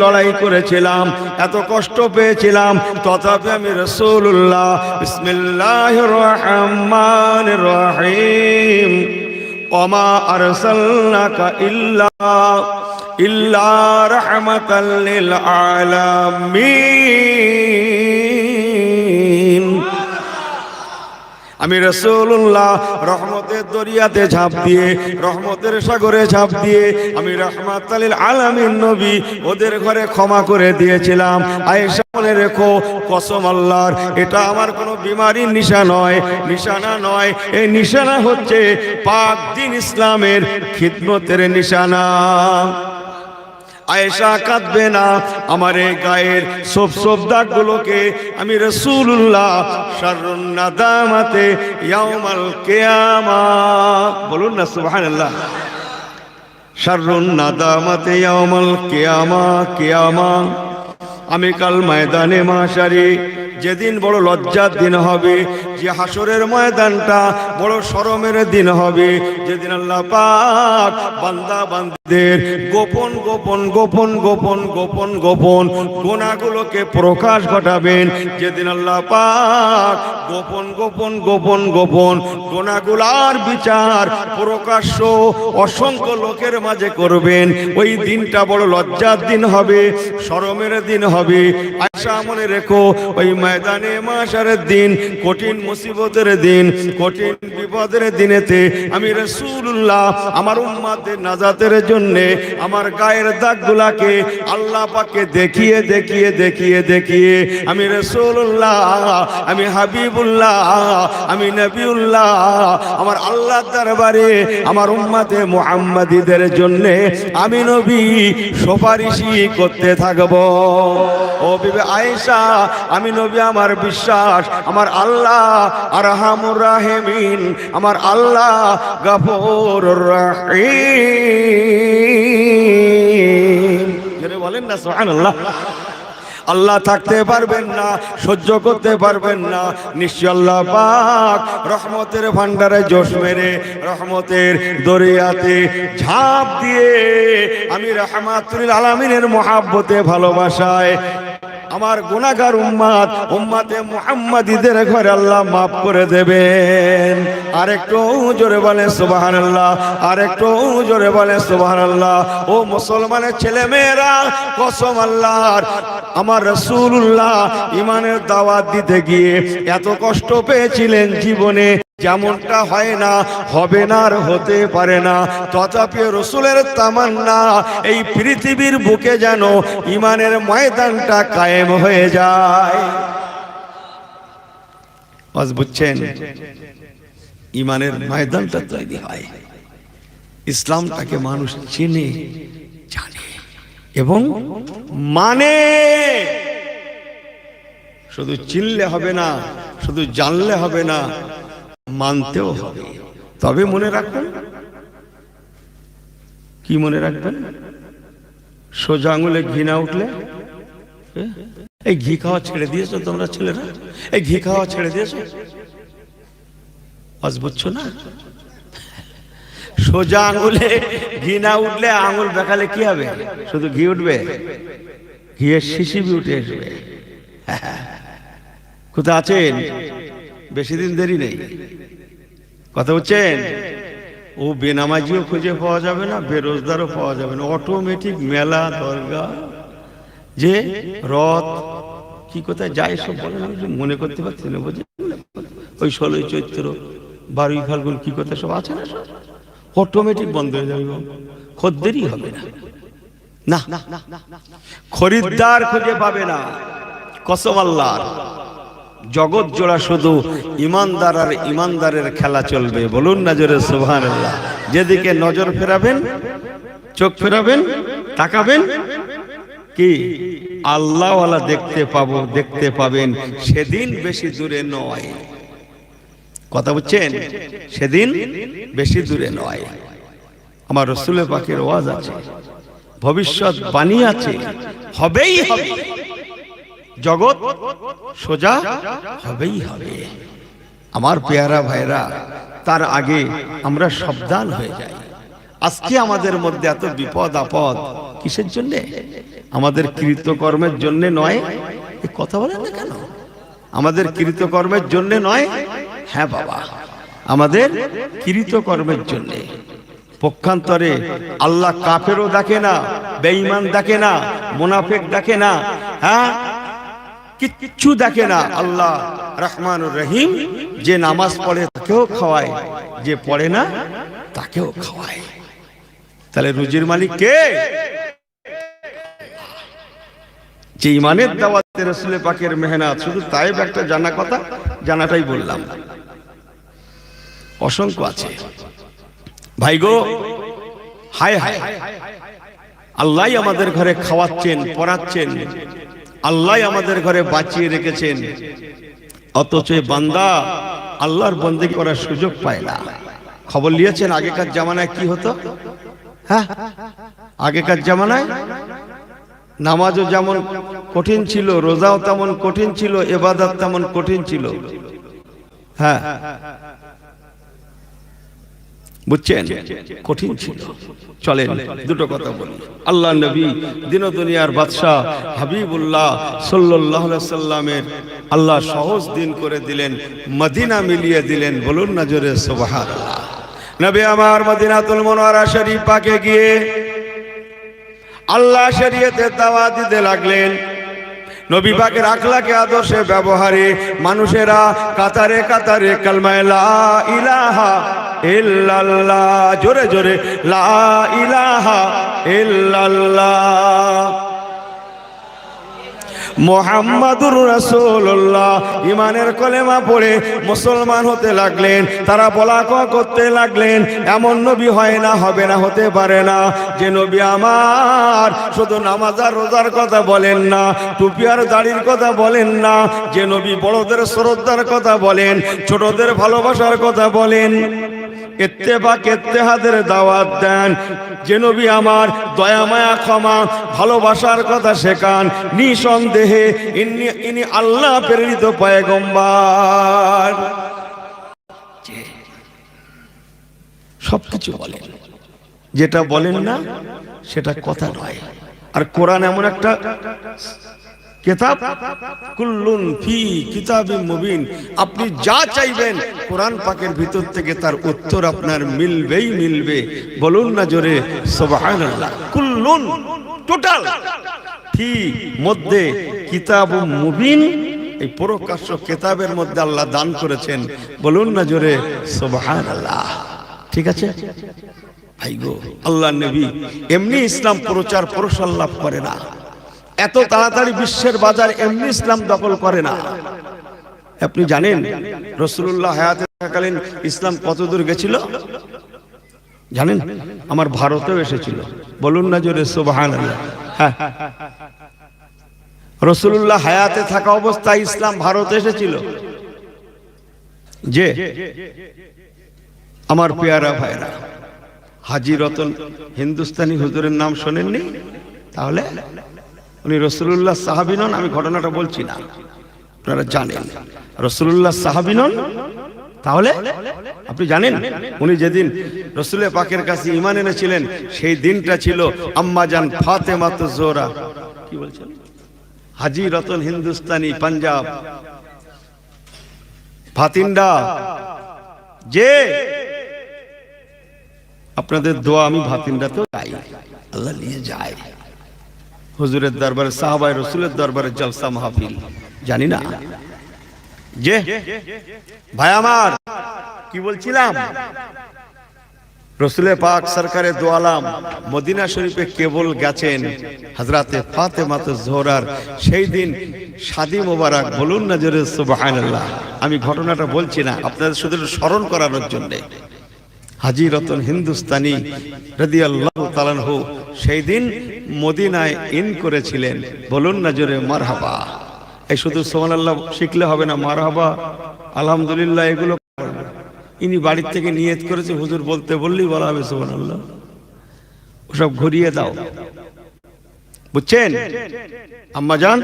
লড়াই করেছিলাম, এত কষ্ট পেয়েছিলাম, তথাপি আমি রাসূলুল্লাহ বিসমিল্লাহির রহমানির রহিম ওমা আরসালনাকা ইল্লা রাহমাতাল লিল আলামিন। আমি রাসূলুল্লাহ রহমতের দরিয়াতে ঝাঁপ দিয়ে, রহমতের সাগরে ঝাঁপ দিয়ে আমি রাহমাতাল লিল আলামিন নবী ওদের ঘরে ক্ষমা করে দিয়েছিলাম। আয়েশা মনে রেখো, কসম আল্লাহর, এটা আমার কোনো বিমারির নিশানা নয়। এই নিশানা হচ্ছে পাক দ্বীন ইসলামের খিদমতের নিশানা। আয়েশা কাঁদবে না, আমার এই গায়ের সব দাগগুলোকে আমি রাসূলুল্লাহ শাররুন নাদামাতে ইয়াউমাল কিয়ামাহ, বলুন না সুবহানাল্লাহ, শাররুন নাদামাতে ইয়াউমাল কিয়ামাহ, আমি কাল ময়দানে মাশারে, যেদিন বড় লজ্জার দিন হবে, যে হাসরের ময়দানটা বড় শরমের দিন হবে, যেদিন আল্লাহ পাক বান্দা বান্দীদের গোপন গুনাহগুলোকে প্রকাশ ঘটাবেন, যেদিন আল্লাহ পাক গোপন গুনাহগুলোর বিচার প্রকাশ্য অসংখ্য লোকের মাঝে করবেন। ওই দিনটা বড় লজ্জার দিন হবে, শরমের দিন হবে। আয়েশা মনে রেখো, ওই ময়দানে মাশারের দিন, কঠিন মুসিবতের দিন, কঠিন বিপদের দিনেতে আমি রাসূলুল্লাহ আমার উম্মতের নাজাতের জন্য আমার গায়ের দাগগুলাকে আল্লাহ পাককে দেখিয়ে আমি রাসূলুল্লাহ, আমি হাবিবুল্লাহ, আমি নবিউল্লাহ আমার আল্লাহর দরবারে আমার উম্মতে মুহাম্মাদীদের জন্য আমি নবী সুপারিশি করতে থাকব। ও বিবি আয়েশা, আমি নবী, আমার বিশ্বাস আমার আল্লাহ আরহামুর রাহিমিন, আমার আল্লাহ গফুরুর রহিম। জোরে বলেন না সুবহানাল্লাহ। আল্লাহ থাকতে পারবেন না, সহ্য করতে পারবেন না, নিশ্চয় আল্লাহ পাক রহমতের ভান্ডারে জোশ মেরে রহমতের দরিয়াতে ঝাঁপ দিয়ে আমি রাহমাতুল লিল আলামিনের মহব্বতে ভালোবাসায় আমার গুনাহগার উম্মতে মুহাম্মাদীদের ঘরে আল্লাহ মাফ করে দেবেন। আরেকটু জোরে বলে সুবহানাল্লাহ, আরেকটু জোরে বলে সুবহানাল্লাহ। ও মুসলমানের ছেলে মেয়েরা, কসম আল্লাহর, আমার রাসূলুল্লাহ ইমানের দাওয়াত দিতে গিয়ে এত কষ্ট পেয়েছিলেন জীবনে, যেমনটা হয় না, হবে না, আর হতে পারে না। তথাপি রাসূলের তামান্না এই পৃথিবীর বুকে যেন ইমানের ময়দানটা কায়েম হয়ে যায়। আজ বুঝছেন, ইমানের ময়দানটা তৈরি হয়, ইসলামটাকে মানুষ চেনে, জানে এবং মানে। শুধু চিনলে হবে না, শুধু জানলে হবে না, মানতেও হবে। তবে মনে রাখবেন, কি মনে রাখবেন? সোজা আঙুলে ঘি না উঠলে, এই ঘি খাওয়া ছেড়ে দিয়েছো তোমরা ছেলেরা, এই ঘি খাওয়া ছেড়ে দিয়েছো, আজ বুঝছো না? সোজা আঙুলে ঘি না উঠলে, আঙুল দেখালে কি হবে? শুধু ঘি উঠবে, ঘিয়ের শিশিবি উঠে আসবে। কোথায় আছেন? বেশি দিন দেরি নেই, কথা বলছেন। ও বেনামাজিও খুঁজে পাওয়া যাবে না, বেরোজগারও পাওয়া যাবে না, অটোমেটিক মেলা দরগা যে রথ কি কোথায় যায় সব বলেন, আমি মনে করতে পারছি না, বুঝলেন? ওই 16ই চৈত্র, 12ই ফাল্গুন কি কথা সব আছে না, অটোমেটিক বন্ধ হয়ে যাবে, খদ্দেরই হবে না, খরিদ্দার খুঁজে পাবে না। কসম আল্লাহর, জগৎ জোড়া শুধু ইমানদার আর ইমানদারের খেলা চলবে, বলুন না জোরে সুবহানাল্লাহ। যেদিকে নজর ফেরাবেন, চোখ ফেরাবেন, তাকাবেন, কি আল্লাহওয়ালা দেখতে পাবেন। সেদিন বেশি দূরে নয়, কথা বুঝছেন? সেদিন বেশি দূরে নয়। আমার রাসূলের পাকের ওয়াজ আছে, ভবিষ্যৎ বাণী আছে, হবেই হবে, জগৎ সোজা হবেই হবে। আমার পেয়ারা ভাইরা, তার আগে আমরা সাবধান হয়ে যাই। আজকে আমাদের মধ্যে এত বিপদ আপদ কিসের জন্য? আমাদের কৃতকর্মের জন্য নয়। এই কথা বলেন না কেন? আমাদের কৃতকর্মের জন্য নয়। হ্যাঁ বাবা, আমাদের কৃতকর্মের জন্য। পক্ষান্তরে আল্লাহ কাফেরও দেখে না, বেঈমান দেখে না, মুনাফিক দেখে না, হ্যাঁ কিচ্ছু দেখে না। আল্লাহ রহমানুর রহিম, যে নামাজ পড়ে তাকেও খাওয়ায়, যে পড়ে না তাকেও খাওয়ায়। তাহলে রুজির মালিক কে? যে ইমানের দাওয়াতে রাসূল পাকের মেহনত, শুধু তাইব একটা জানা কথা, জানাটাই বললাম, অসংখ্য আছে ভাই গো। হায় হায়, আল্লাহ আমাদের ঘরে খাওয়াচ্ছেন, পড়াচ্ছেন, আল্লাহ আমাদের ঘরে বাঁচিয়ে রেখেছেন, অথচ বান্দা আল্লাহর বন্দেগী করার সুযোগ পায় না। খবর নিয়েছেন আগেকার জামানায় কি হতো? হ্যাঁ, আগেকার জামানায় নামাজও যেমন কঠিন ছিল, রোজাও তেমন কঠিন ছিল, ইবাদত তেমন কঠিন ছিল। হ্যাঁ বুঝছেন, কঠিন ছিল। চলেন দুটো কথা বলি। আল্লাহ নবী, দিন দুনিয়ার বাদশাহ হাবিবুল্লাহ সাল্লাল্লাহু আলাইহি সাল্লামের আল্লাহ সহজ দিন করে দিলেন, মদিনা মিলিয়ে দিলেন। বলুন না জোরে সুবহানাল্লাহ। নবী আমার মদিনাতুল মুনাওয়ারা শরীফ পাকে গিয়ে আল্লাহ শরীয়তের দাওয়াত দিতে লাগলেন। নবী পাকের আখলাকে আদর্শে ব্যবহারে মানুষেরা কাতারে কাতারে কালমা লা ইলাহা ইল্লাল্লাহ, জোরে জোরে লা ইলাহা ইল্লাল্লাহ মুহাম্মাদুর রাসূলুল্লাহ ইমানের কলেমা পড়ে মুসলমান হতে লাগলেন। তারা বলা করতে লাগলেন, এমন নবী হয় না, হবে না, হতে পারে না যে নবী আমার শুধু নামাজ আর রোজার কথা বলেন না, টুপি আর দাড়ির কথা বলেন না, যে নবী বড়দের শ্রদ্ধার কথা বলেন, ছোটদের ভালোবাসার কথা বলেন, ইত্তেফাক ইত্তেহাদের দাওয়াত দেন, যে নবী আমার দয়া মায়া ক্ষমা ভালোবাসার কথা শেখান। নিঃসন্দেহে ইনি আল্লাহ প্রেরিত পয়গম্বর। সবকিছু বলেন, যেটা বলেন না সেটা কথা নয়। আর কোরআন এমন একটা কিতাব, কুল্লুন ফি কিতাবিম মুবিন, আপনি যা চাইবেন কোরআন পাকের ভিতর থেকে তার উত্তর আপনার মিলবেই মিলবে। বলুন না জোরে সুবহানাল্লাহ। কুল্লুন টোটাল, ফি মধ্যে, কিতাবুম মুবিন, এই প্রকাশ্য কিতাবের মধ্যে আল্লাহ দান করেছেন। বলুন না জোরে সুবহানাল্লাহ। ঠিক আছে ভাই গো, আল্লাহ নবী এমনি ইসলাম প্রচার প্রসার লাভ করে না, এত তাড়াতাড়ি বিশ্বের বাজার এমনি ইসলাম দখল করে না। আপনি জানেন রাসূলুল্লাহ হায়াতে থাকালীন ইসলাম কত দূর গেছিল জানেন? আমার ভারতেও এসেছিল। বলুন না জোরে সুবহানাল্লাহ। হ্যাঁ, রাসূলুল্লাহ হায়াতে থাকা অবস্থায় ইসলাম ভারতে এসেছিল। যে আমার পেয়ারা ভাইরা, হাজী রতন হিন্দুস্তানি হুজুরের নাম শোনেননি? তাহলে উনি রাসূলুল্লাহ সাহাবী নন? আমি ঘটনাটা বলছি না, আপনারা জানেন রাসূলুল্লাহ সাহাবী নন। তাহলে আপনি জানেন উনি যেদিন রাসূলের পাকের কাছে ঈমান এনেছিলেন, সেই দিনটা ছিল আম্মা জান ফাতেমাতুজ জোহরা, কি বলছেন, হাজী রতন হিন্দুস্তানি পাঞ্জাব ভাতিন্ডা, যে আপনাদের দোয়া আমি ভাতিন্ডাতেও যাই, আল্লাহ নিয়ে যায় হুজুরের দরবারে, সাহাবায়ে রাসূলের দরবারে জলসা মাহফিল, জানি না। যে ভাই আমার কি বলছিলাম, রাসূলের পাক সরকারে দো আলম মদিনা শরীফে কেবল গেছেন হযরতে ফাতেমাতুজ জোহরার সেই দিন শাদী মোবারক। বলুন না জোরে সুবহানাল্লাহ। আমি ঘটনাটা বলছি না, আপনাদের শুধু স্মরণ করানোর জন্য। হাজী রতন হিন্দুস্তানি রাদিয়াল্লাহু তাআলা আনহু সেই দিন মদিনায় ইন করেছিলেন। বলুন না জোরে মারহাবা। এই শুধু সুবহানাল্লাহ শিখলে হবে না, মারহাবা আলহামদুলিল্লাহ এগুলো ইনি বাড়ির থেকে নিয়ত করেছে, হুজুর বলতে বললেই বলা হবে সুবহানাল্লাহ। ওসব ঘুরিয়ে দাও। বুঝছেন? আম্মাজান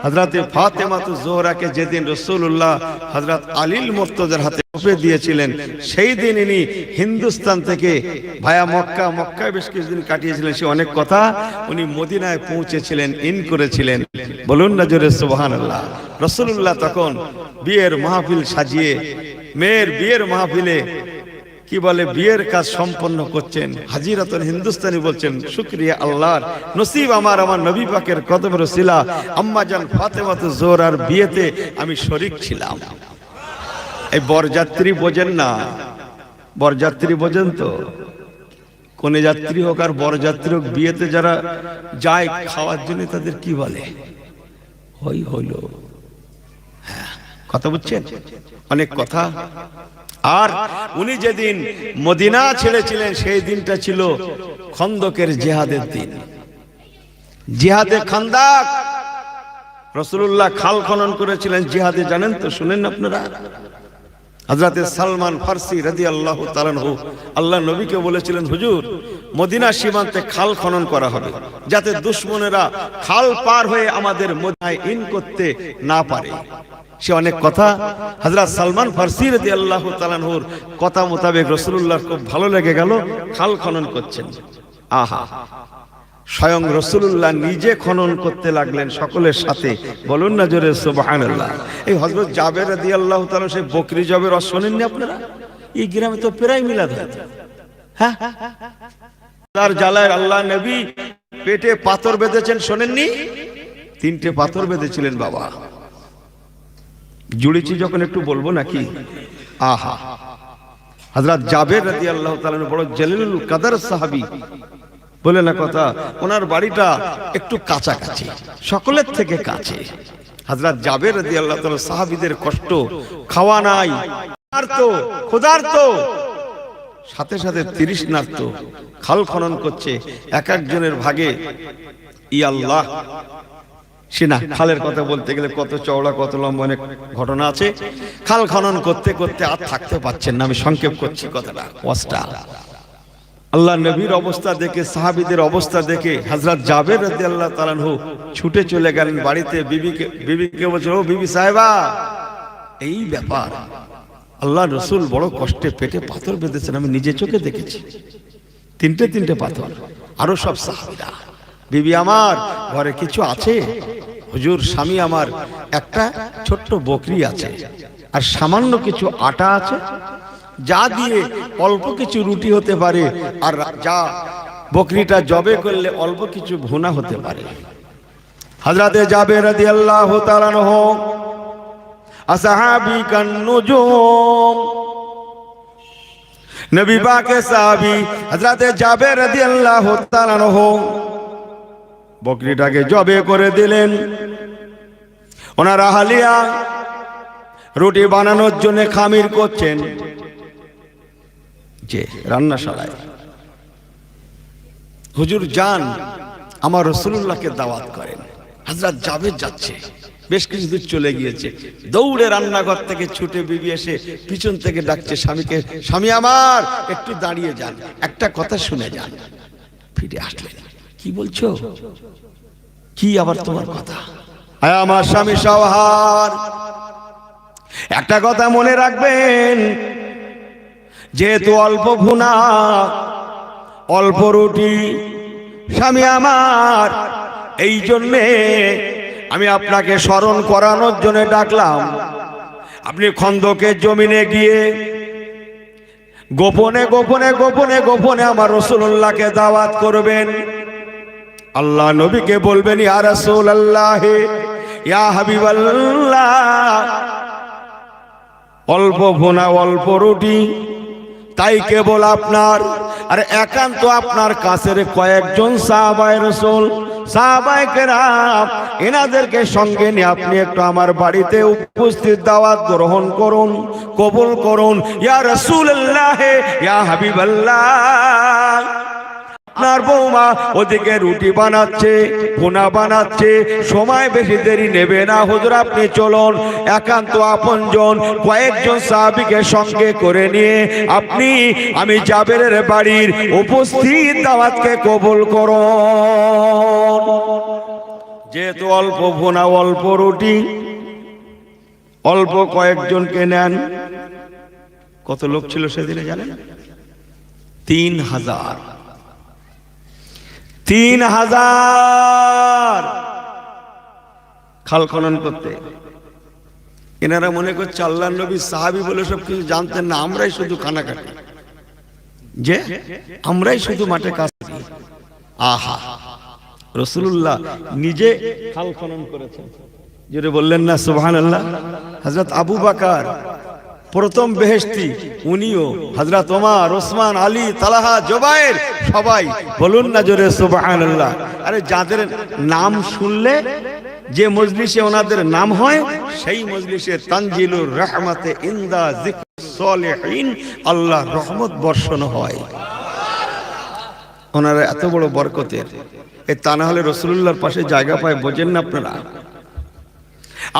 হযরতে ফাতেমাতুজ জোহরাকে যেদিন রাসূলুল্লাহ হযরত আলীর মুর্তজার হাতে সঁপে দিয়েছিলেন, সেই দিন ইনি হিন্দুস্তান থেকে ভায়া মক্কায় বেশ কিছুদিন কাটিয়েছিলেন। সে অনেক কথা উনি মদিনায় পৌঁছেছিলেন, ইন করেছিলেন। বলুন না জোরে সুবহানাল্লাহ। রাসূলুল্লাহ তখন বিয়ের মাহফিল সাজিয়ে মেয়ের বিয়ের মাহফিলে কি বলে বিয়ের কাজ সম্পন্ন করছেন। হাজিরাতুন হিন্দুস্তানি বলছেন, শুকরিয়া আল্লাহর, নসিব আমার নবী পাকের কদমের ওসিলা আম্মাজান ফাতেমাতুজ জোহরার বিয়েতে আমি শরীক ছিলাম। এই বরযাত্রী বোঝেন না? বরযাত্রী বোঝেন তো? কোন যাত্রী হোক আর বরযাত্রী হোক, বিয়েতে যারা যায় খাওয়ার জন্য তাদের কি বলে? হইল। হ্যাঁ, কথা বুঝছেন? অনেক কথা। আর উনি যেদিন মদিনা ছেড়েছিলেন সেই দিনটা ছিল খন্দকের জিহাদের দিন, জিহাদে খান্দাক। রাসূলুল্লাহ খাল খনন করেছিলেন জিহাদে, জানেন তো? শুনেন আপনারা? হযরতে সালমান ফারসি রাদিয়াল্লাহু তাআলা আনহু আল্লাহ নবীকে বলেছিলেন, হুজুর মদিনা সীমান্তে খাল খনন করা হবে যাতে দুশমনেরা খাল পার হয়ে আমাদের মদিনায় ইন করতে না পারে। সে অনেক কথা। হযরত সালমান ফারসি রাদিয়াল্লাহু তাআলা আনহুর কথা মোতাবেক রাসূলুল্লাহর খুব ভালো লেগে গেল, খাল খনন করছেন। আহা, স্বয়ং রাসূলুল্লাহ নিজে খনন করতে লাগলেন সকলের সাথে। বলুন না জোরে সুবহানাল্লাহ। এই হযরত জাবের রাদিয়াল্লাহু তাআলা সেই বকরি জবের রস শোনেননি আপনারা? এই গ্রামে তো প্রায় মিলাদ হয়। হ্যাঁ, তার জ্বালায় আল্লাহ নবী পেটে পাথর বেঁধেছেন, শোনেননি? 3টে পাথর বেঁধেছিলেন বাবা। জুড়েছি যখন একটু বলবো নাকি? আহা, হযরত জাবের রাদিয়াল্লাহু তাআলা বড় জলিলুল কদর সাহাবী, বলে না কথা। ওনার বাড়িটা একটু কাছাকাছি, সকলের থেকে কাছে। হযরত জাবের রাদিয়াল্লাহু তাআলা সাহাবীদের কষ্ট, খাওয়া নাই, ক্ষুধার্ত, সাথে সাথে তৃষ্ণার্ত, খাল খনন করছে। এক একজনের ভাগে আল্লাহ সে না, খালের কথা বলতে গেলে কত চওড়া কত লম্বা অনেক ঘটনা আছে। খাল খনন করতে করতে আর থাকতে পারছেন না। আমি সংক্ষেপ করছি কথাটা, ওয়াজটা। আল্লাহ নবীর অবস্থা দেখে, সাহাবীদের অবস্থা দেখে হযরত জাবের রাদিয়াল্লাহু তাআলা আনহু ছুটে চলে গেলেন বাড়িতে। বিবিকে বলছেন, ও বিবি সাহেবা, এই ব্যাপার, আল্লাহ রাসূল বড় কষ্টে পেটে পাথর বেঁধেছেন, আমি নিজে চোখে দেখেছি। 3টে পাথর। আরো সব সাহাবীরা, বিবি আমার ঘরে কিছু আছে? হুজুর স্বামী আমার একটা ছোট্ট বকরি আছে আর সামান্য কিছু আটা আছে, যা দিয়ে অল্প কিছু রুটি হতে পারে, আর যা বকরিটা জবে করলে অল্প কিছু ভুনা হতে পারে। হযরতে জাবের রাদিয়াল্লাহু তাআলা আনহু আসহাবী কান নুজুম, নবী পাকের সাহাবী হযরতে জাবের রাদিয়াল্লাহু তাআলা আনহু বকরিটাকে জবে করে দিলেন। ওনার আহলিয়া রুটি বানানোর জন্য খামির করছেন যে রান্নাশালায়। হুজুর যান, আমার রাসূলুল্লাহকে দাওয়াত করেন। হযরত জাবের যাচ্ছে, বেশ কিছু দূর চলে গিয়েছে, দৌড়ে রান্নাঘর থেকে ছুটে বিবি এসে পিছন থেকে ডাকছে স্বামীকে, স্বামী আমার একটু দাঁড়িয়ে যান, একটা কথা শুনে যান। ফিরে আসলেন, কি বলছো? কি আবার তোমার কথা? আমার স্বামী সওহার, একটা কথা মনে রাখবেন, যেহেতু অল্প ভুনা অল্প রুটি স্বামী আমার, এই জন্যে আমি আপনাকে স্মরণ করানোর জন্য ডাকলাম। আপনি খন্দকের জমিনে গিয়ে গোপনে গোপনে গোপনে গোপনে আমার রাসূলুল্লাহকে দাওয়াত করবেন। আল্লাহ নবীকে বলবেন, ইয়া রাসূলুল্লাহ, ইয়া হাবিবাল্লাহ, অল্প ভুনা অল্প রুটি, তাই কেবল আপনার আর একান্ত আপনার কাছের কয়েকজন সাহাবায়ে রাসূল, সাহাবায়ে কেরাম, এনাদেরকে সঙ্গে নিয়ে আপনি একটু আমার বাড়িতে উপস্থিত, দাওয়াত গ্রহণ করুন, কবুল করুন। ইয়া রাসূলুল্লাহ, ইয়া হাবিবাল্লাহ, আপনার বৌমা ওদিকে রুটি বানাচ্ছে, ভুনা বানাচ্ছে, সময় বেশি দেরি নেবে না। হুজুর আপনি চলুন, একান্ত আপনজন কয়েকজন সাহাবীকে সঙ্গে করে নিয়ে আপনি আমি জাবেরের বাড়ির উপস্থিত দাওয়াতকে কবুল করুন। যেহেতু অল্প ভুনা অল্প রুটি, অল্প কয়েকজনকে নেন। কত লোক ছিল সেদিনে জানেন? 3000। 3000 খাল খনন করতে। এনারা মনে করছে আল্লাহর নবী সাহাবী বলে সব কিছু জানতেন না, আমরাই শুধু খানা কাটি, যে আমরাই শুধু মাঠে কাজ করি। আহা, রাসূলুল্লাহ নিজে খাল খনন করেছেন। যেটা বললেন না সুবহানাল্লাহ। হযরত আবু বকর প্রথম বেহেশতি, উনিও, হযরত ওমর, ওসমান, আলী, তালহা, জুবায়ের, সবাই বলুন না জোরে সুবহানাল্লাহ। আরে যাদের নাম শুনলে যে মজলিসে ওনাদের নাম হয়, সেই মজলিসে তানজিলুর রহমতে ইনদা যিকরুস সালিহিন, আল্লাহর রহমত বর্ষণ হয়। ওনারা এত বড় বরকতের, এ তা না হলে রাসূলুল্লাহর পাশে জায়গা পায়, বোঝেন না আপনারা?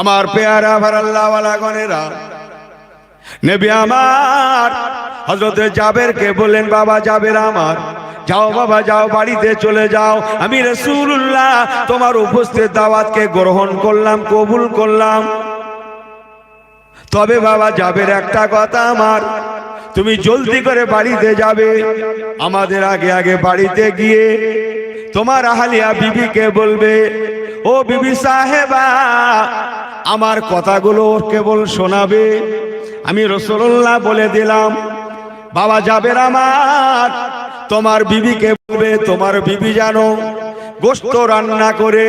আমার পেয়ারা ভার আল্লাহওয়ালা গণেরা, নবী আমার হযরত জাবেরকে বললেন, বাবা জাবের আমার, যাও বাবা যাও, বাড়িতে চলে যাও। আমি রাসূলুল্লাহ তোমার উপস্থিত দাওয়াতকে গ্রহণ করলাম, কবুল করলাম। তবে বাবা জাবের একটা কথা আমার, তুমি জলদি করে বাড়িতে যাবে। আমাদের আগে আগে বাড়িতে গিয়ে তোমার আহলিয়া বিবিকে বলবে, ও বিবি সাহেবা, আমার কথাগুলো কেবল শোনাবে। আমি রাসূলুল্লাহ বলে দিলাম, বাবা জাবের আমার, তোমার বিবিকে বলবে, তোমার বিবি জানো গোশত রান্না করে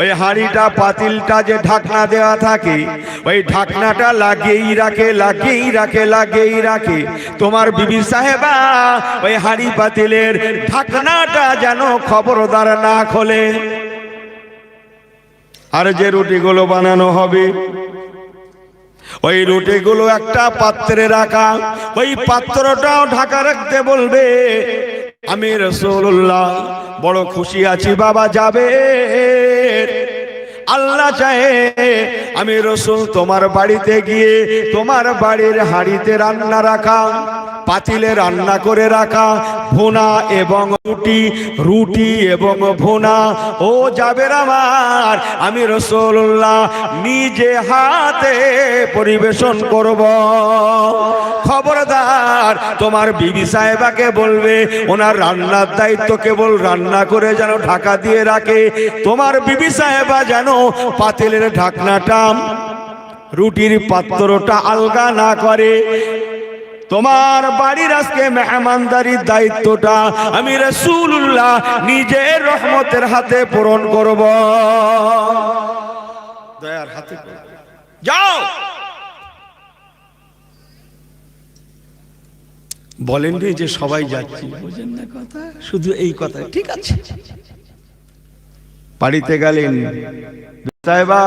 ওই হাঁড়িটা, পাতিলটা যে ঢাকনা দেওয়া থাকে, ওই ঢাকনাটা লাগিয়েই রাখে, লাগিয়েই রাখে, লাগিয়েই রাখে। তোমার বিবি সাহেবা ওই হাঁড়ি পাতিলের ঢাকনাটা যেন খবরদার না খোলে। আর যে রুটিগুলো বানানো হবে, ওই রুটিগুলো একটা পাত্রে রাখা, ওই পাত্রটাও ঢাকা রাখতে বলবে। আমি রাসূলুল্লাহ বড় খুশি আছি বাবা যাবে, আল্লাহ চাহে আমি রাসূল তোমার বাড়িতে গিয়ে তোমার বাড়ির হাঁড়িতে রান্না রাখা, পাতিলে রান্না করে রাখা ভুনা এবং রুটি, রুটি এবং ভুনা, ও জাবের আমার, আমি রাসূলুল্লাহ নিজে হাতে পরিবেশন করব। খবরদার তোমার বিবি সাহেবাকে বলবে, ওনার রান্নার দায়িত্ব কেবল রান্না করে যেন ঢাকা দিয়ে রাখে। তোমার বিবি সাহেবা যেন পাতিলের ঢাকনাটা, রুটির পাত্রটা আলগা না করে। তোমার বাড়ির আজকে মেহমানদারির দায়িত্বটা আমি রাসূলুল্লাহ নিজের রহমতের হাতে পূরণ করব, দয়ার হাতে। যাও। বলেন রে যে সবাই যাচ্ছি, বুঝেন না কথা, শুধু এই কথা। ঠিক আছে, বাড়িতে গেলেন, সাহেবা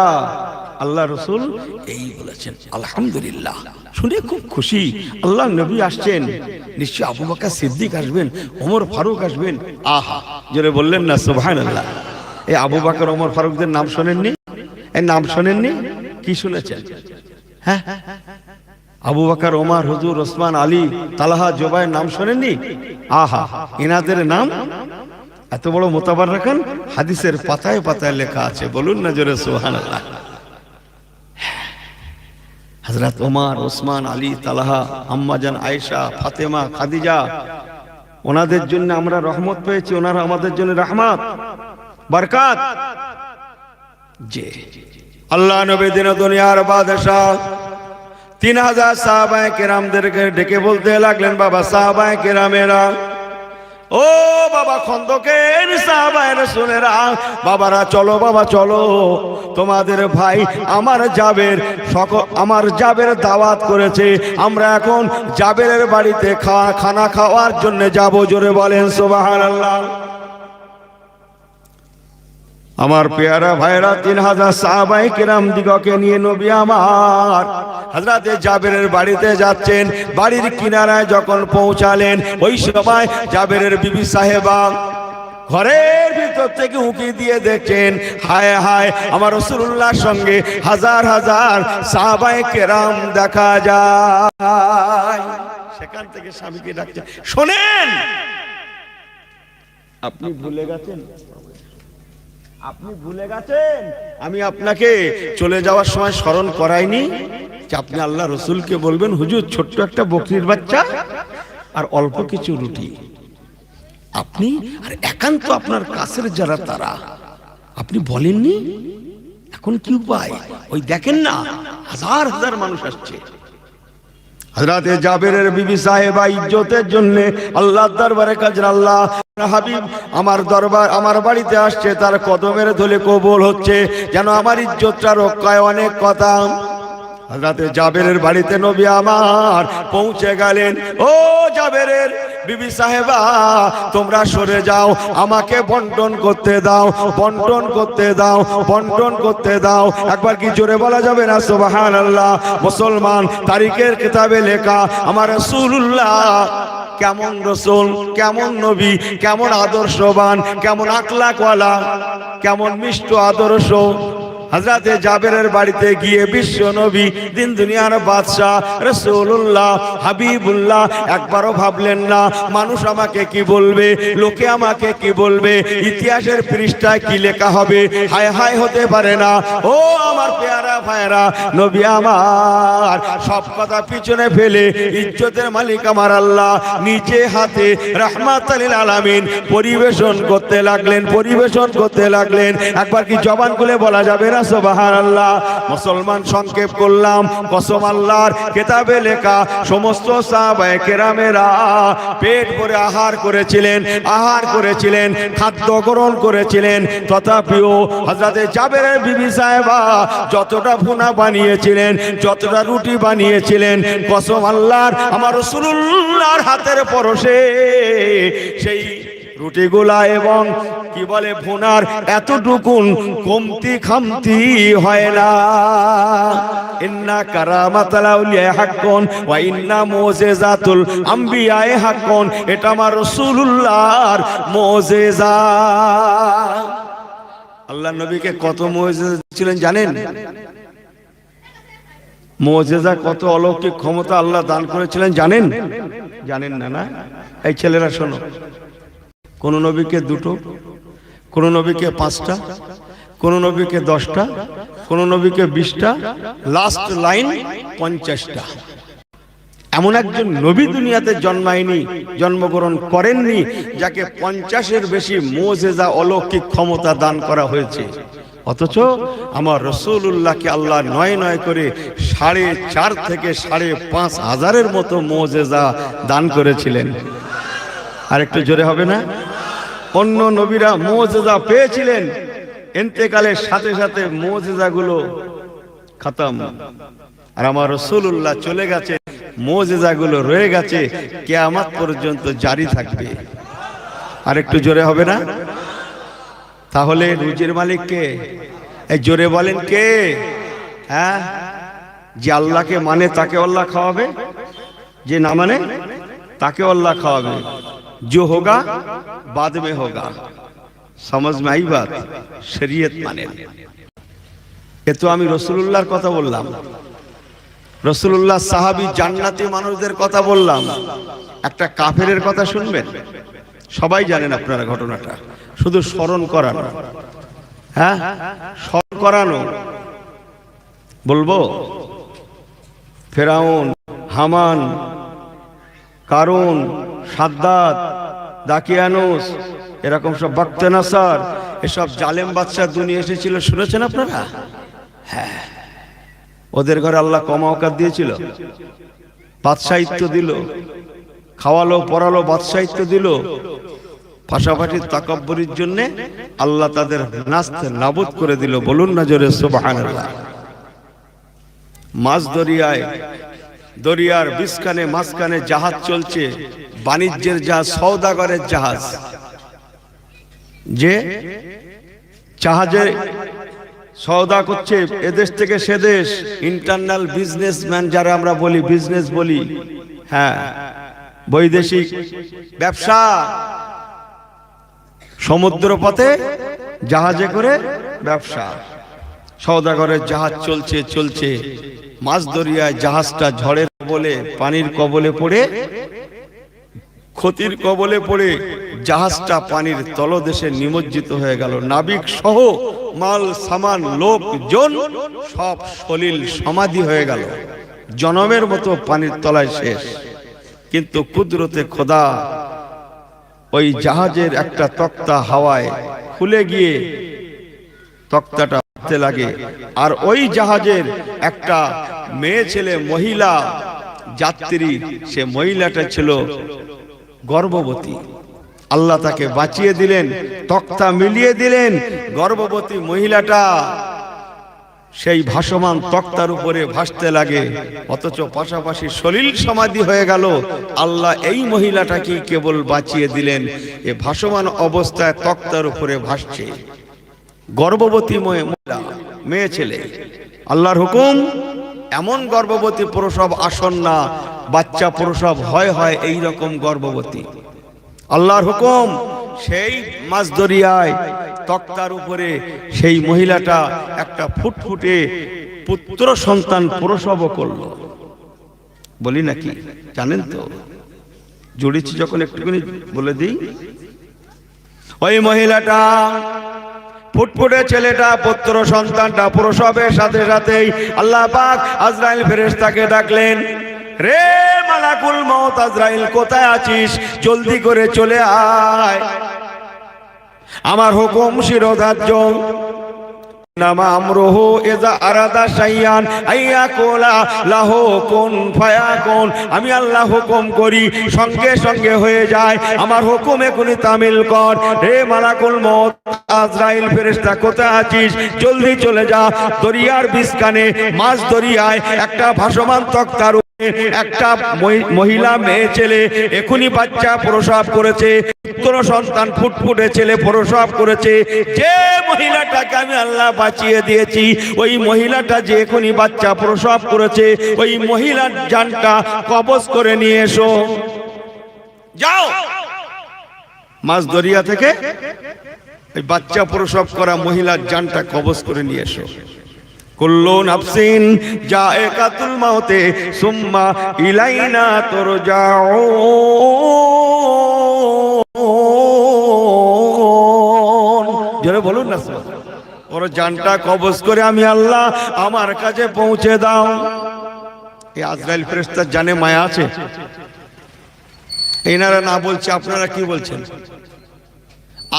আল্লাহ রাসূল এই বলেছেন, আলহামদুলিল্লাহ, শুনে খুব খুশি। আল্লাহ নবী আসছেন, নিশ্চয় আবু বকর সিদ্দিক আসবেন, ওমর ফারুক আসবেন। আহা, জোরে বললেন না সুবহানাল্লাহ। এই আবু বকর ওমর ফারুকদের নাম শোনেননি? এই নাম শোনেননি? কি শুনেছেন? হ্যাঁ, আবু বকর, ওমর, হুজুর, ওসমান, আলী, তালহা, জুবায়ের নাম শোনেননি? আহা, এনাদের নাম এত বড় মোতাবার রাখেন, হাদিসের পাতায় পাতায় লেখা আছে। বলুন না জোরে সুবহানাল্লাহ। হযরত ওমর, ওসমান, আলী, তালহা, আম্মা জান আয়েশা, ফাতেমা, খাদিজা, ওনাদের জন্য আমরা রহমত পেয়েছি, ওনারা আমাদের জন্য রহমত, বরকত। যে আল্লাহ নবী দিন দুনিয়ার বাদশাহ 3000 সাহাবায়ে কেরামদেরকে ডেকে বলতে লাগলেন, বাবা সাহাবায়ে কেরামেরা, ও বাবা খন্দকের সাহাবায়ে রাসূলেরা, বাবারা চলো, বাবা চলো, তোমাদের ভাই আমার জাবের দাওয়াত করেছে, আমরা এখন জাবেরের বাড়িতে খানা খাওয়ার জন্য যাব। জোরে বলেন সুবহানাল্লাহ। আমার পেয়ারা ভাইরা 3000 সাহাবায়ে কেরাম দিগকে নিয়ে নবী আমার হযরতে জাবেরের বাড়িতে যাচ্ছেন। বাড়ির কিনারায় যখন পৌঁছালেন, ওই সময় জাবেরের বিবি সাহেবা ঘরের ভিতর থেকে উঁকি দিয়ে দেখছেন, হায় হায়, আমার রাসূলুল্লাহর সঙ্গে হাজার হাজার সাহাবায়ে কেরাম দেখা যায়। সেখান থেকে স্বামীকে ডাকছে, শোনেন, আপনি ভুলে গেছেন আপনি ভুলে গেছেন আমি আপনাকে চলে যাওয়ার সময় স্মরণ করাইনি যে আপনি আল্লাহ রসুলকে বলবেন, হুজুর ছোট্ট একটা বকরির বাচ্চা আর অল্প কিছু রুটি। আপনি আর একান্ত আপনার কাছের যারা তারা আপনি বলেননি। এখন কি উপায়? ওই দেখেন না, হাজার হাজার মানুষ আসছে। হযরতে জাবেরের বিবি সাহেবা ইজ্জতের জন্য আল্লাহর দরবারে কাজের, আল্লাহ হাবিব আমার দরবার আমার বাড়িতে আসছে, তার কদমের ধুলে কবুল হচ্ছে, যেন আমার ইজ্জতটা রক্ষায়। অনেক কথা। হযরতে জাবেরের বাড়িতে নবী আমার পৌঁছে গেলেন। ও জাবেরের বিবি সাহেবা, তোমরা সরে যাও, আমাকে বন্টন করতে দাও, বন্টন করতে দাও, বন্টন করতে দাও। একবার কি জোরে বলা যাবে না সুবহানাল্লাহ? মুসলমান তারিখের কিতাবে লেখা আমার রাসূলুল্লাহ কেমন রসুল, কেমন নবী, কেমন আদর্শবান, কেমন আখলাকওয়ালা, কেমন মিষ্ট আদর্শ। হযরতে জাবেরের বাড়িতে গিয়ে বিশ্ব নবী, দিন দুনিয়ার বাদশা রাসূলুল্লাহ হাবিবুল্লাহ একবারও ভাবলেন না মানুষ আমাকে কি বলবে, লোকে আমাকে কি বলবে, ইতিহাসের পৃষ্ঠায় কি লেখা হবে। হায় হায়, হতে পারে না। ও আমার পেয়ারা ভাইরা, নবী আমার সব কথা পিছনে ফেলে ইজ্জতের মালিক আমার আল্লাহ নিজে হাতে রাহমাতাল লিল আলামিন পরিবেশন করতে লাগলেন, পরিবেশন করতে লাগলেন। একবার কি জবান খুলে বলা যাবে না সুবহানাল্লাহ? মুসলমান সংক্ষেপ করলাম, কসম আল্লাহর কিতাবে লেখা সমস্ত সাহাবায়ে কেরামেরা পেট ভরে আহার করেছিলেন, আহার করেছিলেন, খাদ্য গ্রহণ করেছিলেন। তথাপিও হযরতে জাবেরের বিবি সাহেবা যতটা ভুনা বানিয়েছিলেন, যতটা রুটি বানিয়েছিলেন, কসম আল্লাহর আমার রাসূলুল্লাহর হাতের পরশে সেই রুটিগুলা এবং কি বলে ভুনার এতটুকুন কমতি খামতি হয় না। ইন্না কারামাতাল আউলিয়া হাক্কুন ওয়া ইন্না মুজিজাতুল আম্বিয়া হাক্কুন। এটা আমার রাসূলুল্লাহর মুজিজা। আল্লাহর নবীকে কত মুজিজা ছিলেন জানেন? মুজিজা কত অলৌকিক ক্ষমতা আল্লাহ দান করেছিলেন জানেন? জানেন না? না, এই ছেলেরা শোনো, কোন নবীকে দুটো, কোন নবীকে পাঁচটা, কোন নবীকে 10টা, কোন নবীকে 20টা, লাস্ট লাইন 50টা। এমন একজন নবী দুনিয়াতে জন্মায়নি, জন্মগ্রহণ করেননি যাকে 50-এর বেশি মুজিজা অলৌকিক ক্ষমতা দান করা হয়েছে। অথচ আমার রাসূলুল্লাহকে আল্লাহ নয় নয় করে 4.5 থেকে 5.5 হাজারের মতো মুজিজা দান করেছিলেন। আর একটু জোরে হবে না? অন্য নবীরা মুজিজা পেয়েছিলেন, ইন্তেকালের সাথে সাথে মুজিজাগুলো খতম। আর আমার রাসূলুল্লাহ চলে গেছে, মুজিজাগুলো রয়ে গেছে, কিয়ামত পর্যন্ত জারি থাকবে। আর একটু জোরে হবে না? তাহলে রুজির মালিক কে? এই জোরে বলেন কে? হ্যাঁ, যে আল্লাহকে মানে তাকে আল্লাহ খাওয়াবে, যে না মানে তাকে আল্লাহ খাওয়াবে। जो होगा बाद में होगा। समझ में आई बात? शरीयत माने। এ তো আমি রাসূলুল্লাহর কথা বললাম, রাসূলুল্লাহ সাহাবী জান্নাতি মানুষদের কথা বললাম। একটা কাফেরের কথা শুনবেন, সবাই জানেন আপনারা ঘটনাটা, শুধু স্মরণ করানো। হ্যাঁ, স্মরণ করানো। বলবো ফেরাউন, হামান, কারুন, সাদ্দাত, দাকিয়ানুস, এরকম সব বাক্তেনাসার, এসব জালেম বাদশা দুনিয়া এসেছিল, শুনেছেন আপনারা? হ্যাঁ, ওদের ঘরে আল্লাহ কম আওকাত দিয়েছিল, বাদশাহিত্ব দিল, খাওয়ালো পড়ালো, বাদশাহিত্ব দিল। পাশাপাশি তাকাব্বুরির জন্য আল্লাহ তাদের নাস্তে নাবুদ করে দিল। বলুন না জোরে সুবহানাল্লাহ। মাছ দরিয়ায়, দরিয়ার মাঝখানে জাহাজ চলছে, বাণিজ্যের জাহাজ, সওদাগরের জাহাজ। যে জাহাজে সওদা করছে এদেশ থেকে সে দেশ, ইন্টারন্যাল বিজনেসম্যান যারা আমরা বলি, বিজনেস বলি, হ্যাঁ, বৈদেশিক ব্যবসা, সমুদ্র পথে জাহাজে করে ব্যবসা। সওদাগরের জাহাজ চলছে, মাঝ দরিয়ায় জাহাজটা ঝড়ের কবলে, পানির কবলে পড়ে ক্ষতির কবলে পড়ে জাহাজটা পানির তলদেশে নিমজ্জিত হয়ে গেল। নাবিক সহ মাল সামান লোকজন সব সলিল সমাধি হয়ে গেল, জনমের মতো পানির তলায় শেষ। কিন্তু কুদরতে খোদা ওই জাহাজের একটা তক্তা হাওয়ায় খুলে গিয়ে তক্তাটা উঠতে লাগে। আর ওই জাহাজের একটা মেয়ে ছেলে মহিলা যাত্রী, সে মহিলাটা ছিল গর্ভবতী। আল্লাহ তাকে বাঁচিয়ে দিলেন, তক্তা মিলিয়ে দিলেন। গর্ভবতী মহিলাটা সেই ভাসমান তক্তার উপরে ভাসতে লাগে, অথচ পাশাপাশি সলিল সমাধি হয়ে গেল। আল্লাহ এই মহিলাটাকে কেবল বাঁচিয়ে দিলেন, এ ভাসমান অবস্থায় তক্তার উপরে ভাসছে। গর্ভবতী মহিলা, মেয়ে ছেলে, আল্লাহর হুকুম। এমন গর্ভবতী প্রসব আসন্ন, বাচ্চা প্রসব হয় এই রকম গর্ভবতী, আল্লাহর হুকুম। সেই মাছ দরিয়ায় তক্তার উপরে সেই মহিলাটা একটা ফুটফুটে পুত্র সন্তান প্রসব করল। বলি নাকি জানেন তো? জুড়েছি যখন একটুখানি বলে দিই। ওই মহিলাটা ফুটফুটে ছেলেটা পুত্র সন্তানটা প্রসবের সাথে সাথেই আল্লাহ পাক আজরাইল ফেরেশতাকে ডাকলেন, রে মালাকুল মউত আজরাইল, কোথায় আছিস? জলদি করে চলে আয়, আমার হুকুম শিরোধার্য। নামা আমরুহু ইযা আরাদা শাইয়ান আইয়াকুলা লাহু কুন ফায়াকুন। আমি আল্লাহ হুকুম করি, সঙ্গে সঙ্গে হয়ে যায়। আমার হুকুম এখনই তামিল কর। হে মালাকুল মউত আজরাইল ফেরেশতা, কোথায় আছিস? জলদি চলে যা। দরিয়ার বিস্কানে মাঝ দরিয়ায় একটা ভাসমান তক্তার একটা মহিলা মেয়ে ছেলে এখনই বাচ্চা প্রসব করেছে, পুত্র সন্তান ফুটফুটে ছেলে প্রসব করেছে। যে মহিলাটাকে আমি আল্লাহ বাঁচিয়ে দিয়েছি, ওই মহিলাটা যে এখনই বাচ্চা প্রসব করেছে, ওই মহিলার জানটা কবজ করে নিয়ে এসো। যাও মাঝ দরিয়া থেকে ওই বাচ্চা প্রসব করা মহিলার জানটা কবজ করে নিয়ে এসো। কুল্লু নাফসিন যায়কাতুল মাউতে সুম্মা ইলাইনা তুরজাউন। জোরে বলুন না, ওর জানটা কবজ করে আমি আল্লাহ আমার কাছে পৌঁছে দাও। এই আজরাইল ফেরেশতার জানে মায়া আছে? এনারা না বলছে, আপনারা কি বলছেন?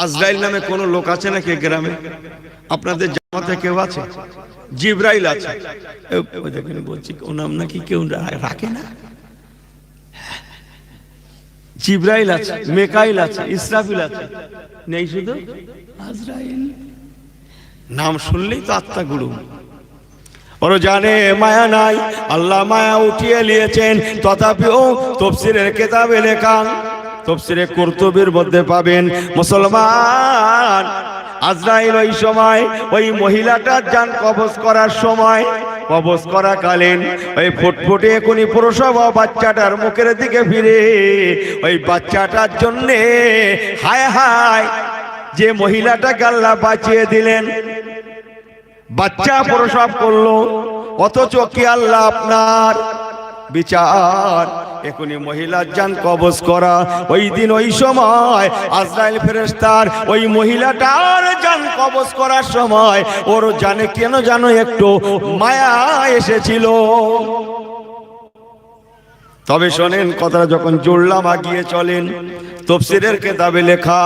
আজরাইল নামে কোন লোক আছে নাকি গ্রামে? আপনাদের জামাতে কেউ আছে? জিব্রাইল আছে, বলছি ও নাম নাকি কেউ রাখে না? জিব্রাইল আছে, মেকাইল আছে, ইসরাফিল আছে, নেই শুধু আজরাইল। নাম শুনলেই তো আত্মা গুরু। ওরা জানে মায়া নাই, আল্লাহ মায়া উঠিয়ে নিয়েছেন। তথাপিও তাফসীরের কিতাবে লেখা, তাফসীরে কুরতুবীর মধ্যে পাবেন, মুসলমান আজরাইল ওই সময় ওই মহিলাটার জান কবজ করার সময়, কবজ করাকালীন ওই ফুটফুটে এখনই প্রসব বাচ্চাটার মুখের দিকে ফিরে ওই বাচ্চাটার জন্যে হায় হায়, যে মহিলাটাকে আল্লাহ বাঁচিয়ে দিলেন, বাচ্চা প্রসব করলো, অথচ কি আল্লাহ আপনার বিচার এখনই মহিলার জান কবজ করা। ওই দিন ওই সময় আজরাইল ফেরেশতার ওই মহিলাটার জান কবজ করার সময় ওর জানে কেন জানো একটু মায়া এসেছিল। তবে শোনেন কথাটা যখন জুড়লাম, আগিয়ে চলেন। তাফসীরের কিতাবে লেখা,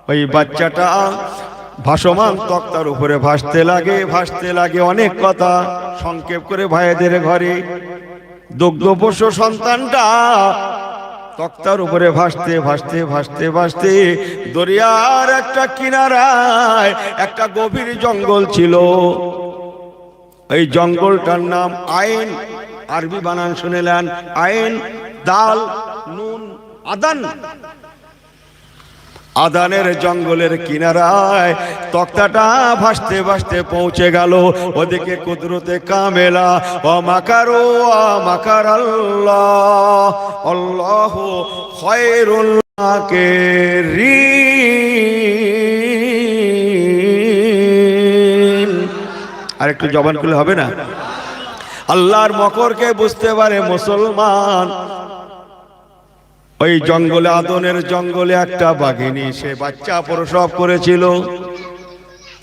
ওই বাচ্চাটা ভাসমান তক্তার উপরে ভাসতে লাগে, ভাসতে লাগে। অনেক কথা সংক্ষেপ করে ভাইদের ঘরে দুগ্ধপোষ্য সন্তানটা তক্তার উপরে ভাসতে ভাসতে ভাসতে ভাসতে দরিয়ার একটা কিনারায় একটা গভীর জঙ্গল ছিল। এই জঙ্গলটার নাম আইন, আরবি বানান শুনেলেন, আইন দাল নুন আদান। আদানের জঙ্গলের কিনারায় তক্তাটা ভাসতে ভাসতে পৌঁছে গেল। ওদিকে কুদরতে কামেলা ও মাকারু ওয়া মাকারাল্লাহ আল্লাহু খায়রুল মাকিরিন। আর একটু জবান খুলে হবে না? আল্লাহর মকরকে বুঝতে পারে মুসলমান। ওই জঙ্গলে, আদনের জঙ্গলে একটা বাঘিনী, সে বাচ্চা প্রসব করেছিল।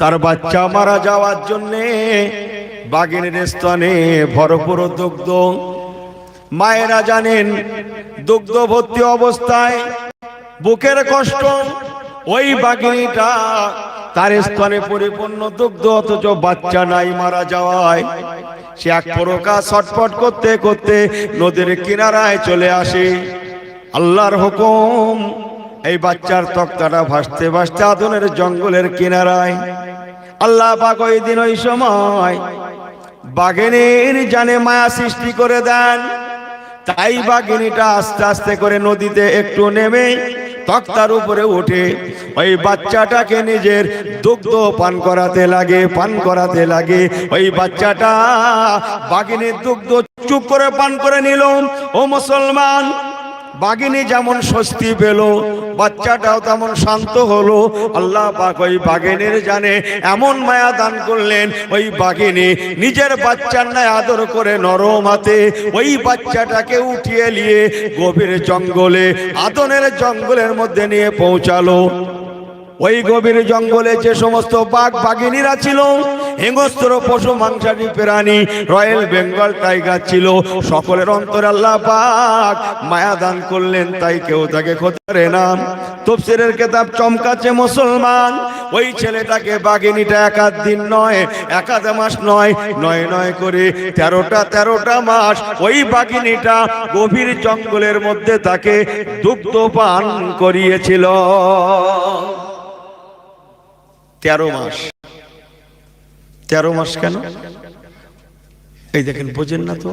তার বাচ্চা মারা যাওয়ার জন্যে বাঘিনীর স্তনে ভরপুর দুগ্ধ। মায়েরা জানেন দুগ্ধ ভর্তি অবস্থায় বুকের কষ্ট। ওই বাঘিনীটা তার স্তনে পরিপূর্ণ দুগ্ধ, অথচ বাচ্চা নাই, মারা যাওয়ায় সে এক প্রকার ছটফট করতে করতে নদীর কিনারায় চলে আসে। আল্লাহর হুকুম, এই বাচ্চার তক্তাটা ভাসতে ভাসতে আদনের জঙ্গলের কিনারায়। আল্লাহ পাক ওই দিন ওই সময় বাঘিনীর জানে মায়া সৃষ্টি করে দেন। তাই বাঘিনীটা আস্তে আস্তে করে নদীতে একটু নেমে তক্তার উপরে উঠে ওই বাচ্চাটাকে নিজের দুগ্ধ পান করাতে লাগে। ওই বাচ্চাটা বাঘিনীর দুগ্ধ চুপ করে পান করে নিল। ও মুসলমান, বাঘিনী যেমন স্বস্তি পেল, বাচ্চাটাও তেমন শান্ত হলো। আল্লাহ পাক ওই বাঘিনীর জানে এমন মায়া দান করলেন, ওই বাঘিনী নিজের বাচ্চার ন্যায় আদর করে নরম হাতে ওই বাচ্চাটাকে উঠিয়ে নিয়ে গভীর জঙ্গলে, আদনের জঙ্গলের মধ্যে নিয়ে পৌঁছালো। ওই গভীর জঙ্গলে যে সমস্ত বাঘ বাঘিনীরা ছিল, হিংস্র পশু মাংসাশী প্রাণী, রয়্যাল বেঙ্গল টাইগার ছিল, সকলের অন্তরে আল্লাহ পাক মায়া দান করলেন। তাই কেউ তাকে খোঁজে না। তাফসীরের কিতাব চমকাচ্ছে মুসলমান, ওই ছেলেটাকে বাঘিনীটা একাধ দিন নয়, একাধ মাস নয়, নয় করে 13টা মাস ওই বাঘিনীটা গভীর জঙ্গলের মধ্যে তাকে দুগ্ধ পান করিয়েছিল। 13 মাস। 13 মাস কেন? এই দেখেন, বোঝেন না তো?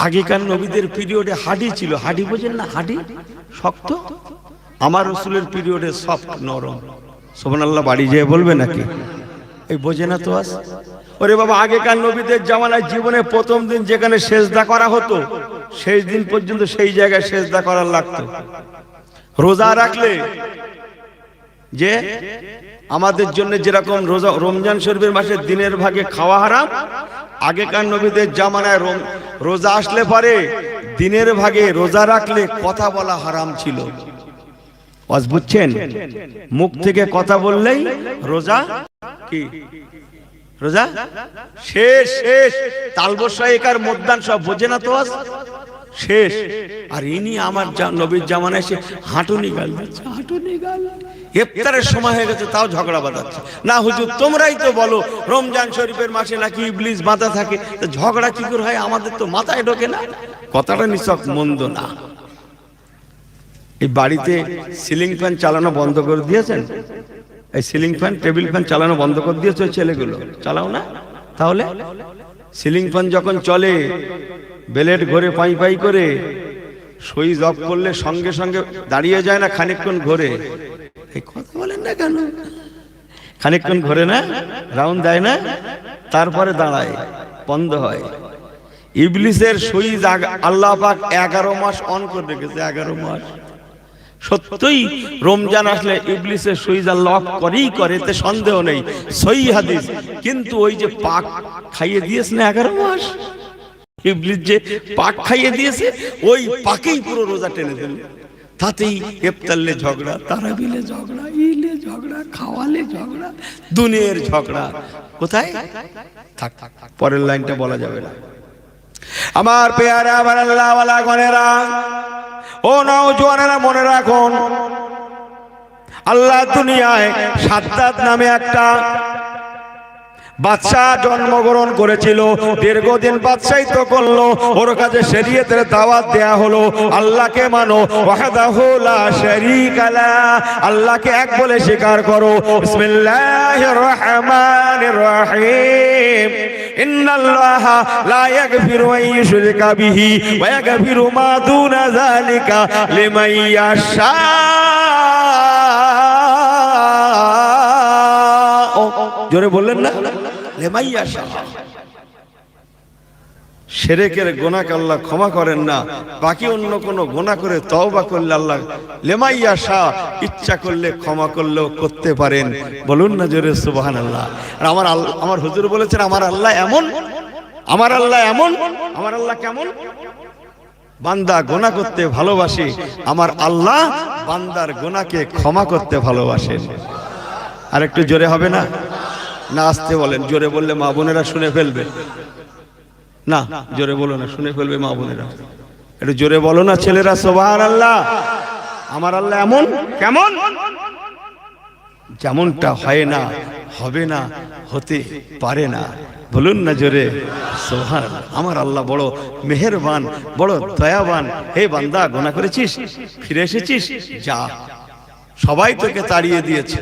আগেকার নবীদের পিরিয়ডে হাডি ছিল, হাডি বোঝেন না? হাডি শক্ত। আমার রাসূলের পিরিয়ডে সফট, নরম। সুবহানাল্লাহ, বাড়ি যেয়ে বলবে নাকি? এই বোঝে না তো? ওরে বাবা, আগেকার নবীদের জামানায় জীবনে প্রথম দিন যেখানে সেজদা করা হতো, শেষ দিন পর্যন্ত সেই জায়গায় সেজদা করার লাগতো। রোজা রাখলে, যে আমাদের জন্য যেরকম রোজা, রমজান শরীফের মাসে দিনের ভাগে খাওয়া হারাম, আগেকার নবীদের জামানায় রোজা আসলে পরে দিনের ভাগে রোজা রাখলে কথা বলা হারাম ছিল। বুঝছেন? মুখ থেকে কথা বললেই রোজা কি? রোজা শেষ। তালবসাইকার মধ্যাহ্ন সব বোঝে না তো? শেষ। আর ইনি আমার নবীর জামানায় এসে হাঁটুনি গাল দিচ্ছে, হাঁটুনি গাল। ইফতারের সময় হয়ে গেছে, তাও ঝগড়া বাঁধাচ্ছে। না হুজুর, তোমরাই তো বলো রমজান শরীফের মাসে নাকি ইবলিস বাঁধা থাকে, তো ঝগড়া কি করে হয়? আমাদের তো মাথায় ঢোকে না। কথাটা নিছক মন্দ না। এই বাড়িতে সিলিং ফ্যান চালানো বন্ধ করে দিয়েছেন? এই সিলিং ফ্যান, টেবিল ফ্যান চালানো বন্ধ করে দিয়েছে ছেলেগুলো? চালাও না? তাহলে সিলিং ফ্যান যখন চলে, বেলেট ঘোরে পাই পাই করে, সুইচ অফ করলে সঙ্গে সঙ্গে দাঁড়িয়ে যায় না, খানিকক্ষণ ঘোরে। এই কথা বলেন না কেন? খানিকক্ষণ ঘোরে না, রাউন্ড দেয় না, তারপরে দাঁড়ায়, বন্ধ হয়। ইবলিসের সুইচ আল্লাহ পাক 11 মাস অন করে রেখেছে। 11 মাস। সত্যই রমজান আসলে ইবলিসের সুইচ আল্লাহ অফ করেই করে, এতে সন্দেহ নেই, সহিহ হাদিস। কিন্তু ওই যে পাক খাইয়ে দিয়েছে না 11 মাস, ইবলিস যে পাক খাইয়ে দিয়েছে, ওই পাকেই পুরো রোজা টেনে দিল। তাতেই ইফতারলে ঝগড়া, তারাবিলে ঝগড়া, ইলে ঝগড়া, খাওয়ালে ঝগড়া, দুনিয়ার ঝগড়া। কোথায়? থাক, পরের লাইনটা বলা যাবে না। আমার পেয়ারা, আমার আল্লাহ ওয়ালা গনেরা, ও নওজওয়ানেরা, মনে রাখুন, আল্লাহ দুনিয়ায় সাদ্দাত নামে একটা বাদশাহ জন্মগ্রহণ করেছিল। দীর্ঘদিন বাদশাহিত্ব করলো, ওর কাছে শরীয়তের দাওয়াত দেয়া হলো, আল্লাহকে মানো, ওয়াহদাহু লা শারীকা লা, আল্লাহকে এক বলে স্বীকার করো। বিসমিল্লাহির রহমানির রহিম। ইন্নাল্লাহা লা ইয়াগফিরু আন ইউশরিকা বিহি ওয়া ইয়াগফিরু মা দুনা যালিকা লিমান ইয়াশা। জোরে বললেন না? শিরকের গুনাহকে আল্লাহ ক্ষমা করেন না, বাকি অন্য কোন গুনাহ করে তওবা করলে আল্লাহ লিমাইয়াশা, ইচ্ছা করলে ক্ষমা করলেও করতে পারেন। বলুন না জোরে সুবহানাল্লাহ। আর আমার হুজুর বলেছেন, আমার আল্লাহ এমন, আমার আল্লাহ এমন। আমার আল্লাহ কেমন? বান্দা গুনাহ করতে ভালোবাসে, আমার আল্লাহ বান্দার গুনাহকে ক্ষমা করতে ভালোবাসেন। আর একটু জোরে হবে না? না আসতে বলেন, জোরে বললে মা বোনেরা শুনে ফেলবে। না জোরে বলো না, শুনে ফেলবে মা বোনেরা। একটু জোরে বলো না ছেলেরা, সুবহানাল্লাহ। আমার আল্লাহ এমন, কেমন? যেমনটা হয় না, হবে না, হতে পারে না। বলুন না জোরে সুবহানাল্লাহ। আমার আল্লাহ বড় মেহেরবান, বড় দয়াবান। হে বান্দা, গুনাহ করেছিস, ফিরে এসেছিস, যা। সবাই তোকে তাড়িয়ে দিয়েছে,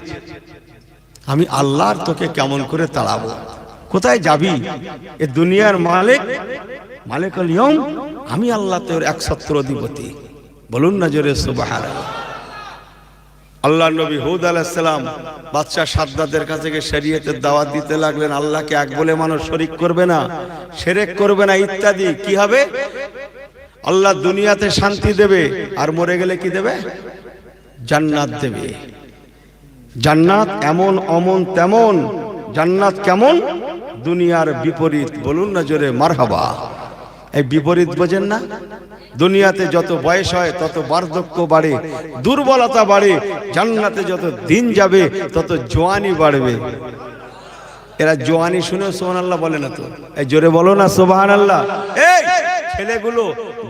আমি আল্লাহর তোকে কেমন করে তাড়াবো? কোথায় যাবি? এ দুনিয়ার মালিক, মালিকুল ইয়উম, আমি আল্লাহ তোর একছত্র অধিপতি। বলুন না জোরে সুবহানাল্লাহ। আল্লাহ নবী হুদ আলাইহিস সালাম বাদশা সাদ্দাদের কাছে গিয়ে শরীয়তের দাওয়াত দিতে লাগলেন। আল্লাহকে এক বলে মানুষ শরীক করবে না, শিরক করবে না, ইত্যাদি। কি হবে? আল্লাহ দুনিয়াতে শান্তি দেবে, আর মরে গেলে কি দেবে? জান্নাত দেবে। জান্নাত এমন অমন তেমন। জান্নাত কেমন? দুনিয়ার বিপরীত। বলুন না জোরে মারহাবা। এই বিপরীত বোঝেন না? দুনিয়াতে যত বয়স হয় তত বার্ধক্য বাড়ে, দুর্বলতা বাড়ে। জান্নাতে যত দিন যাবে তত জওয়ানি বাড়বে। এরা জওয়ানি শুনে সুবহানাল্লাহ বলে না তো? এই জোরে বলো না সুবহানাল্লাহ। এই ছেলেগুলো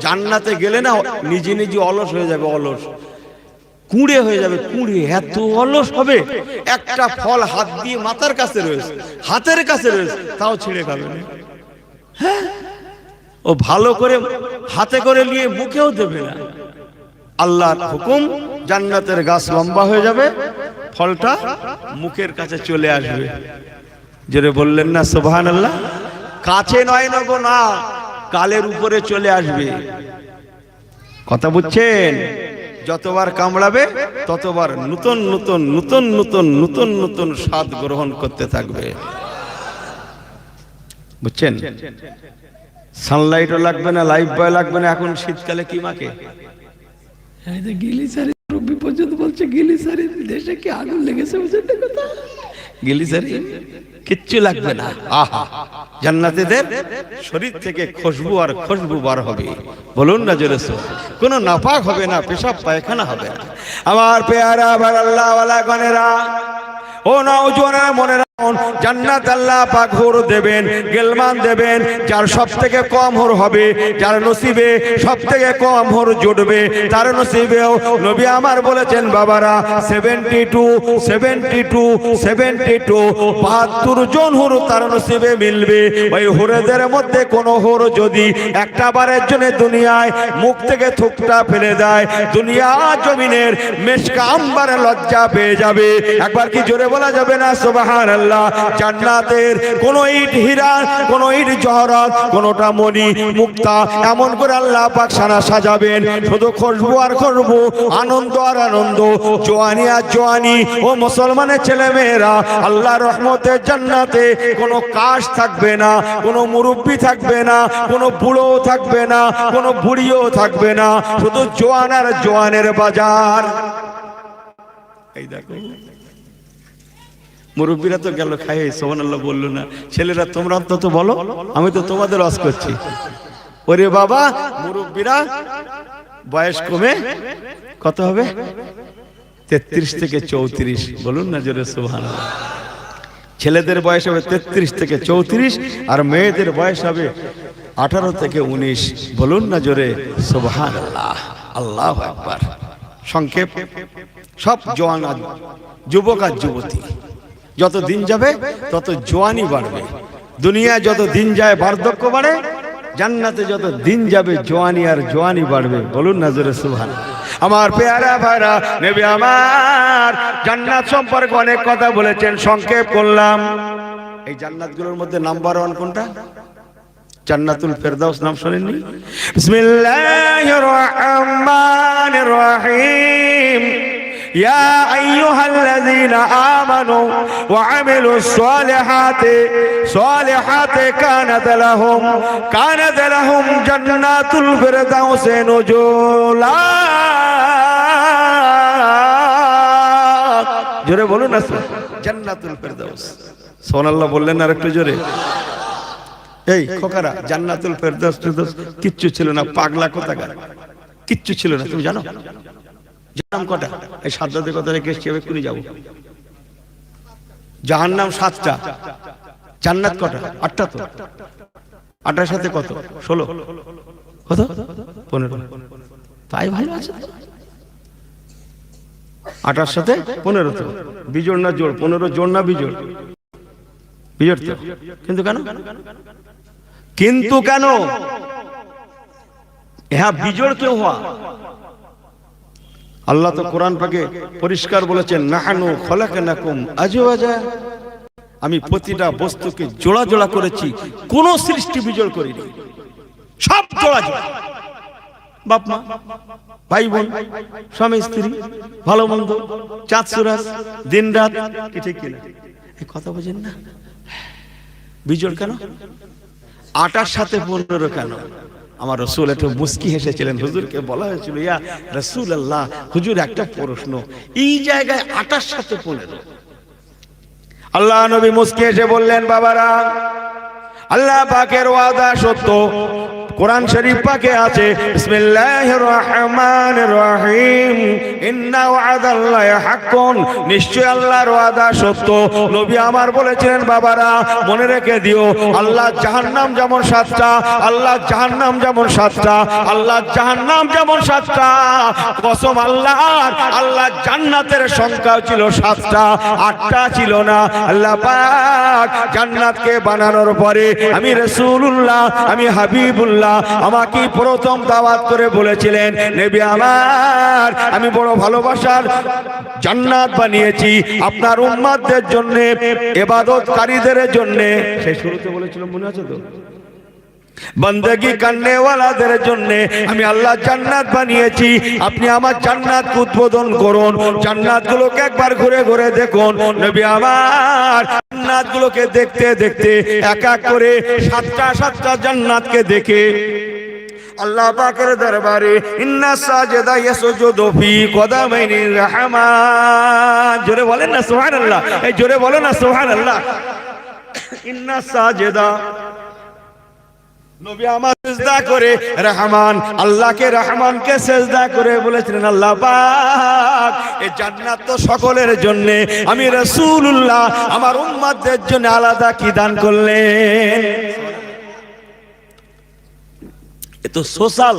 জান্নাতে গেলে না নিজে নিজে অলস হয়ে যাবে, অলস কুঁড়ে হয়ে যাবে, কুঁড়ে। এত অলস হবে, একটা ফল হাত দিয়ে মাথার কাছে রয়েছে, হাতের কাছে রয়েছে, তাও ছিঁড়ে খাবে না। হ্যাঁ, ও ভালো করে হাতে করে নিয়ে মুখেও দেবে না। আল্লাহর হুকুম, জান্নাতের গাছ লম্বা হয়ে যাবে, ফলটা মুখের কাছে চলে আসবে। জোরে বললেন না সুবহানাল্লাহ? কাছে নয় নগো, না, কালের উপরে চলে আসবে। কথা বুঝছেন? যতবার কামড়াবে ততবার নতুন নতুন নতুন নতুন নতুন নতুন স্বাদ গ্রহণ করতে থাকবে। বুঝছেন? সানলাইটও লাগবে না, লাইফ বয় লাগবে না। এখন শীতকালে কি মাকে? গিলিসারি রবি পর্যন্ত বলছে গিলিসারি, দেশে কি আগুন লেগেছে? গিলিসারি কিচ্ছু লাগবে না। আহা, জান্নাতীদের শরীর থেকে খুশবু আর খুশবু বার হবে। বলুন না জোরে সুবহানাল্লাহ। কোনো নাপাক হবে না, পেশাব পায়খানা হবে না। আমার পেয়ারা আবার আল্লাহ ওয়ালা গনেরা, ও নওজোয়ানেরা, মনে রাখুন, জান্নাত আল্লাহ পাক হুর দেবেন, গেলমান দেবেন। যার সব থেকে কম হুর হবে, যার নসিবে সব থেকে কম হুর জুটবে, তার নসিবেও নবী আমার বলেছেন বাবারা 72 জন হুর তার নসিবে মিলবে। ওই হুরেদের মধ্যে কোন হুর যদি একটা বারের জন্য দুনিয়ায় মুখ থেকে থুকটা ফেলে দেয়, দুনিয়া জমিনের মেশকা আম্বারে লজ্জা পেয়ে যাবে। একবার কি জোরে বলা যাবে না সুবহানাল্লাহ? জান্নাতের কোন ইট হীরা, কোন ইট জহরত, কোনটা মণি মুক্তা, এমন করে আল্লাহ পাক সাজাবেন। শুধু খুশবু আর খুশবু, আনন্দ আর আনন্দ, জওয়ানি আর জওয়ানি। ও মুসলমানের ছেলে মেয়েরা, আল্লাহর রহমতের জান্নাতে কোনো কাশ থাকবে না, কোনো মুরব্বি থাকবে না, কোনো বুড়ো থাকবে না, কোনো বুড়িও থাকবে না, শুধু জওয়ান আর জওয়ানের বাজার। এই দেখো, মুরব্বীরা তো গেল খাই, সুবহানাল্লাহ বললো না। ছেলেরা তোমরা অন্তত বলো, আমি তো তোমাদের ওয়াজ করছি। ওরে বাবা, মুরব্বীরা বয়স কমে কত হবে? 33 থেকে 34। বলুন না জোরে সুবহানাল্লাহ। ছেলেদের বয়স হবে 33 থেকে 34, আর মেয়েদের বয়স হবে 18 থেকে 19। বলুন না জোরে সুবহানাল্লাহ। আল্লাহু আকবার। সংক্ষেপ, সব জওয়ান যুবক আর যুবতী, যত দিন যাবে তত জওয়ানি বাড়বে। দুনিয়া যত দিন যায় বার্ধক্য বাড়ে, জান্নাতে যত দিন যাবে জওয়ানি আর জওয়ানি বাড়বে। বলুন না জোরে সুবহানাল্লাহ। আমার পেয়ারা ভাইরা, নবী আমার জান্নাত সম্পর্কে অনেক কথা বলেছেন, সংক্ষেপ করলাম। এই জান্নাতগুলোর মধ্যে নাম্বার 1 কোনটা? জান্নাতুল ফেরদাউস। নাম শুনেননি? বিসমিল্লাহির রহমানির রহিম। يا أيها الذين آمنوا وعملوا الصالحات كانت لهم جنات الفردوس نزلا। জোরে বলুন না জান্নাতুল ফেরদাউস। সুবহানাল্লাহ বললেন আর একটু জোরে। এই খোকারা, জান্নাতুল ফেরদৌস কিচ্ছু ছিল না, পাগলা কোথাকার, কিচ্ছু ছিল না। তুমি জানো জাহান্নাম কটা? এই সাদ্দাতের কথা রেখে এসছি, এক্ষুনি যাবো। জাহান্নাম 7টা, জান্নাত কটা? 8টা। তো 8টার সাথে কত? 16, কত? 15। তাই ভালো আছে। 8টার সাথে 15, তো বিজোড় না জোড়? 15 জোড় না বিজোড়? বিজোড় তো। কিন্তু কেন? কিন্তু কেন? হ্যাঁ, বিজোড় কেউ হওয়া। আল্লাহ তো কোরআন পাকে পরিষ্কার বলেছেন, নাহানু খলাকনাকুম আজওয়াজা, আমি প্রতিটা বস্তুকে জোড়া জোড়া করেছি, কোন সৃষ্টি বিজোড় করিনি, সব জোড়া জোড়া। বাপ মা, ভাই বোন, স্বামী স্ত্রী, ভালো মন্দ, চাঁদ সুরাজ, দিন রাত, কি ঠিক কিনা? এই কথা বোঝেন না? বিজোড় কেন? 8টার সাথে 15 কেন? আমার রাসূল একটু মুস্কি হেসেছিলেন। হুজুরকে বলা হয়েছিল, ইয়া রাসূলুল্লাহ, হুজুর একটা প্রশ্ন, এই জায়গায় 8টার সাথে 15? আল্লাহ নবী মুস্কি হেসে বললেন, বাবারা, আল্লাহ পাকের ওয়াদা সত্য। কোরআন শরীফ পাকে আছে, বিসমিল্লাহির রহমানির রহিম, ইন্না ওয়াদাল্লাহি হাক্কুন, নিশ্চয় আল্লাহর ওয়াদা সত্য। নবী আমার বলেছিলেন, বাবারা মনে রেখে দিও, আল্লাহ জাহান্নাম যেমন 7টা, আল্লাহ জাহান্নাম যেমন 7টা, আল্লাহ জাহান্নাম যেমন 7টা, কসম আল্লাহর, আল্লাহ জান্নাতের সংখ্যা ছিল 7টা, 8টা ছিল না। আল্লাহ পাক জান্নাতকে বানানোর পরে আমি রাসূলুল্লাহ, আমি হাবিবুল্লাহ, আমাকে প্রথম দাওয়াত করে বলেছিলেন, নবী আমার, আমি বড় ভালোবাসার জান্নাত বানিয়েছি আপনার উম্মতদের জন্য, ইবাদতকারীদের জন্য। সেই শুরুতে বলেছিল, মনে আছে তো? বন্দেগি করনে ওয়ালাদের জন্য আমি আল্লাহ জান্নাত বানিয়েছি, আপনি আমার জান্নাত উদ্বোধন করুন, জান্নাতগুলোকে একবার ঘুরে ঘুরে দেখুন। নবী আমার জান্নাতগুলোকে দেখতে দেখতে এক এক করে 7টা জান্নাতকে দেখে আল্লাহ পাকের দরবারে ইন্না সাজিদা ইয়াসজুদু ফি কদামাইনির রহমান, জোরে বলেন না সুবহানাল্লাহ, এই জোরে বলো না সুবহানাল্লাহ। ইন্না সাজিদা, নবী আমার সিজদা করে রহমান, আল্লাহকে রহমানকে সিজদা করে বলেছিলেন, আল্লাহ পাক এই জান্নাত তো সকলের জন্য, আমি রাসূলুল্লাহ আমার উম্মতদের জন্য আলাদা কি দান করলেন? এ তো সোশ্যাল,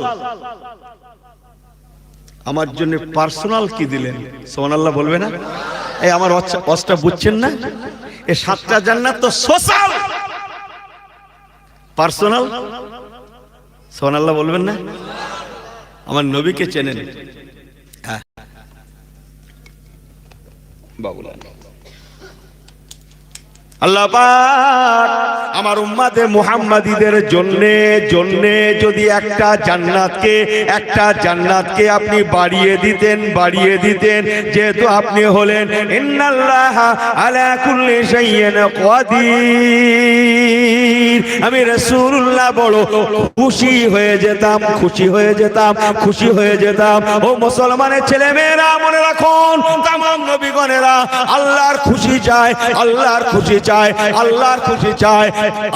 আমার জন্য পার্সোনাল কি দিলেন? সুবহানাল্লাহ বলবে না? এই আমার অস্টা বুঝছেন না? এই 7টা জান্নাত তো সোশ্যাল, পার্সোনাল। সুবহানাল্লাহ বলবেন না? আমার নবীকে চেনেন? হ্যাঁ, বাবুলা, আল্লাহ পাক আমার উম্মতে মুহাম্মাদীদের জন্য যদি একটা জান্নাতকে আপনি বাড়িয়ে দিতেন, যেহেতু আপনি হলেন ইন্নাল্লাহা আলা কুল্লি শাইইন কাদির, আমি রাসূলুল্লাহ বড় খুশি হয়ে যেতাম। ও মুসলমানের ছেলে মেয়েরা, মনে রাখুন, তামাম নবীগণেরা আল্লাহর খুশি চায়, আল্লাহর খুশি চায়,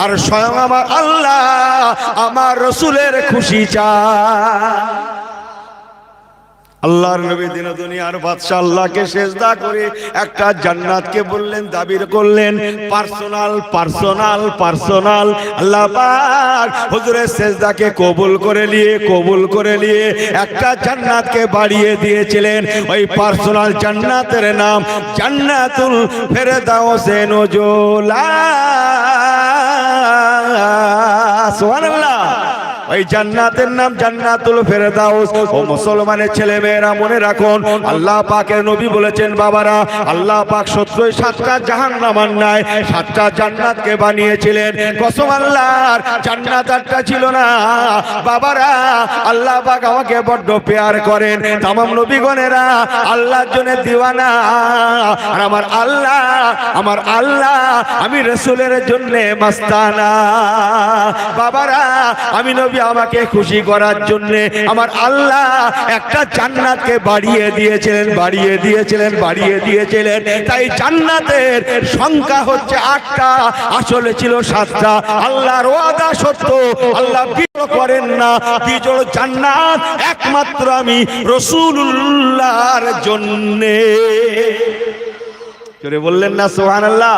আর স্বয়ং আমার আল্লাহ আমার রাসূলের খুশি চায়। আল্লাহর নবী দিন দুনিয়ার বাদশা আল্লাহকে সিজদা করে একটা জান্নাতকে বললেন, দাবি করলেন পার্সোনাল। আল্লাহ পাক হুজুরের সিজদাকে কবুল করে নিয়ে একটা জান্নাতকে বাড়িয়ে দিয়েছিলেন। ওই পার্সোনাল জান্নাতের নাম জান্নাতুল ফেরদাউসে নুজুলা। সুবহানাল্লাহ। ওই জান্নাতের নাম জান্নাতুল ফেরদাউস। ও মুসলমানের ছেলে মেয়েরা, মনে রাখুন, আল্লাহ পাকের নবী বলেছেন, বাবারা, আল্লাহ পাক 7টা জাহান্নাম নাই, 7টা জান্নাতকে বানিয়েছিলেন। কসম আল্লাহর, জান্নাত 8টা ছিল না। বাবারা, আল্লাহ পাক আমাকে বড্ড প্যার করেন, তামাম নবীগণেরা আল্লাহর জন্য দিওয়ানা, আর আমার আল্লাহ আমি রাসূলের জন্য মাস্তানা। বাবারা, আমি নবী যে আমাকে খুশি করার জন্য আমার আল্লাহ একটা জান্নাতকে বাড়িয়ে দিয়েছিলেন। তাই জান্নাতের সংখ্যা হচ্ছে 8টা, আসলে ছিল 7টা। আল্লাহর ওয়াদা সত্য, আল্লাহ বিজয় করেন না। বিজয় জান্নাত একমাত্র আমি রাসূলুল্লাহর জন্য। জোরে বললেন না সুবহানাল্লাহ।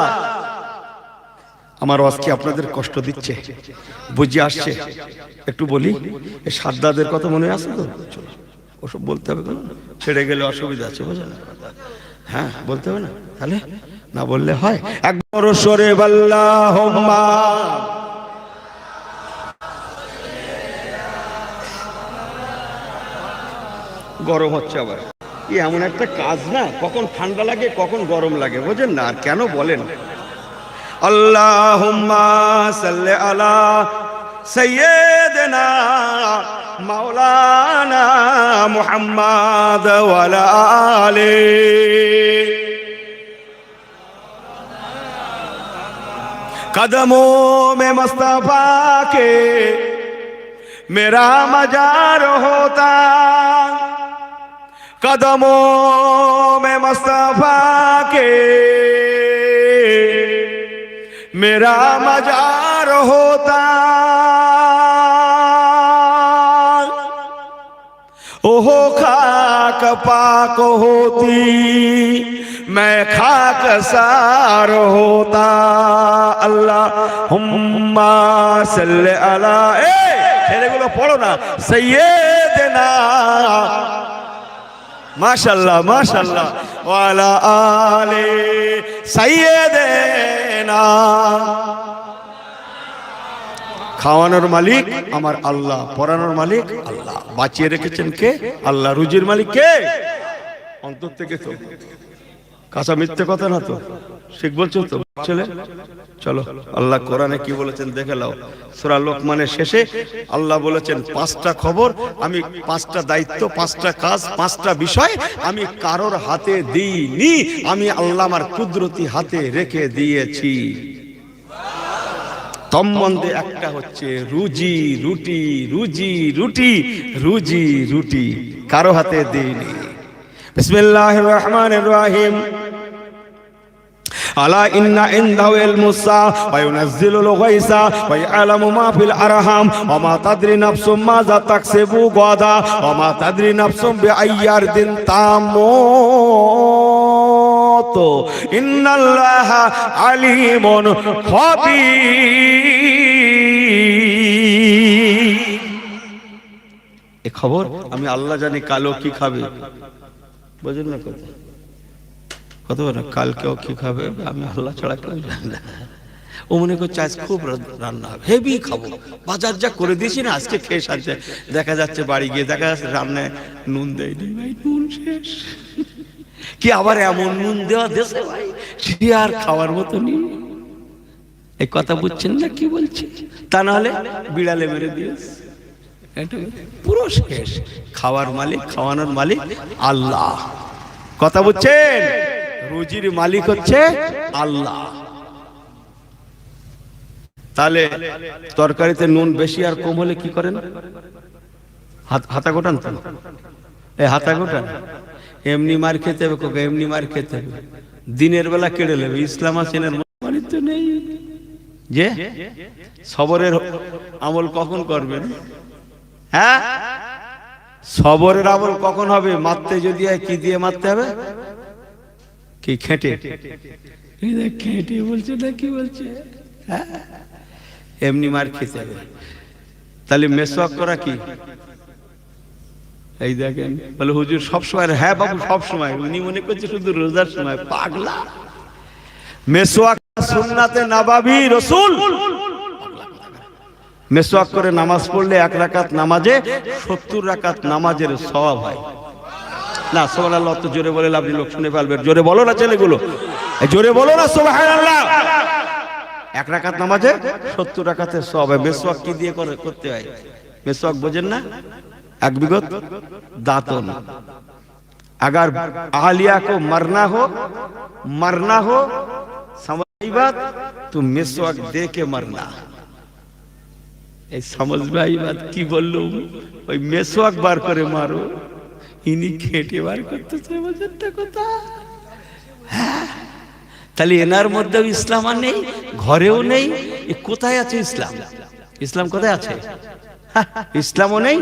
আমার ওয়াজ কি আপনাদের কষ্ট দিচ্ছে? বুঝে আসছে? একটু বলি, এই সাদ্দাদের কথা মনে আছে তো? ওসব বলতে হবে কেন? ছেড়ে গেলে অসুবিধা আছে, বুঝলেন? হ্যাঁ, বলতে হবে না? তাহলে না বললে হয়? একবার সরে আল্লাহুম্মা। গরম হচ্ছে আবার, কি এমন একটা কাজ না, কখন ঠান্ডা লাগে কখন গরম লাগে, বুঝেন না? আর কেন বলেন? আল্লাহুম্মা সাল্লি আলা সাইয়্যিদিনা মাওলানা মুহাম্মাদ ওয়া আলা আলিহি। कदमों में मुस्तफा के मेरा मजार होता, कदमों में मुस्तफा के मेरा मजार होता। ओहो खाक पाक होती मैं खाक सार होता। अल्लाहुम्मा सल्ली अला, ছেলেগুলো পড়ো না, সাইয়্যিদিনা, মাশাআল্লাহ মাশাআল্লাহ, ওয়া আলা আলি সাইয়্যিদিনা। খাওয়ানোর মালিক আমার আল্লাহ, পড়ানোর মালিক আল্লাহ, বাঁচিয়ে রেখেছেন কে? আল্লাহ। রুজির মালিক কে? অন্তর থেকে তো, কাঁচা মিথ্যে কথা না তো? ঠিক বলছো তো ছেলে? চলো, আল্লাহ কোরআনে কি বলেছেন দেখে নাও। সূরা লোকমানের শেষে আল্লাহ বলেছেন 5টা খবর আমি, 5টা দায়িত্ব, 5টা কাজ, 5টা বিষয় আমি কারোর হাতে দিইনি, আমি আল্লাহ আমার কুদরতি হাতে রেখে দিয়েছি। তন্মধ্যে একটা হচ্ছে রুজি রুটি, রুজি রুটি, রুজি রুটি কারো হাতে দিইনি। বিসমিল্লাহির রহমানির রহিম। আলা ইন্না ইনদাহু ইলমুস-সা ওয়া ইউনাজ্জিলুল গায়সা ওয়া ইয়ালামু মা ফিল আরহাম ওয়া মা তাদরি নাফসুম মাযা তাকসিবু গাদা ওয়া মা তাদরি নাফসুম বিআইয়ারদিন তামুত ইন্নাল্লাহা আলিমুন খাবীর। এই খবর আমি আল্লাহ জানি কালো কি খাবে, বুঝেন না কথা? কত বড় কালকেও কি খাবে আমি আল্লাহ ছাড়া কেউ জানি না। ও মনে করছে আজ খুব রান্না হবে, হেভি খাবো, বাজার যা করে দিয়েছি না আজকে খেয়ে সারছে। দেখা যাচ্ছে বাড়ি গিয়ে দেখা যাচ্ছে রান্নায় নুন দেয়নি, ভাই নুন শেষ। কি আবার এমন নুন দেওয়া দেশে ভাই, সে আর খাওয়ার মতো নেই। এই কথা বুঝছেন না কি বলছি? তা নাহলে বিড়ালে মেরে দিয়েছে, পুরো শেষ। খাওয়ার মালিক, খাওয়ানোর মালিক আল্লাহ। কথা বুঝছেন? রুজির মালিক হচ্ছে আল্লাহ। তাহলে তরকারিতে নুন বেশি আর কম হলে কি করেন? হাতা গোটান তো, এই হাতা গোটান। এমনি মার খেতে হবে, এমনি মার খেতে হবে, দিনের বেলা কেড়ে নেবে। ইসলাম আসেনের মানে তো নেই যে সবরের আমল কখন করবেন? হ্যাঁ, সবরের আমল কখন হবে? মারতে যদি হয় কি দিয়ে মারতে হবে? কি খেটে? খেটে বলছে না কি বলছে? এমনি মার খেতে হবে। তাহলে মেসওয়াক করা কি? এই দেখেন বলে হুজুর সবসময়। হ্যাঁ বাবু সবসময়, উনি মনে করছে শুধু রোজার সময়। পাগলা। মেসওয়াক সুন্নাতে নববী রাসূল। মেসওয়াক করে নামাজ পড়লে 1 রাকাত নামাজে 70 রাকাত নামাজের সওয়াব হয়। না সুবহানাল্লাহ তো জোরে বলে আপনি লোক শুনে ফেলবেন। জোরে বলো না ছেলেগুলো, জোরে বলো না সুবহানাল্লাহ। 1 রাকাত নামাজে 70 রাকাতের সওয়াব হয়। মেসওয়াক কি দিয়ে করতে হয়? মেসওয়াক বোঝেন না? एक बिगत दातन। अगर आहलिया को मरना हो समझ बात तो मिसवाक दे के मरना। এই समझ में आई बात কি বললুম ওই মেসওয়াক বার করে মারো ইনি খেটে বার করতেছে মজাটা কথা তাহলে এনার মধ্যেও ইসলাম আর নেই ঘরেও নেই এ কোথায় আছে ইসলাম ইসলাম কোথায় আছে ইসলামও নেই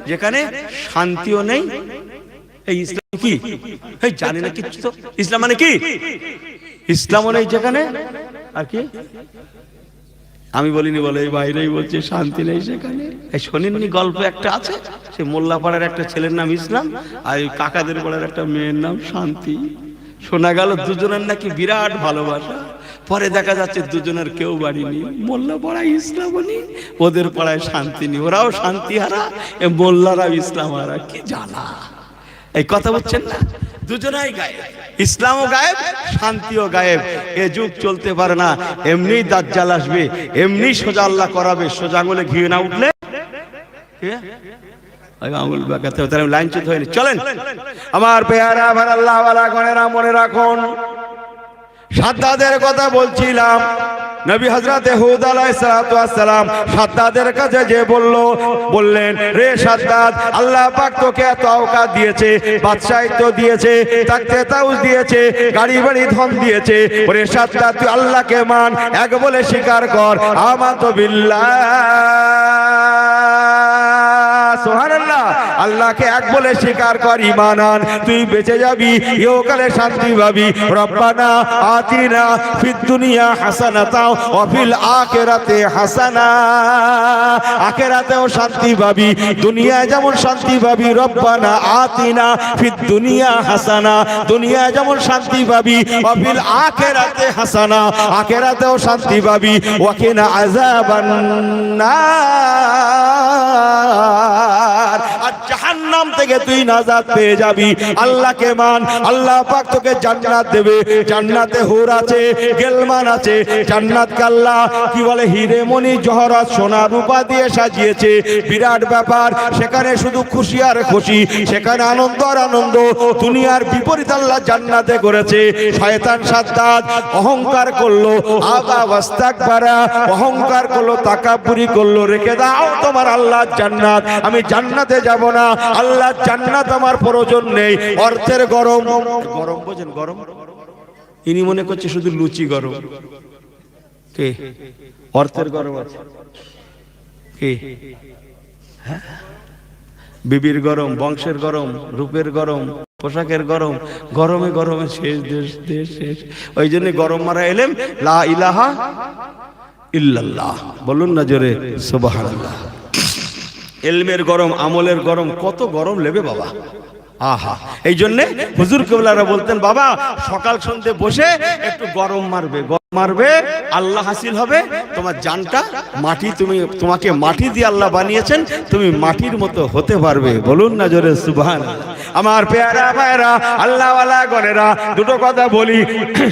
যেখানে শান্তিও নেই এই ইসলাম কি এই জানি না কিছু তো ইসলাম মানে কি ইসলামও নেই যেখানে আর কি আমি বলিনি বলে এই বাইরেই বলছে শান্তি নেই সেখানে এই শোনেননি গল্প একটা আছে সে মোল্লাপাড়ার একটা ছেলের নাম ইসলাম আর ওই কাকাদের পাড়ার একটা মেয়ের নাম শান্তি শোনা গেল দুজনের নাকি বিরাট ভালোবাসা পরে দেখা যাচ্ছে দুজনের কেউ বাড়ি নেই মোল্লাপাড়ায় ইসলামও নেই ওদের পাড়ায় শান্তি নেই ওরাও শান্তি হারা এ মোল্লারাও ইসলাম হারা কি জানা এই কথা বলছেন না দুজনাই গায়েব ইসলামও গায়েব শান্তিও গায়েব এ যুগ চলতে পারে না এমনি দাজ্জাল আসবে এমনি সোজা আল্লাহ করাবে সোজা আঙুলে ঘি না উঠলে আঙুল বাঁকাতে হবে তাহলে লাইনচ্যুত হয়নি চলেন আমার পেয়ারা আমার আল্লাহ ওয়ালা গণেরা মনে রাখুন সাদ্দাদের কথা বলছিলাম নবী হযরত হুদ আলাইহিস সালাতু ওয়াস সালাম সাদ্দাদের কাছে যে বললেন রে সাদ্দাদ আল্লাহ পাক তোকে এত আওকাত দিয়েছে বাদশাহিত্ব দিয়েছে তাকতে তাউস দিয়েছে গাড়ি বাড়ি ধন দিয়েছে ওরে সাদ্দাদ তুই আল্লাহকে মান এক বলে স্বীকার কর আমাতু বিল্লাহ সুবহানাল্লাহ আল্লাহকে এক বলে স্বীকার কর ঈমান আন তুই বেঁচে যাবি ইহকালে শান্তি পাবি রব্বানা আতিনা ফিদ দুনিয়া হাসানাতা ওয়া ফিল আখিরাতি হাসানা আখিরাতেও শান্তি পাবি দুনিয়ায় যেমন শান্তি পাবি রব্বানা আতিনা ফিদ দুনিয়া হাসানা দুনিয়ায় যেমন শান্তি পাবি ওয়া ফিল আখিরাতি হাসানা আখিরাতেও শান্তি পাবি ওয়া কিনা আযাবান নার আর জাহান্নাম থেকে তুই নাজাত পেয়ে যাবি আল্লাহকে মান আল্লাহ পাক তোকে জান্নাত দেবে জান্নাতে হুর আছে গেলমান আছে জান্নাতকে আল্লাহ কি বলে হিরে মণি জহরত সোনা রূপা দিয়ে সাজিয়েছে বিরাট ব্যাপার সেখানে শুধু খুশি আর খুশি সেখানে আনন্দ আর আনন্দ দুনিয়ার বিপরীত আল্লাহ জান্নাতে করেছে শয়তান সাদ্দাত অহংকার করলো আবা ওয়াস্তাকবারা অহংকার করলো তাকাব্বুরি করলো রেখে দাও তোমার আল্লাহর জান্নাত আমি জান্নাতে যাব না আল্লাহর জান্নাত আমার প্রয়োজন নেই অর্থের গরম গরম বোঝেন গরম ইনি মনে করছে শুধু লুচি গরম কে অর্থের গরম আছে কে বিবির গরম বংশের গরম রূপের গরম পোশাকের গরম গরমে গরমে শেষ দেশ শেষ ওই জন্য গরম মারা এলেম লা ইলাহা ইল্লাল্লাহ বলুন না জোরে সুবহানাল্লাহ ইলমের গরম আমলের গরম কত গরম লেবে বাবা আহা এই জন্য হুজুর কেবলারা বলতেন বাবা সকাল সন্ধ্যে বসে একটু গরম মারবে আল্লাহ হাসিল হবে তোমার জানটা মাটি তোমাকে মাটি দিয়ে আল্লাহ বানিয়েছেন তুমি মাটির মতো হতে পারবে বলুন না জোরে সুবহানাল্লাহ আমার পেয়ারা ভাইরা আল্লাহ ওয়ালা গণেরা দুটো কথা বলি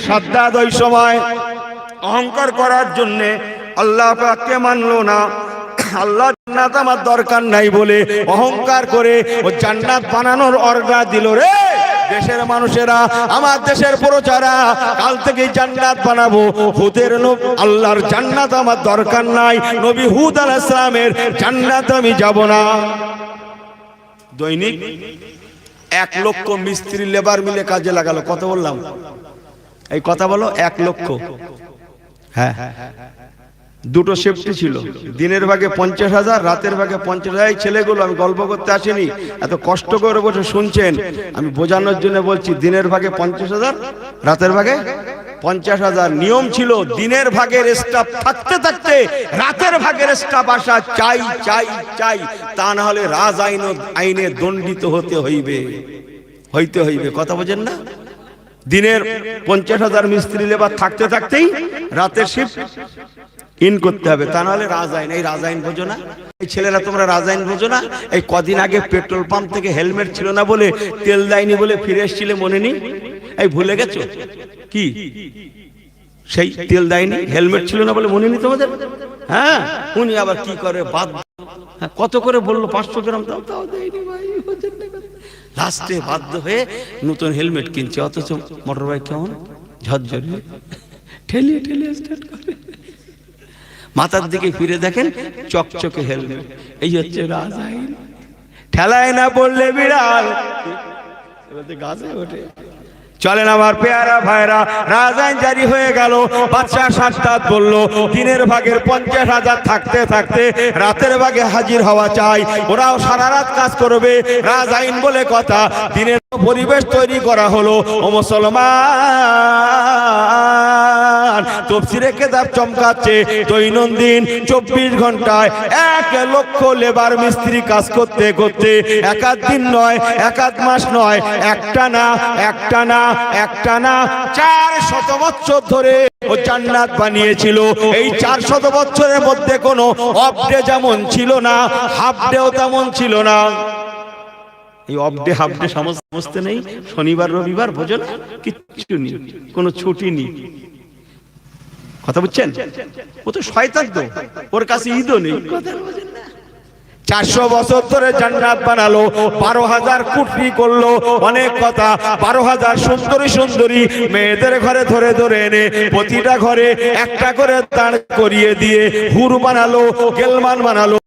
সাদ্দাত ওই সময় অহংকার করার জন্য আল্লাহ পাককে মানলো না আল্লাহ জান্নাত আমার দরকার নাই বলে অহংকার করে ও জান্নাত বানানোর অর্ডার দিল রে দেশের মানুষেরা আমার দেশের প্রজারা কাল থেকে জান্নাত বানাবো হুদের আল্লাহর জান্নাত আমার দরকার নাই নবী হুদ আলাইহিস সালামের জান্নাত আমি যাব না দৈনিক 1 লক্ষ মিস্ত্রি লেবার মিলে কাজে লাগালো কত বললাম এই কথা বলো 1 লক্ষ হ্যাঁ দুটো শিফট ছিল দিনের ভাগে 50,000 রাতের ভাগে 50,000 এই ছেলেগুলো আমি গল্প করতে আসিনি এত কষ্ট করে বসে শুনছেন আমি বোঝানোর জন্য বলছি দিনের ভাগে 50,000 রাতের ভাগে 50,000 নিয়ম ছিল দিনের ভাগের স্টাফ থাকতে থাকতে রাতের ভাগের স্টাফ আসা চাই চাই চাই তা না হলে রাজ আইনে দণ্ডিত হতে হইবে কথা বোঝেন না দিনের 50,000 মিস্ত্রি লেবার থাকতে থাকতেই রাতের শিফট ইন করতে হবে তা নাহলে রাজ আইন এই রাজ আইন বোঝো না এই ছেলেরা তোমরা রাজ আইন বোঝো না এই কদিন আগে পেট্রোল পাম্প থেকে হেলমেট ছিল না বলে তেল দেয়নি বলে ফিরে এসেছিলে মনে নেই এই ভুলে গেছো কি সেই তেল দেয়নি হেলমেট ছিল না বলে মনে নেই তোমাদের হ্যাঁ উনি আবার কি করে বাদ কত করে বললো 500 গ্রাম তাও দেয়নি ভাই লাস্টে বাধ্য হয়ে নতুন হেলমেট কিনছে অথচ মোটর বাইক কেমন ঝরঝরে ঠেলিয়ে স্টার্ট করে মাথার দিকে ফিরে দেখেন চকচকে হেলমেট। এই হচ্ছে রাজাইন। ঠেলায় না পড়লে বিড়াল গাছে ওঠে। চলেন আমার পেয়ারা ভাইরা, রাজাইন জারি হয়ে গেল। বাদশাহ সাদ্দাত বলল দিনের ভাগের 50,000 থাকতে থাকতে রাতের ভাগে হাজির হওয়া চাই। ওরাও সারা রাত কাজ করবে, রাজাইন বলে কথা। দিনের পরিবেশ তৈরি করা হলো। ও মুসলমান, তাফসীরে কিতাব চমকাচ্ছে, দৈনন্দিন 24 ঘন্টায় 1 লক্ষ লেবার মিস্ত্রি কাজ করতে করতে একাধ দিন নয়, একাধ মাস নয়, একটা না 400 বছর ধরে ও জান্নাত বানিয়েছিল। এই 400 বছরের মধ্যে কোনো অফ ডে যেমন ছিল না, হাফ ডেও তেমন ছিল না। এই অফ ডে হাফ ডে সমস্ত নেই, শনিবার রবিবার ভোজন কিচ্ছু নেই, কোনো ছুটি নেই। কথা বুঝছেন? ও তো শয়তান, তো ওর কাছে ঈদও নেই। 400 বছর ধরে জান্নাত বানালো, 12,000 কুঠরি করলো, অনেক কথা। 12,000 সুন্দরী সুন্দরী মেয়েদের ঘরে ধরে ধরে এনে প্রতিটা ঘরে একটা করে দাঁড় করিয়ে দিয়ে হুর বানালো, গেলমান বানালো,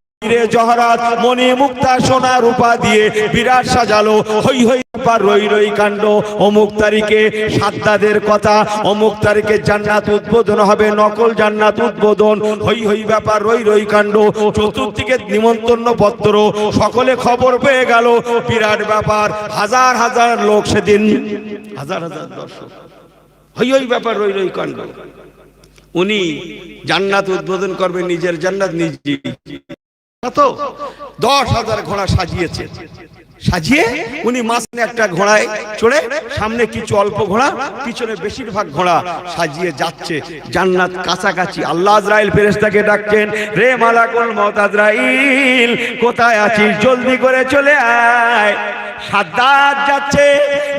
জহরাত মণি মুক্তা সোনা রূপা দিয়ে বিরাট সাজালো। হই হই ব্যাপার, রই রই কাণ্ড। অমুক তারিখে সাদ্দাদের কথা, অমুক তারিখে জান্নাত উদ্বোধন হবে, নকল জান্নাত উদ্বোধন। হই হই ব্যাপার, রই রই কাণ্ড। চতুর্দিকে নিমন্ত্রণ পত্র, সকলে খবর পেয়ে গেল। বিরাট ব্যাপার, হাজার হাজার লোক সেদিন, হাজার হাজার দর্শক। হই হই ব্যাপার, রই রই কাণ্ড। উনি জান্নাত উদ্বোধন করবে, নিজের জান্নাত নিজে। 10,000 ঘোড়া সাজিয়েছে, সাজিয়ে উনি মাঝখানে একটা ঘোড়ায় চড়ে, সামনে কিছু অল্প ঘোড়া, পিছনে বেশিরভাগ ঘোড়া সাজিয়ে যাচ্ছে জান্নাত কাছাকাছি। আল্লাহ আজরাইল ফেরেশতাকে ডাকছেন, রে মালাকুল মউত আজরাইল, কোথায় আছিস? জলদি করে চলে আয়। সাদ্দাত যাচ্ছে,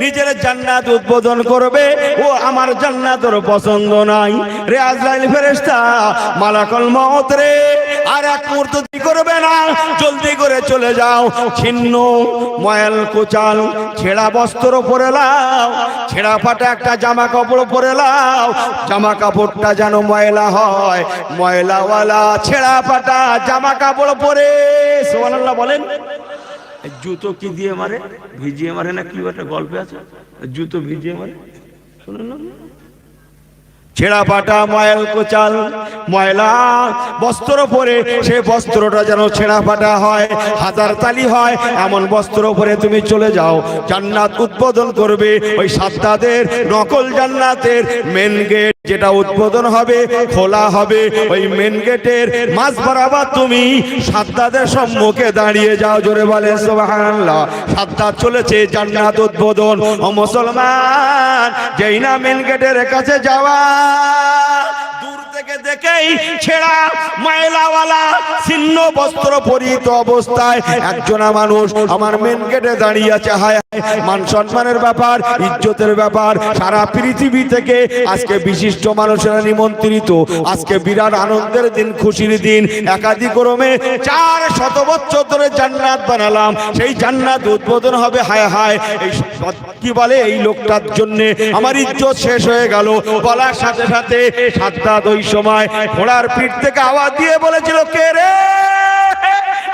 নিজের জান্নাত উদ্বোধন করবে। ও আমার জান্নাতের পছন্দ নাই। রে আজরাইল ফেরেশতা, মালাকুল মউত রে, আর এক মুহূর্ত দেরি করবে না, জলদি করে চলে যাও। ছিন্ন ময়ল কোচাল ছেঁড়া বস্ত্র পরে লাও, ছেঁড়া ফাটা একটা জামা কাপড় পরে লাও। জামা কাপড়টা যেন ময়লা হয়, ময়লাওয়ালা ছেঁড়া ফাটা জামা কাপড় পরে। সুবহানাল্লাহ বলেন। জুতো কি দিয়ে মারে? ভিজিয়ে মারে না, কি একটা গল্পে আছে, জুতো ভিজিয়ে মারে, শুনুন না। ছেঁড়া পাটা ময়ল কোচাল ময়লা বস্ত্র পরে, সে বস্ত্রটা যেন ছেঁড়া পাটা হয়, হাজার তালি হয়, এমন বস্ত্র পরে তুমি চলে যাও। জান্নাত উদ্বোধন করবে। ওই সাদ্দাদের নকল জান্নাতের মেন গেট যেটা উদ্বোধন হবে, খোলা হবে, ওই মেন গেটের মাঝ বরাবর তুমি সাদ্দাদের সম্মুখে দাঁড়িয়ে যাও। জোরে বলে সুবহানাল্লাহ। সাদ্দাত চলেছে জান্নাত উদ্বোধন। ও মুসলমান, যেই না মেন গেটের কাছে যাওয়া, দূর থেকে দেখেই ছেঁড়া ময়লাওয়ালা ছিন্ন বস্ত্র পরিহিত অবস্থায় একজনা মানুষ আমার মেন গেটে দাঁড়িয়ে আছে। হায় মান সম্মানের ব্যাপার, ইজ্জতের ব্যাপার। সারা পৃথিবী থেকে আজকে বিশিষ্ট মানুষেরা নিমন্ত্রিত। আজকে বিরাট আনন্দের দিন, খুশির দিন। একাদিক্রমে 400 বছর ধরে জান্নাত বানালাম, সেই জান্নাত উদ্বোধন হবে। হায় হায়, এই কি বলে, এই লোকটার জন্য আমার ইজ্জত শেষ হয়ে গেল। বলার সাথে সাথে সাদ্দাত ওই সময় ঘোড়ার পিঠ থেকে আওয়াজ দিয়ে বলেছিল, কে রে?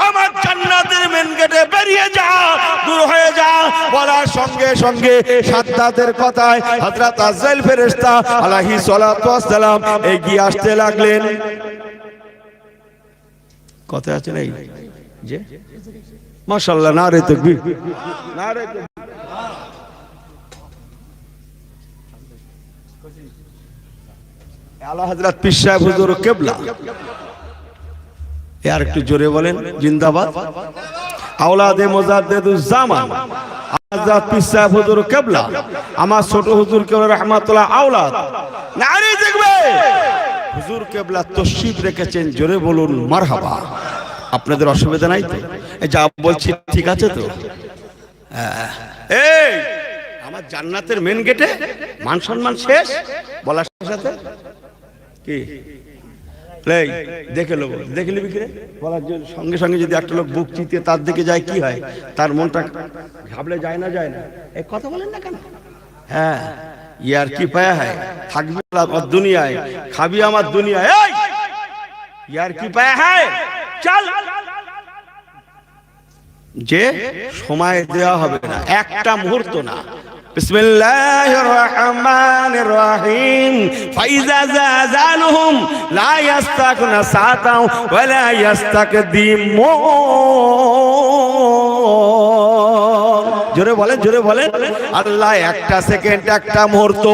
আমার জান্নাতের মেন গেটে বেরিয়ে যা, দূর হয়ে যা। বলার সঙ্গে সঙ্গে সাদ্দাতের কথায় হযরত আজরাইল ফেরেশতা আলাইহিস সালাতু ওয়াস সালাম এগিয়ে আসতে লাগলেন। কথা আছে নাই যে? মাশাআল্লাহ, নারে তাকবীর, নারে তাকবীর। আলা হযরত পীর সাহেব হুজুর কিবলা, আর একটু জোরে বলেন জিন্দাবাদ। আওলাদে মুজাদ্দিদুজ জামান হযরত পীর সাহেব হুজুর কিবলা, আমার ছোট হুজুর কিবলা রাহমাতুল্লাহ আওলাদ, নারে তাকবীর। হুজুর কিবলা তশরিফ রেখেছেন, জোরে বলুন মারহাবা। আপনাদের অসুবিধা নাই তো? যা বলছি ঠিক আছে তো? এই আমার জান্নাতের মেন গেটে মান সম্মান শেষ, বলার সাথে কি দেখে লোক দেখে নিবি কিরে, বলার সঙ্গে সঙ্গে যদি একটা লোক বুক চিতিয়ে তার দিকে যায়, কি হয়? তার মনটা ঘাবড়ে যায় না, যায় না? এই কথা বলেন না কেন? হ্যাঁ, ইয়ার কি পায়া হয়, থাকবি আমার দুনিয়ায়, খাবি আমার দুনিয়ায়। यार की पाया है चल যে সময় দেওয়া হবে না একটা মুহূর্ত না বিসমিল্লাহির রহমানির রহিম ফাইজা জাযালুহুম লা ইস্তাকনা সাতাও ওয়া লা ইস্তাকদিমুন জোরে বলেন আল্লাহ একটা সেকেন্ড একটা মুহূর্ত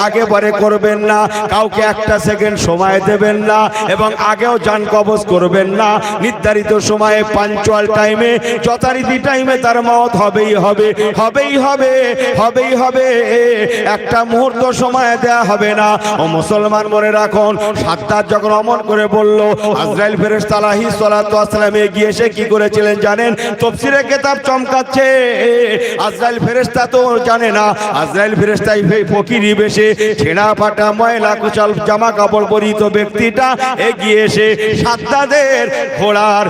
আগে পরে করবেন না কাউকে একটা সেকেন্ড সময় দেবেন না এবং আগেও জান কবজ করবেন না নির্ধারিত সময়ে পাঞ্চুয়াল টাইমে যথারীতি টাইমে তার মওত হবেই হবে একটা মুহূর্ত সময় দেয়া হবে না ও মুসলমান মনে রাখুন সাদ্দাত যখন অমন করে বলল আজরাইল ফেরেশতা আলাইহিস সালাতু ওয়াস সালাম এগিয়ে এসে কি করেছিলেন জানেন তাফসীরে কিতাব চমকাচ্ছে আজরাইল ফেরেশতা তো জানে না আজরাইল ফেরেশতা এই ফকিরি বেশে ছেঁড়া ফাটা ময়লা কুচাল জামা কাপড় পরিহিত ব্যক্তিটা এগিয়ে এসে সাদ্দাতের ঘোড়ার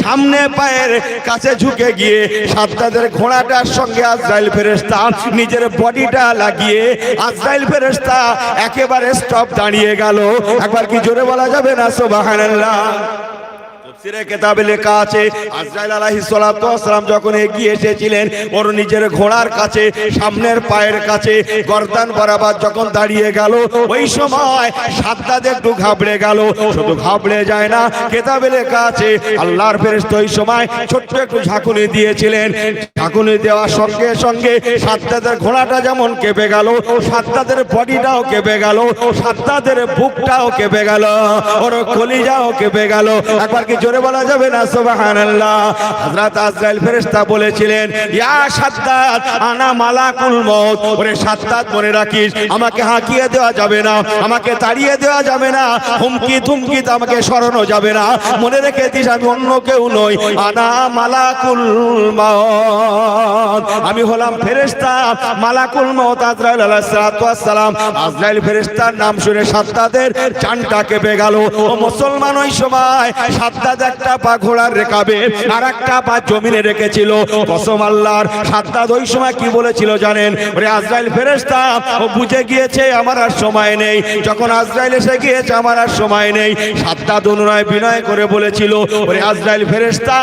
সামনে পায়ের কাছে ঝুঁকে গিয়ে সাদ্দাতের ঘোড়াটার সঙ্গে আজরাইল ফেরেশতা নিজের বডিটা লাগিয়ে আজরাইল ফেরেশতা একেবারে স্টপ দাঁড়িয়ে গেল একবার কি জোরে বলা যাবে না সুবহানাল্লাহ তাফসীরে কিতাবে লেখা আছে আজরাইল আলাইহিস সালাতু ওয়াস সালাম যখন এগিয়ে এসেছিলেন ওর নিজের ঘোড়ার কাছে সামনের পায়ের কাছে গর্দান বরাবর যখন দাঁড়িয়ে গেল ওই সময় সাদ্দাত একটু ঘাবড়ে গেল শুধু ঘাবড়ে যায় না কিতাবে লেখা আছে আল্লাহর ফেরেশতা ওই সময় ছোট্ট একটু ঝাঁকুনি দিয়েছিলেন ঝাঁকুনি দেওয়ার সঙ্গে সঙ্গে সাদ্দাতের ঘোড়াটা যেমন কেঁপে গেল সাদ্দাতের বডিটাও কেঁপে গেল সাদ্দাতের বুকটাও কেঁপে গেল ওর কলিজাও কেঁপে গেল একবার কি জোরে বলা যাবে না সুবহানাল্লাহ হযরত আজরাইল ফেরেশতা বলেছিলেন ইয়া সাদ্দাত আনা মালাকুল মউত ওরে সাদ্দাত মনে রাখিস আমাকে হাঁকিয়ে দেওয়া যাবে না আমাকে তাড়িয়ে দেওয়া যাবে না হুমকি ধুমকি আমাকে সরানো যাবে না মনে রেখে দিস আমি অন্য কেউ নই আনা মালাকুল মউত আমি হলাম ফেরেশতা মালাকুল মউত আজরাইল আলাইহিস সালাতু ওয়াস সালাম আজরাইল ফেরেশতার নাম শুনে সাদ্দাতের জানটা কেঁপে গেল ও মুসলমান ওই সময় সাদ্দাত একটা পা ঘোড়ার রেখাবে আর একটা পা জমিনে রেখেছিল কসম আল্লাহর সাদ্দাত ওই সময় কি বলেছিল জানেন ওরে আজরাইল ফেরেশতা ও বুঝে গিয়েছে আমার আর সময় নেই যখন আজরাইল এসে গিয়েছে আমার আর সময় নেই সাদ্দাত অনুনয় বিনয় করে বলেছিল ওরে আজরাইল ফেরেশতা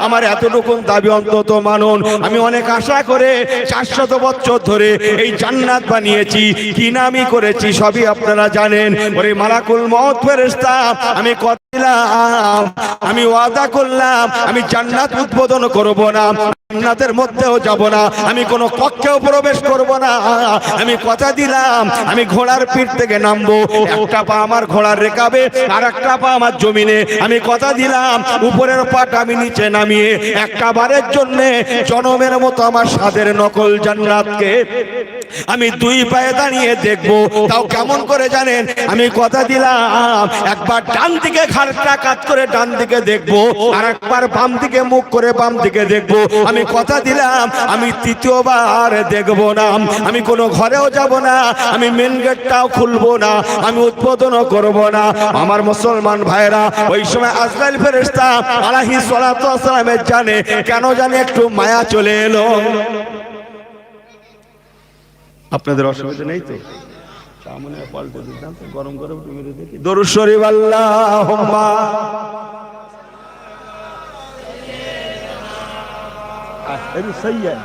আমার এতটুকু দাবি অন্তত মানুন আমি অনেক আশা করে 400 বছর ধরে এই জান্নাত বানিয়েছি কি নামই করেছি সবই আপনারা জানেন ওরে মালাকুল মউত ফেরেশতা আমি কথা দিলাম আমি ওয়াদা করলাম আমি জান্নাত উদ্বোধন করব না জান্নাতের মধ্যেও যাব না আমি কোনো কক্ষেও প্রবেশ করব না আমি কথা দিলাম আমি ঘোড়ার পিঠ থেকে নামবো একটা পা আমার ঘোড়ার রেখাবে আর একটা পা আমার জমিনে আমি কথা দিলাম উপরের পাটা আমি নিচে নামিয়ে একটা বারের জন্য জনমের মতো আমার স্বাদের নকল জান্নাতকে আমি দুই পায়ে দাঁড়িয়ে দেখবো তাও কেমন করে জানেন আমি কথা দিলাম একবার ডান দিকে ঘাড়টা কাত করে ডান দিকে দেখবো আর একবার বাম দিকে মুখ করে বাম দিকে দেখবো আমি কথা দিলাম আমি তৃতীয়বার দেখবো না আমি কোনো ঘরেও যাব না আমি মেন গেটটাও খুলবো না আমি উদ্বোধনও করব না আমার মুসলমান ভাইরা ওই সময় আজরাইল ফেরেশতা আলাইহিস সালাতু ওয়াস সালামের জানে কেন জানে একটু মায়া চলে এলো আপনাদের অসুবিধা নেই তো সামনে পাল্টে দিতাম গরম গরম তুমি দেখি দরুদ শরীফ আল্লাহুম্মা আহরি সাইয়্যিদ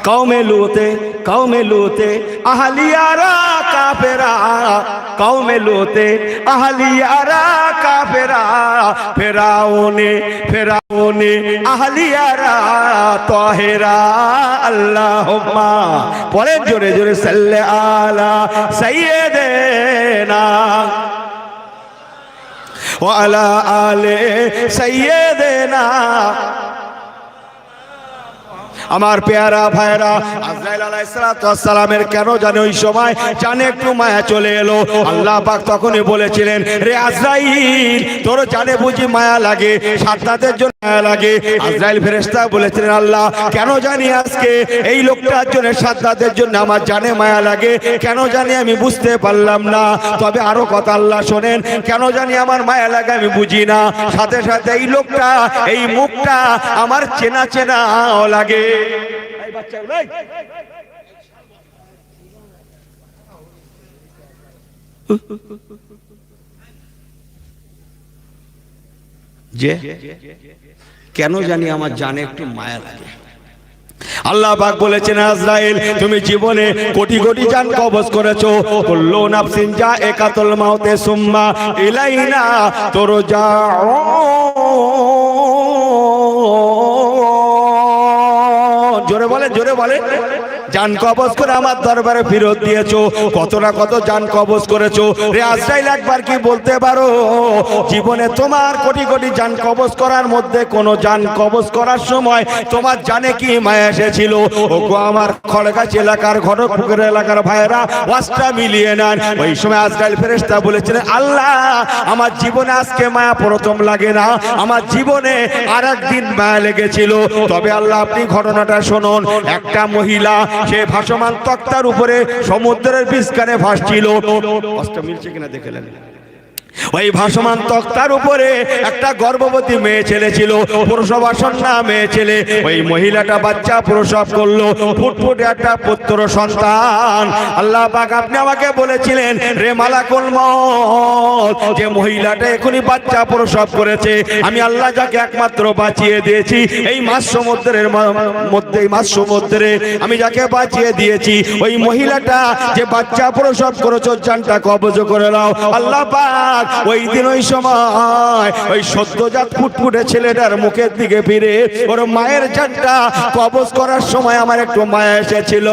কওমে লুতে আহলিয়ারা কাফেরা কওমে লুতে আহলিয়ারা কাফেরা ফেরাউনে আহলিয়ারা তাহেরা আল্লাহুম্মা পড়েন জোরে জোরে সাল্লি আলা সাইয়্যিদিনা ওয়া আলা আলি সাইয়্যিদিনা আমার পেয়ারা ভাইরা আজরাইল আলাইহিস সালাতু ওয়াস সালামের কেন জানে ওই সময় জানে একটু মায়া চলে এলো আল্লাহ পাক তখনই বলেছিলেন রে আজরাইল তোর জানে বুঝি মায়া লাগে সাদ্দাতের জন্য মায়া লাগে আজরাইল ফেরেশতা বলেছিলেন আল্লাহ কেন জানি আজকে এই লোকটার জন্য সাদ্দাতের জন্য আমার জানে মায়া লাগে কেন জানি আমি বুঝতে পারলাম না তবে আরো কথা আল্লাহ শোনেন কেন জানি আমার মায়া লাগে আমি বুঝি না সাথে সাথে এই লোকটা এই মুখটা আমার চেনা চেনা লাগে বাচ্চাগুলো যে কেন জানি আমার জানে একটু মায়া লাগে। আল্লাহ পাক বলেছেন, আজরাইল তুমি জীবনে কোটি কোটি জান কবজ করেছো, কুল্লু নাফসিন যায়কাতুল মাউতে সুম্মা ইলাইনা তুরজাউন। জোরে বলে, জোরে বলে। জান কবজ করে আমার দরবারে ফেরত দিয়েছো, কত না কত জান কবজ করেছো। রে আজরাইল একবার কি বলতে পারো জীবনে তোমার কোটি কোটি জান কবজ করার মধ্যে কোন জান কবজ করার সময় তোমার জানে কি মায়া এসেছিল? ওগো আমার খড়গাছি এলাকার, ঘটকপুকুর এলাকার ভাইয়েরা ওয়াজটা মিলিয়ে নেন। ওই সময় আজরাইল ফেরেশতা বলেছিলেন, আল্লাহ আমার জীবনে আজকে মায়া প্রথম লাগে না, আমার জীবনে আর একদিন মায়া লেগেছিল। তবে আল্লাহ আপনি ঘটনাটা শুনুন। একটা মহিলা সে ভাসমান তক্তার উপরে সমুদ্রের বিস্কারে ভাসছিল। কষ্ট মিলছে কিনা দেখে নেন। ওই ভাসমান তক্তার উপরে একটা গর্ভবতী মেয়ে ছেলে ছিল, প্রসবাসন্না মেয়ে ছেলে। ওই মহিলাটা বাচ্চা প্রসব করলো, ফুটফুটে একটা পুত্র সন্তান। আল্লাহ পাক আপনি আমাকে বলেছিলেন, রে মালাকুল মউত, যে মহিলাটা এখনই বাচ্চা প্রসব করেছে, আমি আল্লাহ যাকে একমাত্র বাঁচিয়ে দিয়েছি এই মাছ সমুদ্রের মধ্যে, মাছ সমুদ্রে আমি যাকে বাঁচিয়ে দিয়েছি, ওই মহিলাটা যে বাচ্চা প্রসব করেছে জানটা কবজ করে নাও। আল্লাহ পাক ওই দিন ওই সময় ওই সদ্যজাত ফুটফুটে ছেলেটার মুখের দিকে ফিরে ওর মায়ের জানটা কবজ করার সময় আমার একটু মায়া এসেছিল।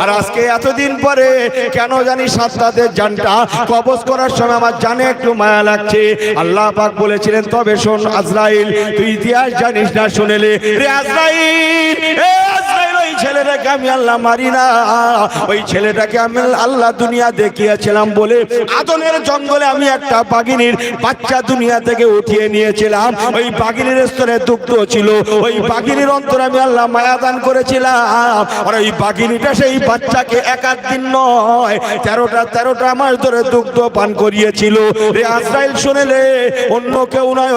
আর আজকে এতদিন পরে কেন জানি সাদ্দাতের জানটা কবজ করার সময় আমার জানে একটু মায়া লাগছে। আল্লাহ পাক বলেছিলেন, তবে শোন আজরাইল, তুই ইতিহাস জানিস না, শুনেলে রে আজরাইল, ওই ছেলেটাকে আমি আল্লাহ মারি না, ওই ছেলেটাকে আমি আল্লাহ দুনিয়া দেখিয়েছিলাম বলে আদনের জঙ্গলে আমি একটা বাঘিনীর বাচ্চা দুনিয়া থেকে উঠিয়ে নিয়েছিলাম। ওই বাঘিনীর স্তরে দুগ্ধ ছিল, ওই বাঘিনীর অন্তরে আমি আল্লাহ মায়া দান করেছিলাম। আর ওই বাঘিনীটা সেই বাচ্চাকে এক আধ দিন নয় 13টা মাস ধরে দুগ্ধ পান করিয়েছিল। রে আজরাইল শুনেলে, অন্য কেউ নয়,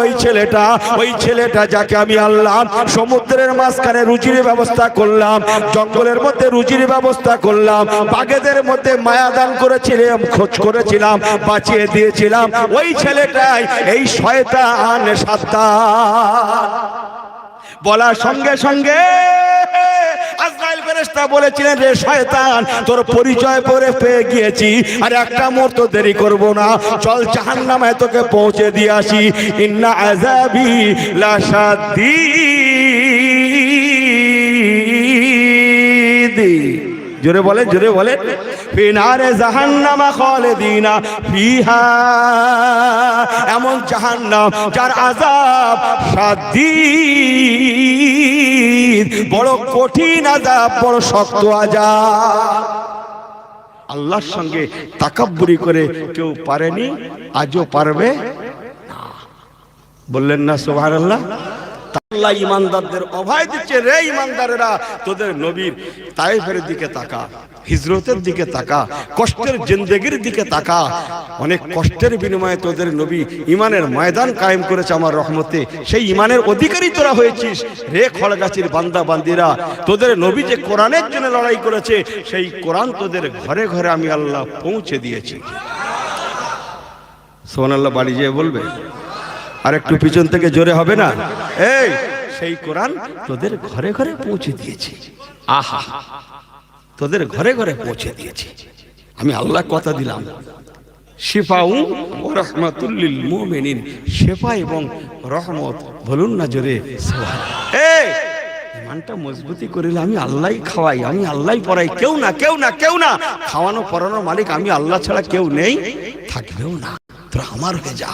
ওই ছেলেটা যাকে আমি আল্লাহ সমুদ্রের মাঝখানে রুজির ব্যবস্থা করলাম, জঙ্গলের মধ্যে রুজির ব্যবস্থা করলাম, বাঘেদের মধ্যে মায়া দান করেছিলাম, খোঁজ করেছিলাম, বাঁচিয়ে দিয়েছিলাম, ওই ছেলেটাই এই শয়তান সাদ্দাত। বলার সঙ্গে সঙ্গে আজরাইল ফেরেশতা বলেছিলেন, রে শয়তান, তোর পরিচয় পরে পেয়ে গিয়েছি, আর একটা মুহূর্ত দেরি করব না, চল জাহান্নামে তোকে পৌঁছে দিয়ে আসি। ইন্না আযাবি লাশাদীদ। জোরে বলে, জোরে বলে। ফিনারে জাহান্নামা খালিদিনা ফিহা, এমন জাহান্নাম যার আযাব শাদীদ, বড় কঠিন আযাব, বড় শক্ত আযাব। আল্লাহর সঙ্গে তাকাব্বুরি করে কেউ পারেনি, আজও পারবে না। বললেন না সুবহানাল্লাহ? আল্লাহ ইমানদারদের অভয় দিচ্ছে, রে ইমানদারেরা, তোদের নবীর তায়েফের দিকে তাকা, হিজরতের দিকে তাকা, কষ্টের জিন্দেগির দিকে তাকা। অনেক কষ্টের বিনিময়ে তোদের নবী ইমানের ময়দান কায়েম করেছে আমার রহমতে, সেই ইমানের অধিকারী তোরা হয়েছিস। রে খড়গাছির বান্দা বান্দিরা, তোদের নবী যে কোরআনের জন্য লড়াই করেছে, সেই কোরআন তোদের ঘরে ঘরে আমি আল্লাহ পৌঁছে দিয়েছি। সুবহানাল্লাহ বাড়ি যেয়ে বলবে, আর একটু পিছন থেকে জোরে হবে না? এই সেই কোরআন তোদের ঘরে ঘরে পৌঁছে দিয়েছি। আহা, তোদের ঘরে ঘরে পৌঁছে দিয়েছি। আমি আল্লাহ কথা দিলাম, শিফাউ ওয়া রাহমাতুল লিল মুমিনিন, শিফা এবং রহমত। বলুন না জোরে সুবহানাল্লাহ। এই ইমানটা মজবুতি করিলে আমি আল্লাহই খাওয়াই, আমি আল্লাহই পড়াই, কেউ না, কেউ না, কেউ না। খাওয়ানো পড়ানোর মালিক আমি আল্লাহ ছাড়া কেউ নেই, থাকবেও না। তোরা আমার হয়ে যা,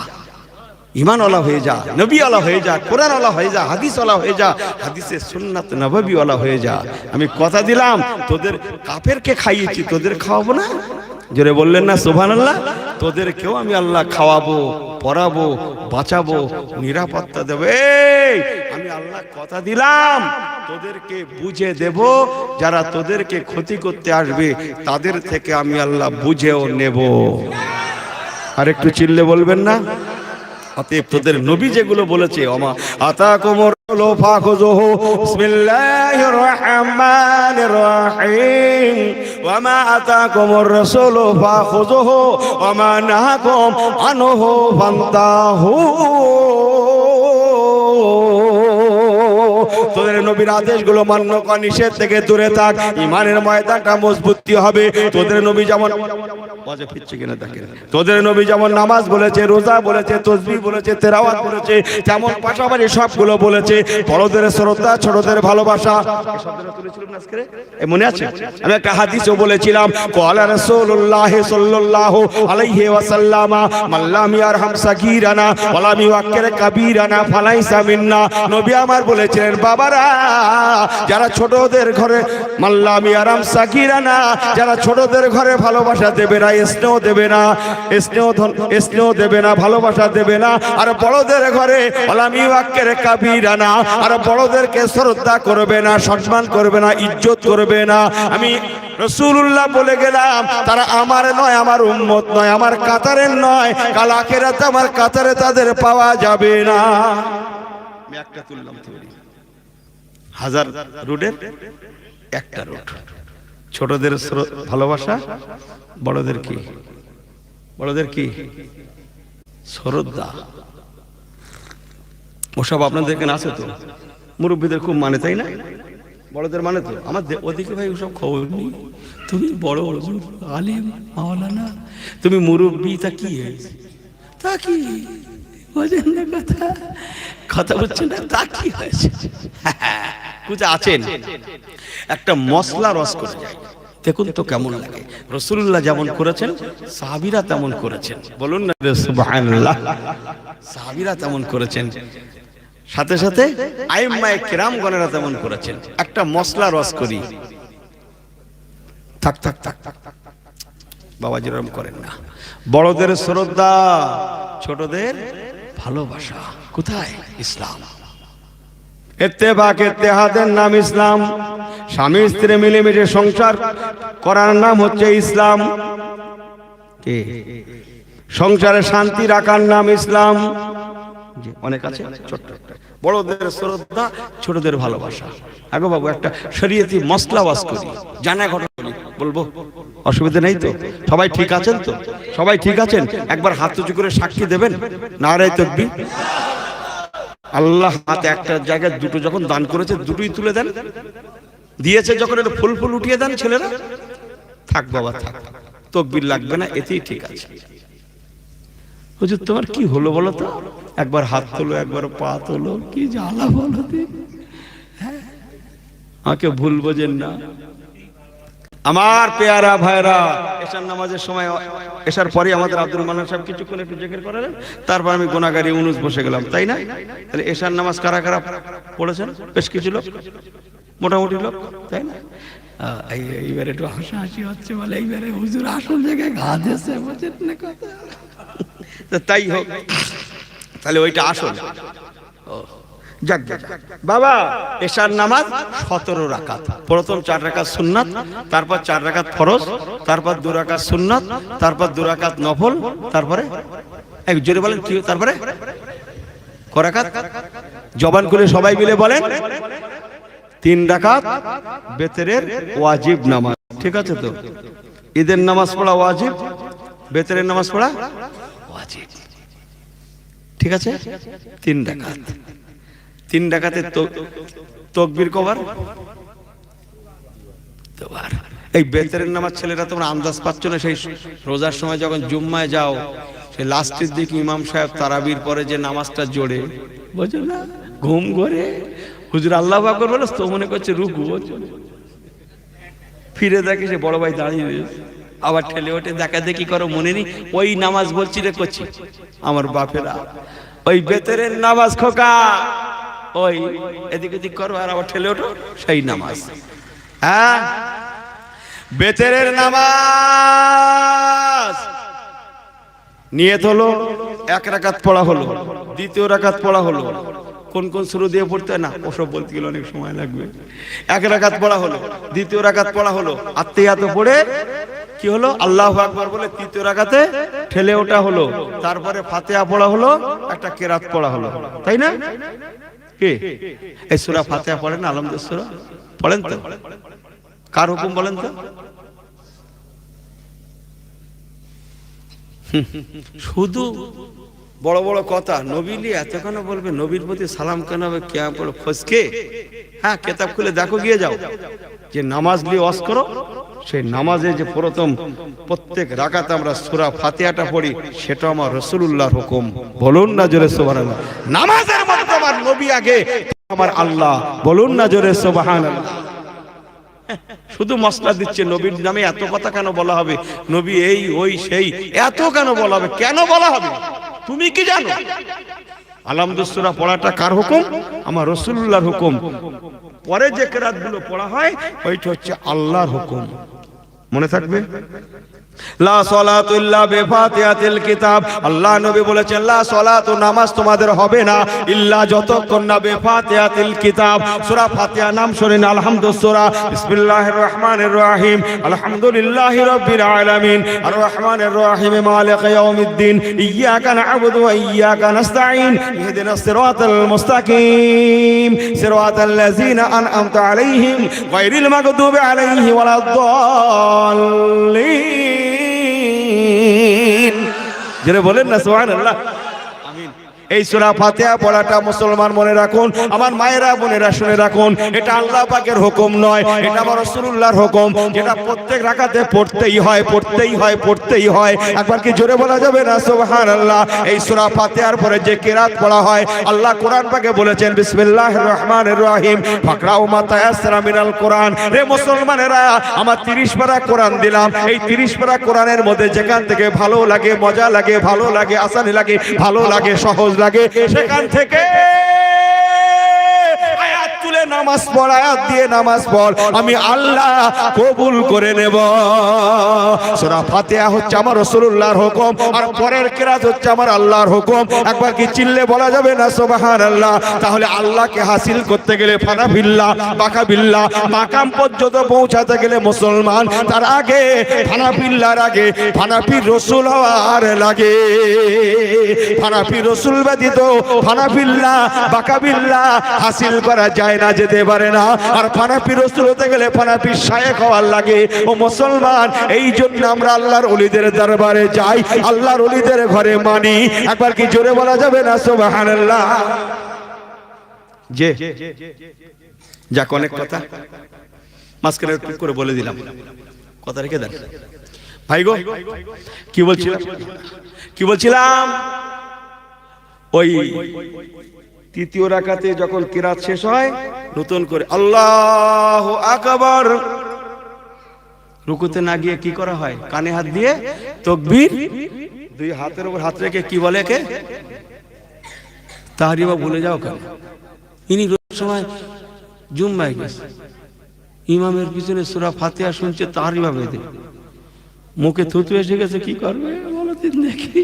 ইমানওয়ালা হয়ে যা, নবীওয়ালা হয়ে যা, কোরআনওয়ালা হয়ে যা, হাদিসওয়ালা হয়ে যা, হাদিসে সুন্নাত নববীওয়ালা হয়ে যা। আমি কথা দিলাম, তোদের কাফেরকে খাইয়েছি, তোদের খাওয়াবো না? জোরে বললেন না সুবহানাল্লাহ? তোদেরকেও আমি আল্লাহ খাওয়াবো, পড়াবো, বাঁচাবো, নিরাপত্তা দেবো। এই আমি আল্লাহ কথা দিলাম, তোদেরকে বুঝে দেব, যারা তোদেরকে ক্ষতি করতে আসবে তাদের থেকে আমি আল্লাহ বুঝেও নেব। আর একটু চিল্লে বলবেন না? অতএব তোদের নবী যেগুলো বলেছে, অমা আতা কোমর ফাখুযুহু বিসমিল্লাহির রহমানির রহিম ওয়া মা আতাকুমুর রাসূলু ফাখুযুহু ওয়া মা নাহাকুম আনহু ফান্তাহু। তোদের নবীর আদেশগুলো মান্য কর, নিষেধ থেকে দূরে থাক, ইমানের ময়দানটা মজবুত হবে। তোদের নবী যেমন বাজে ফিরছে কিনা দেখেন, তোদের নবী যেমন নামাজ বলেছে, রোজা বলেছে, তাসবিহ বলেছে, তেলাওয়াত বলেছে, তেমন পাশাপাশি সবগুলো বলেছে। বড়দের শ্রদ্ধা, ছোটদের ভালোবাসা। এই শব্দটা তুলেছিলাম না আজকে, মনে আছে? আমি একটা হাদিসও বলেছিলাম, ক্বালা রাসূলুল্লাহ সাল্লাল্লাহু আলাইহি ওয়াসাল্লাম মাল্লাম ইয়ারহাম সাগীরানা ওয়া লাম ইউআক্কির কাবীরানা ফালাইসা মিন্না। নবী আমার বলেছিলেন, বাবারা যারা ছোটদের ঘরে মাল্লাম ইয়ারহাম সাগীরানা, যারা ছোটদের ঘরে ভালোবাসা দেবে না, স্নেহ দেবে না, স্নেহ দেবে না, ভালোবাসা দেবে না, আর বড়দের ঘরে ওয়া লাম ইউআক্কির কাবীরানা, আর বড়দেরকে শ্রদ্ধা করবে না, সম্মান করবে না, ইজ্জত করবে না, আমি রাসূলুল্লাহ বলে গেলাম তারা আমার নয়, আমার উম্মত নয়, আমার কাতারের নয়। কাল আখিরাতে আমার কাতারে তাদের পাওয়া যাবে না। আমি একটা তুললাম থিওরি, হাজার রুটের একটা রুট। ছোটদের ভালোবাসা, বড়দের কি? বড়দের কি? শ্রদ্ধা। ওসব আপনাদের এখানে আছে তো? মুরব্বীদের খুব মানে, তাই না? বড়দের মানে তো। আমার ওদিকে ভাই ওসব খবর নেই। তুমি বড় আলেম মাওলানা, তুমি মুরব্বী, তা কি হয়েছে? তা কি বোঝেন না কথা? কথা বলছেন না, তা কি হয়েছে? কুচা আছেন, একটা মশলা রস করে যায়, দেখুন তো কেমন লাগে। রাসূলুল্লাহ যেমন করেছেন, সাহাবীরা তেমন করেছেন। বলুন না সুবহানাল্লাহ। সাহাবীরা তেমন করেছেন, সাথে সাথে আইম্মায়ে কিরামগণেরা তেমন করেছেন। একটা মশলা রস করি, থাক থাক থাক, বাবা যেরকম করেন না। বড়দের শ্রদ্ধা, ছোটদের ভালোবাসা, কোথায়? ইসলাম। ইত্তেফাক ইত্তেহাদের নাম ইসলাম। স্বামী স্ত্রী মিলেমিশে সংসার করার নাম হচ্ছে ইসলাম। কে? সংসারে শান্তি রাখার নাম ইসলাম। অনেক আছে। ছোট্ট বড়দের শ্রদ্ধা, ছোটদের ভালোবাসা। আগো বাবু একটা শরীয়তি মশলা ওয়াজ করি, জানা ঘটনা বলবো, অসুবিধা নেই তো? সবাই ঠিক আছেন তো? সবাই ঠিক আছেন? একবার হাত উঁচু করে সাক্ষী দেবেন, নারে তাকবীর। আল্লাহ হাতে একটা জায়গায় দুটো যখন দান করেছে, দুটোই তুলে দেন। দিয়েছে যখন একটু ফুল ফুল উঠিয়ে দেন ছেলেরা। থাক বাবা থাক, তাকবীর লাগবে না, এতেই ঠিক আছে। হুজুর তোমার কি হলো বলো তো? একবার হাত তোলো, একবার পা তোলো, কি জ্বালা বলো দিন। আমাকে ভুল বোঝেন না আমার পেয়ারা ভাইরা। এশার নামাজের সময়, এশার পরে আমাদের আব্দুল মান্নান সাহেব কিছুক্ষণ একটু জিকির করালেন, তারপর আমি গুনাহগারি উনুস বসে গেলাম, তাই না? তাহলে এশার নামাজ কারা কারা পড়েছেন? বেশ কিছু লোক, মোটামুটি লোক, তাই না? এইবারে একটু হাসাহাসি হচ্ছে, বলে এইবারে হুজুর আসল জায়গায় ঘা দিয়েছে, বোঝেন না কথা? তাই হোক, তাহলে ওইটা আসল। যাক বাবা, এশার নামাজ 17 রাকাত। প্রথম 4 রাকাত সুন্নাত, তারপর 4 রাকাত ফরজ, তারপর 2 রাকাত সুন্নাত, তারপর 2 রাকাত নফল, তারপরে এক জোরে বলেন কি? তারপরে ক রাকাত? জবান খুলে সবাই মিলে বলেন, 3 রাকাত বেতরের ওয়াজিব নামাজ। ঠিক আছে তো? ঈদের নামাজ পড়া ওয়াজিব, বেতরের নামাজ পড়া ওয়াজিব। ঠিক আছে? 3 রাকাত। 3 রাকাতে তাকবীর কবার? দুবার। এই বেতরের নামাজ ছেলেরা তোমরা আন্দাজ পাচ্ছ না? সেই রোজার সময় যখন জুম্মায় যাও, সেই লাস্টের দিকে ইমাম সাহেব তারাবির পরে যে নামাজটা জোড়ে, বুঝো না? ঘুম ঘরে হুজুর আল্লাহু আকবার বলে তো মনে করছে রুকু, ফিরে দেখে সে বড় ভাই দাঁড়িয়ে রয়েছে, আবার ঠেলে ওঠে, দেখা দেখি করো, মনে নেই ওই নামাজ বলছি রে করছি। আমার বাপেরা, ওই বেতরের নামাজ খোকা, ওই এদিক ওদিক করো আর আবার ঠেলে ওঠো, সেই নামাজ। হ্যাঁ, বেতরের নামাজ নিয়ত হলো, 1 রাকাত পড়া হলো, 2য় রাকাত পড়া হলো। কোন কোন শুরু দিয়ে পড়তে হয় না, ওসব বলতে গেলে অনেক সময় লাগবে। 1 রাকাত পড়া হলো, 2য় রাকাত পড়া হলো, আত্মীয়াত পড়ে কি হলো? আল্লাহু আকবার বলে 3য় রাকাতে ঠেলে ওঠা হলো, তারপরে ফাতিহা পড়া হলো, একটা কেরাত পড়া হলো, তাই না? কে? এই সূরা ফাতিহা পড়েন না? আলহামদুলিল্লাহ সূরা পড়েন তো? কার হুকুম বলেন তো? শুধু বড় বড় কথা, নবী নিয়ে এত কেন বলবে, নবীর প্রতি সালাম কেন হবে, কেমন পড়ে ফসকে? হ্যাঁ, কেতাব খুলে দেখো, গিয়ে যাও, যে নামাজ নিয়ে ওয়াজ করো, সেই নামাজে যে প্রথম প্রত্যেক রাকাতে আমরা সূরা ফাতিহাটা পড়ি, সেটা আমার রাসূলুল্লাহর হুকুম। বলুন না জোরে সুবহানাল্লাহ। নামাজের মধ্যে আমার নবী আগে, আমার আল্লাহ। বলুন না জোরে সুবহানাল্লাহ। শুধু মশলা দিচ্ছে, নবীর নামে এত কথা কেন বলা হবে, নবী এই ওই সেই, এত কেন বলা হবে, কেন বলা হবে? তুমি কি জানো? আলহামদুলিল্লাহ সূরা পড়াটা কার হুকুম? আমার রাসূলুল্লাহর হুকুম। পরে যে কিরাতগুলো পড়া হয় ওইটা হচ্ছে আল্লাহর হুকুম। মনে থাকবে, লা সালাতু ইল্লা বিফাতিহাতিল কিতাব। আল্লাহ নবী বলেছেন, লা সালাতু, নামাজ তোমাদের হবে না, ইল্লা, যতক্ষণ না বিফাতিহাতিল কিতাব, সূরা ফাতিহা নাম শুনেন। আলহামদুলিল্লাহ সূরা, বিসমিল্লাহির রহমানির রহিম, আলহামদুলিল্লাহি রাব্বিল আলামিন, আর রহমানির রহিম, মালিকি ইয়াউমিদ্দিন, ইয়্যাকা না'বুদু ওয়া ইয়্যাকা নাস্তাঈন, ইহদিনাস সিরাতাল মুস্তাকিম, সিরাতাল লাযিনা আন'আমতা আলাইহিম, গায়রিল মাগদুবি আলাইহিম ওয়ালাদ-দাল্লিন। যারা বলেন না সুবহানাল্লাহ, আমিন। এই সূরা ফাতিহা পড়াটা মুসলমান মনে রাখুন, আমার মায়েরা বোনেরা শুনে রাখুন, এটা আল্লাহ পাকের হুকুম নয়, এটা আমার রাসূলুল্লাহর হুকুম, যেটা প্রত্যেক রাকাতে পড়তেই হয়, পড়তেই হয়, পড়তেই হয়। একবার কি জোরে বলা যাবে না সুবহানাল্লাহ? এই সূরা ফাতিহার পরে যে কিরাত পড়া হয়, আল্লাহ কোরআন পাকে বলেছেন, বিসমিল্লাহির রহমানির রহিম, ফাকরাউ মা তায়াসসারা মিনাল কোরআন। রে মুসলমানেরা, আমার 30 পারা কোরআন দিলাম, এই 30 পারা কোরআনের মধ্যে যেখান থেকে ভালো লাগে, মজা লাগে, ভালো লাগে, আসানি লাগে, ভালো লাগে, সহজ লাগে, সেখান থেকে আয়াত তুলে নামাজ পড়, আয়াত দিয়ে নামাজ পড়, আমি আল্লাহ কবুল করে নেব। সূরা ফাতিহা হচ্ছে আমার রাসূলুল্লাহর হুকুম, আর পরের কিরাত হচ্ছে আমার আল্লাহর হুকুম। একবার কি চিল্লে বলা যাবে না সুবহানাল্লাহ? তাহলে আল্লাহকে হাসিল করতে গেলে, ফানাফিল্লাহ, বাকাবিল্লাহ মাকাম পর্যন্ত পৌঁছাতে গেলে মুসলমান, তার আগে ফানাফিল্লাহর আগে ফানাফির রাসূল হওয়ার লাগে। ফানাফি রাসূল ব্যতীত ফানাফিল্লাহ, বাকাবিল্লাহ হাসিল করা যায় না, যেতে পারে না। আর ফানাফি রাসূল হতে গেলে ফানাফি শায়েখ হওয়ার লাগে। ও মুসলমান, এই জন্য আমরা আল্লাহর ওলিদের দরবারে যাই, আল্লাহর ওলিদের ঘরে মানি। একবার কি জোরে বলা যাবে না সুবহানাল্লাহ? যে যাক, অনেক কথা মাঝখানে একটু করে বলে দিলাম, কথা রেখে দেন ভাই গো। কি বলছিলাম, ওই তৃতীয় রাকাতে যখন কিরাত শেষ হয়, নতুন করে আল্লাহু আকবার, রুকুতে না গিয়ে কি করা হয়, কানে হাত দিয়ে তাকবীর, দুই হাতের উপর হাত রেখে কি বলে, কে তাহরিমা ভুলে যাও কেন? ইনি সময় জুম্মায় গেছে, ইমামের পিছনে সূরা ফাতিহা শুনছে, তাহরিমা বেঁধে, মুখে থুতু এসে গেছে, কি করবে বলো দিন দেখি?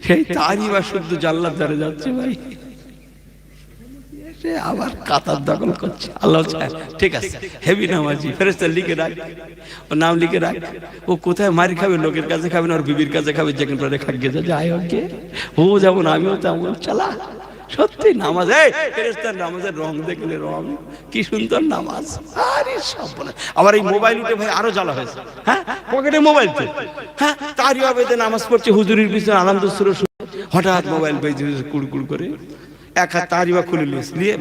সেই তাহরিমা শুদ্ধ জান্নাত ধরে যাচ্ছে ভাই, সে আবার কাতার দখল করছে। আল্লাহ ঠিক আছে, হেভি নামাজি, ফেরেশতা লিখে রাখ, ও নাম লিখে রাখ। ও কোথায় মারি খাবে, লোকের কাছে খাবে না, ওর বিবির কাছে খাবে, যেখানে পরে খাগে যায় ওকে, ও যেমন আমিও তেমন চালা। সত্যি নামাজ, এই ফেরেশতার নামাজের রং দেখলে, রং কি সুন্দর নামাজ। আরে সব বলে, আবার এই মোবাইল উঠে ভাই আরো জ্বালা হয়েছে। হ্যাঁ, পকেটে মোবাইল তো, হ্যাঁ, তারই হবে নামাজ পড়ছে হুজুরের পিছনে আলহামদুলিল্লাহ, হঠাৎ মোবাইল বেজে কুড়কুড় করে, এক হাত তাহরিমা খুলে নিয়ে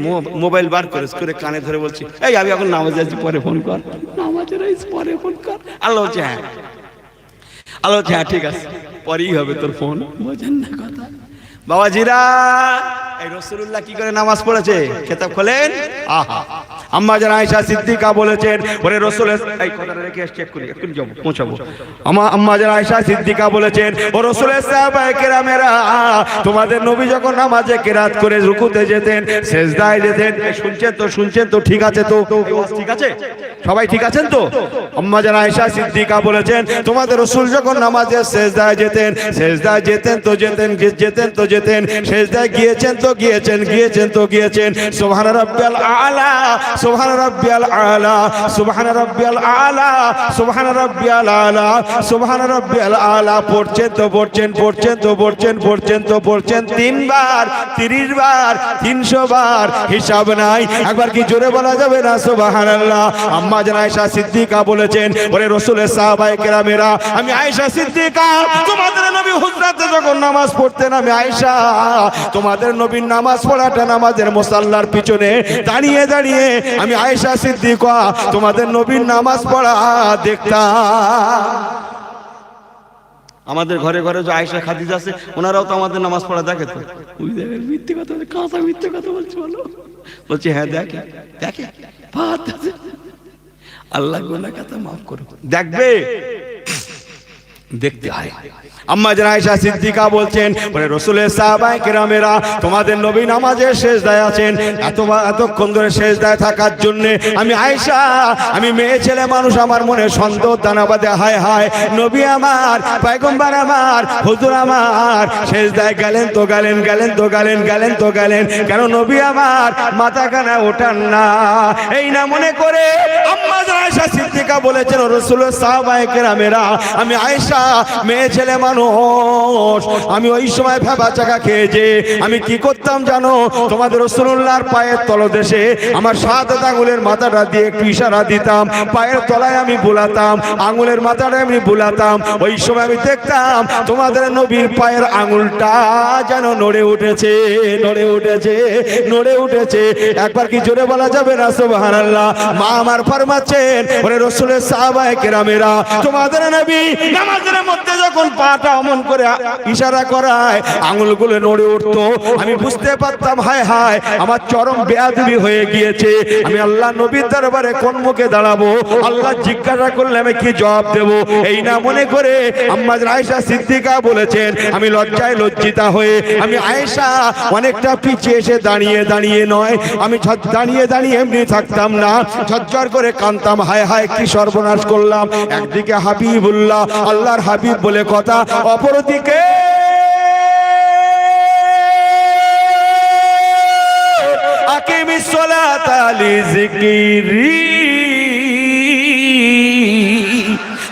মোবাইল বার করে কানে ধরে বলছি, এই আমি এখন নামাজে আছি, পরে ফোন কর, নামাজের পরে ফোন কর। আল্লাহ হচ্ছে হ্যাঁ, আল্লাহ হচ্ছে হ্যাঁ ঠিক আছে, পরেই হবে তোর ফোন। বোঝেন না কথা বাবাজিরা? এই রাসূলুল্লাহ কি করে নামাজ পড়েছে, কিতাব খোলেন। আহা, আম্মা জান আয়েশা সিদ্দিকা বলেছেন, ওরে রাসূল, এই কথাটা রেখে চেক করি, এখন যাব পৌঁছাবো। আম্মা জান আয়েশা সিদ্দিকা বলেছেন, ও রাসূলের সাহাবায়ে কেরামেরা, তোমাদের নবী যখন নামাজে কিরাত করে রুকুতে যেতেন, সিজদায় যেতেন, শুনছেন তো ঠিক আছে তো? ঠিক আছে, সবাই ঠিক আছেন তো? আম্মা জান আয়েশা সিদ্দিকা বলেছেন, তোমাদের রাসূল যখন নামাজে সিজদায় যেতেন, সিজদায় গিয়েছেন, সুবহান রাব্বিয়াল আলা, সুবহান রাব্বিয়াল আলা, সুবহান রাব্বিয়াল আলা, সুবহান রাব্বিয়াল আলা, সুবহান রাব্বিয়াল আলা পড়ছেন তো পড়ছেন, পড়ছেন তো পড়ছেন, পড়ছেন তো পড়ছেন 3 বার, 30 বার, 300 বার, হিসাব নাই। একবার কি জোরে বলা যাবে না সুবহানাল্লাহ? আম্মা জান আয়েশা সিদ্দিকা বলেছেন, ওরে রাসূলের সাহাবায়ে কেরামেরা, আমি আয়েশা সিদ্দিকা তোমাদের নবী হুজরাতে যখন নামাজ পড়তেন, আমি আয়েশা তোমাদের নবীর নামাজ পড়াটা নামাজের মুসাল্লার পিছনে দাঁড়িয়ে দাঁড়িয়ে আমি আয়েশা সিদ্দিকা তোমাদের নবীর নামাজ পড়া দেখতাম। আমাদের ঘরে ঘরে যে আয়েশা খাদিজা আছে, ওনারাও তো আমাদের নামাজ পড়া দেখে। তো ওই দেখেন মিথ্যে কথা, কাঁচা মিথ্যে কথা বলছি। বলো, বলছি হ্যাঁ দেখে দেখে, আল্লাহ গুনাহ কথা মাফ করো, দেখবে, দেখতে হয়। আম্মা জান আয়েশা সিদ্দিকা বলছেন, বলে রাসূলের সাহাবায়ে কেরামেরা তোমাদের নবী নামাজের সিজদায় আছেন, এতক্ষণ ধরে সিজদায় থাকার জন্য আমি আয়েশা, আমি মেয়ে ছেলে মানুষ, আমার মনে সন্দেহ দানা বাঁধে। হায় হায়, নবী আমার, পয়গম্বর আমার, হুজুর আমার সিজদায় গেলেন তো গেলেন, গেলেন তো গেলেন, গেলেন তো গেলেন, কেন নবী আমার মাথা কানা ওঠান না? এই না মনে করে আম্মা জান আয়েশা সিদ্দিকা বলেছেন, রাসূলের সাহাবায়ে কেরামেরা, আমি আয়েশা মেয়ে ছেলে মানুষ, আমি ওই সময় ভাবা চাকা খেয়েছে, আমি কি করতাম জানো? তোমাদের রাসূলুল্লাহর পায়ের তলদেশে আমার 7 আঙ্গুলের মাথাটা দিয়ে একটু ইশারা দিতাম, পায়ের তলায় আমি বুলাতাম, আঙ্গুলের মাথাটা আমি বুলাতাম। ওই সময় আমি দেখতাম তোমাদের নবীর পায়ের আঙ্গুলটা যেন নড়ে উঠেছে, নড়ে উঠেছে, নড়ে উঠেছে। একবার কি জোরে বলা যাবে না সুবহানাল্লাহ? মা আমার ফরমাচ্ছেন, ওরে রাসূলের সাহাবায়ে কেরামেরা তোমাদের নবী নামাজের মধ্যে যখন পাটা অমন করে ইশারা করায় আঙ্গুলগুলো নড়ে উঠতো, আমি বুঝতে পারতাম হায় হায় আমার চরম বেয়াদবি হয়ে গিয়েছে। আমি আল্লাহ নবীর দরবারে কোন মুখে দাঁড়াবো? আল্লাহ জিজ্ঞাসা করলে আমি কি জবাব দেব? এই না মনে করে আম্মা জান আয়েশা সিদ্দিকা বলেছেন, আমি লজ্জায় লজ্জিতা হয়ে আমি আয়েশা অনেকটা পিছিয়ে এসে দাঁড়িয়ে দাঁড়িয়ে নয়, আমি দাঁড়িয়ে দাঁড়িয়ে এমনি থাকতাম না, ঝরঝর করে কাঁদতাম, হায় হায় কি সর্বনাশ করলাম। একদিকে হাবিবুল্লাহ, আল্লাহর হাবিব বলে কথা, অপরদিকে আকিমিস সালাতা লিযিকরি,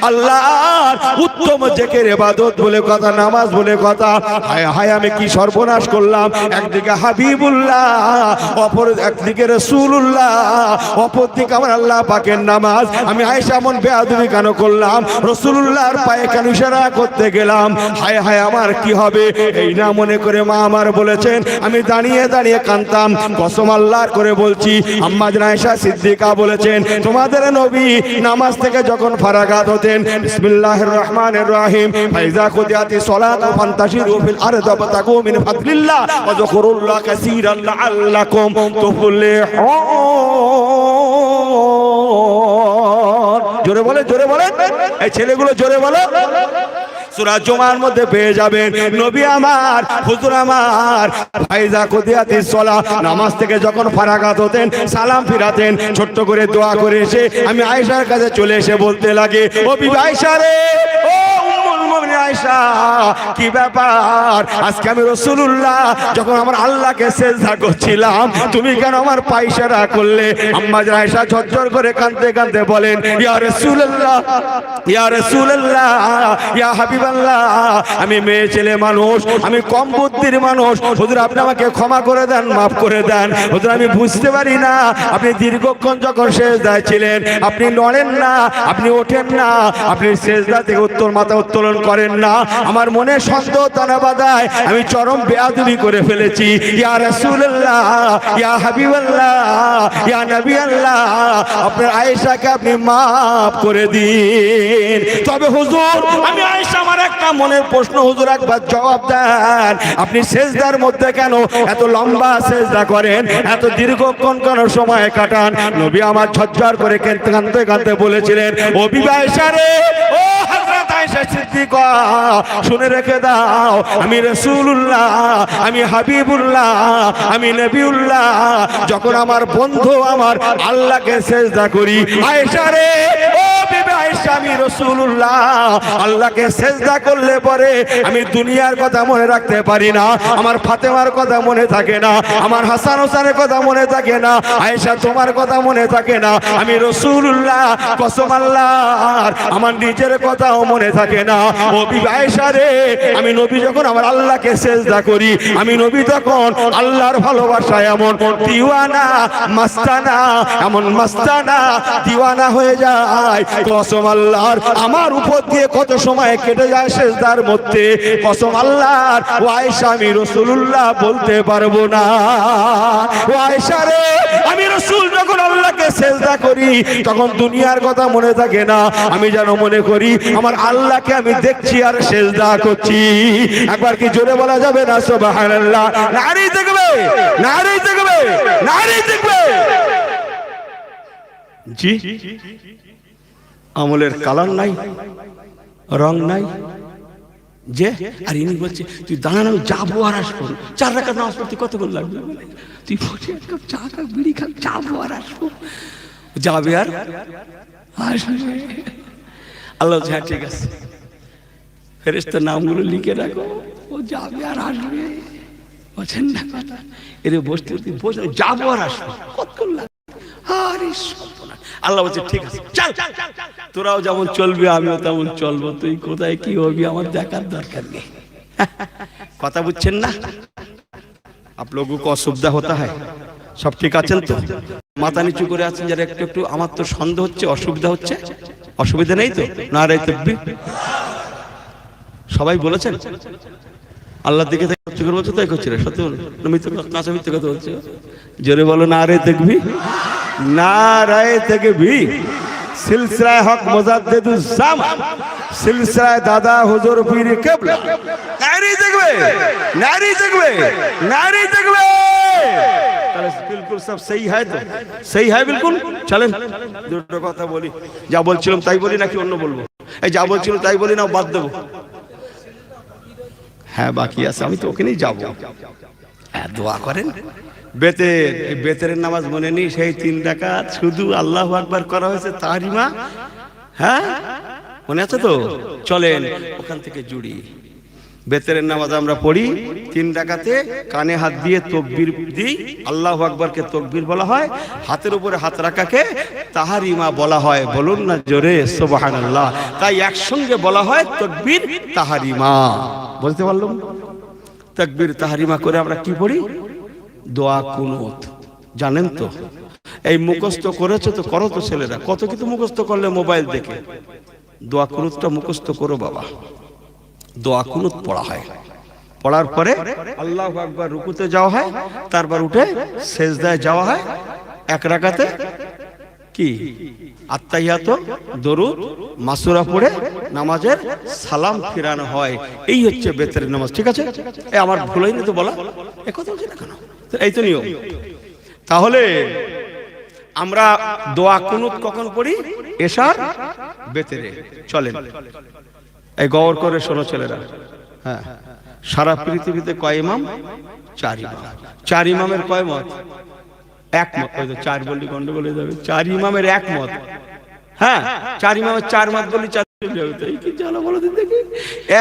আল্লাহর উত্তম জিকির ইবাদত বলে কথা, নামাজ বলে কথা। হায় হায় আমি কি সর্বনাশ করলাম। একদিকে হাবিবুল্লাহ, অপর একদিকে রাসূলুল্লাহ, অপর দিকে আমার আল্লাহ পাকের নামাজ। আমি আয়েশা এমন বেয়াদবি কেন করলাম? রাসূলুল্লাহর পায়ে কেন ইশারা করতে গেলাম? হায় হায় আমার কি হবে? এই না মনে করে মা আমার বলেছেন, আমি দাঁড়িয়ে দাঁড়িয়ে কাঁদতাম। কসম আল্লাহর করে বলছি, আম্মা জান আয়েশা সিদ্দিকা বলেছেন, তোমাদের নবী নামাজ থেকে যখন ফারাগাত হতেন, বিসমিল্লাহির রহমানির রহিম, ফাইজা কুদিয়াতিস সালাতু ফান্তাশিরু ফিল আরদি ওয়াবতাগু মিন ফাদলিল্লাহ ওয়া যকুরুল্লাহ কাসীরান লাআল্লাকুম তুফলিহুন। জোরে বলে, জোরে বলে, এই ছেলেগুলো জোরে বলো। সূরা জুমার মধ্যে পেয়ে যাবেন, নবী আমার, হুজুর আমার, ফাইজা কুদিয়াতিস সালাহ নামাজ থেকে যখন ফারাগাত হতেন, সালাম ফিরাতেন, ছোট্ট করে দোয়া করে এসে আমি আয়েশার কাছে চলে এসে বলতে লাগে, ও বিবি আয়েশা রে, ও উম্মুল মুমিনিন আয়েশা, কি ব্যাপার? আজকে আমি রাসূলুল্লাহ যখন আমার আল্লাহকে সিজদা করছিলাম, তুমি কেন আমার পায়ে ইশারা করলে? আম্মা জান আয়েশা ঝরঝর করে কাঁদতে কাঁদতে বলেন, ইয়া রাসূলুল্লাহ, ইয়া রাসূলুল্লাহ, ইয়া হাবিব, আমি মেয়ে ছেলে মানুষ, আমি কম বুদ্ধির মানুষ, হুজুর আপনি আমাকে ক্ষমা করে দেন, মাফ করে দেন। হুজুর আমি বুঝতে পারি না, আপনি দীর্ঘক্ষণ যখন সিজদায় ছিলেন আপনি নড়েন না, আপনি ওঠেন না, আপনি সিজদা থেকে মাথা উত্তোলন করেন না। আমার মনে সন্দেহ দানা বাঁধায়, আমি চরম বেয়াদবি করে ফেলেছি। ইয়া রাসূলুল্লাহ, ইয়া হাবিবাল্লাহ, ইয়া নবী আল্লাহ, আপনার আয়েশাকে আপনি মাফ করে দিন। তবে হুজুর আমি আয়েশা, আমার একটা মনের প্রশ্ন, হুজুর একবার জবাব দেন, আপনি সিজদার মধ্যে কেন এত লম্বা সিজদা করেন, এত দীর্ঘক্ষণ কেন সময় কাটান? নবী আমার ঝরঝর করে কাঁদতে কাঁদতে বলেছিলেন, ও বিবি আয়েশা রে, ও হযরত আয়েশা সিদ্দিকা, শুনে রেখে দাও, আমি রাসূলুল্লাহ, আমি হাবিবুল্লাহ, আমি নবিউল্লাহ, যখন আমার বন্ধু আমার আল্লাহকে সিজদা করি, আয়েশা রে, ও বিবি আয়েশা, আমি রাসূলুল্লাহ আল্লাহকে সেজদা করলে পরে আমি দুনিয়ার কথা মনে রাখতে পারি না, আমার ফাতেমার কথা মনে থাকে না, আমার হাসান হোসেনের কথা মনে থাকে না, আয়েশা তোমার কথা মনে থাকে না, আমি রাসূলুল্লাহ কসম আল্লাহর আমার নিজের কথাও মনে থাকে না। ও বিবি আয়েশা রে, আমি নবী যখন আমার আল্লাহকে সেজদা করি, আমি নবী তখন আল্লাহর ভালোবাসায় এমন দিওয়ানা মাস্তানা, এমন মাস্তানা দিওয়ানা হয়ে যায়, কসম আল্লাহর আমার উপর দিয়ে কত সময় কেটে যায় সেজদার মধ্যে, কসম আল্লাহর ও আয়েশা আমি রাসূলুল্লাহ বলতে পারবো না। ও আয়েশা রে, আমি রাসূল যখন আল্লাহকে সেজদা করি তখন দুনিয়ার কথা মনে থাকে না, আমি যেন মনে করি আমার আল্লাহকে আমি দেখছি আর সেজদা করছি। একবার কি জোরে বলা যাবে না সুবহানাল্লাহ? নারী দেখবে, নারী দেখবে, নারী দেখবে। জি, আমলের কালার নাই, রং নাই, যে আর ইনি বলছে তুই দাঁড়ান আমি যাবো আর আসবো, 4 রাকাত নামাজ পড়তে কতক্ষণ লাগবে, তুই বসে এক কাপ চা খা, বিড়ি খা, যাবো আর আসবো, যাবে আর আসবে। আল্লাহ হ্যাঁ ঠিক আছে, ফেরেশতার নামগুলো লিখে রাখো, ও যাবে আর আসবে, বলছেন না কথা, এর বসতে বসে যাবো আর আসবো কতক্ষণ লাগবে। আরে আল্লাহ বলছে ঠিক আছে চল, তোরাও যেমন চলবি আমিও তেমন চলবো, তুই কোথায় কি হবি আমার দেখার দরকার নেই। কথা বুঝছেন না? আপ লোগোं को অসুবিধা হতা है? সব ঠিক আছেন তো? মাথা নিচু করে আছেন যারা, একটু একটু আমার তো সন্দেহ হচ্ছে, অসুবিধা হচ্ছে, অসুবিধা নেই তো? নারে তাকবীর। সবাই বলেছেন আল্লাহর দিকে বলছো তাই করছি রে, সত্যি কাঁচা মিথ্যে কথা বলছে, জোরে বলো নারে তাকবীর, নারে তাকবীর। সিলসিলায়ে হক মুজাদ্দিদুজ জামান, সিলসিলায়ে দাদা হুজুর পীর কিবলা, নারী দেখবে, নারী দেখবে, নারী দেখবে। তাহলে বিলকুল সব সহি হয় তো? সহি হয় বিলকুল। চলেন দুটো কথা বলি, যা বলছিলাম তাই বলি নাকি অন্য বলবো? এই যা বলছিলাম তাই বলি না বাদ দেবো? হ্যাঁ বাকি আছে, আমি তো ওখানেই যাবো। হ্যাঁ দোয়া করেন। বেতের, এই বেতের নামাজ মনে নেই? সেই 3 রাকাত শুধু আল্লাহু আকবার করা হয়েছে তাহরিমা, হ্যাঁ মনে আছে তো? চলেন ওখান থেকে জুড়ি। বেতের নামাজ আমরা পড়ি 3 রাকাতে, কানে হাত দিয়ে তাকবীর দিই, আল্লাহু আকবারকে তাকবীর বলা হয়, হাতের উপরে হাত রাখাকে তাহরিমা বলা হয়, বলুন না জোরে সুবহানাল্লাহ। তাই একসঙ্গে বলা হয় তাকবীর তাহরিমা। বলতে পারলাম? তাকবীর তাহরিমা করে আমরা কি পড়ি? দোয়া কুনুত। জানেন তো? এই মুখস্থ করেছে তো, করো তো ছেলেরা, কত কিছু মুখস্থ করলে মোবাইল দেখে। দোয়া কুনুতটা মুখস্থ করো বাবা। দোয়া কুনুত পড়া হয়, পড়ার পরে আল্লাহু আকবার রুকুতে যাওয়া হয়, তারপর উঠে সেজদায় যাওয়া হয়। 1 রাকাতে কি আত্তাহিয়াত, দরুদ, মাসুরা পড়ে নামাজের সালাম ফিরানো হয়। এই হচ্ছে বেতের নামাজ। ঠিক আছে? এই আমার ভুল হয়নি তো বলা? এ কথা বলছি না কেন? এই তো নিয়ম। তাহলে আমরা দোয়া কুনুত কখন পড়ি? এশার বেতেরে। চলেন এই গওর করে শোনো ছেলেরা। হ্যাঁ, সারা পৃথিবীতে কয় ইমাম? 4 ইমাম। 4 ইমামের কয় মত? এক মত। ওই তো 4 বললি গন্ডগোল হয়ে যাবে। 4 ইমামের এক মত। হ্যাঁ, 4 ইমামের 4 মত বলি 4 কি জানো বলো দেখি?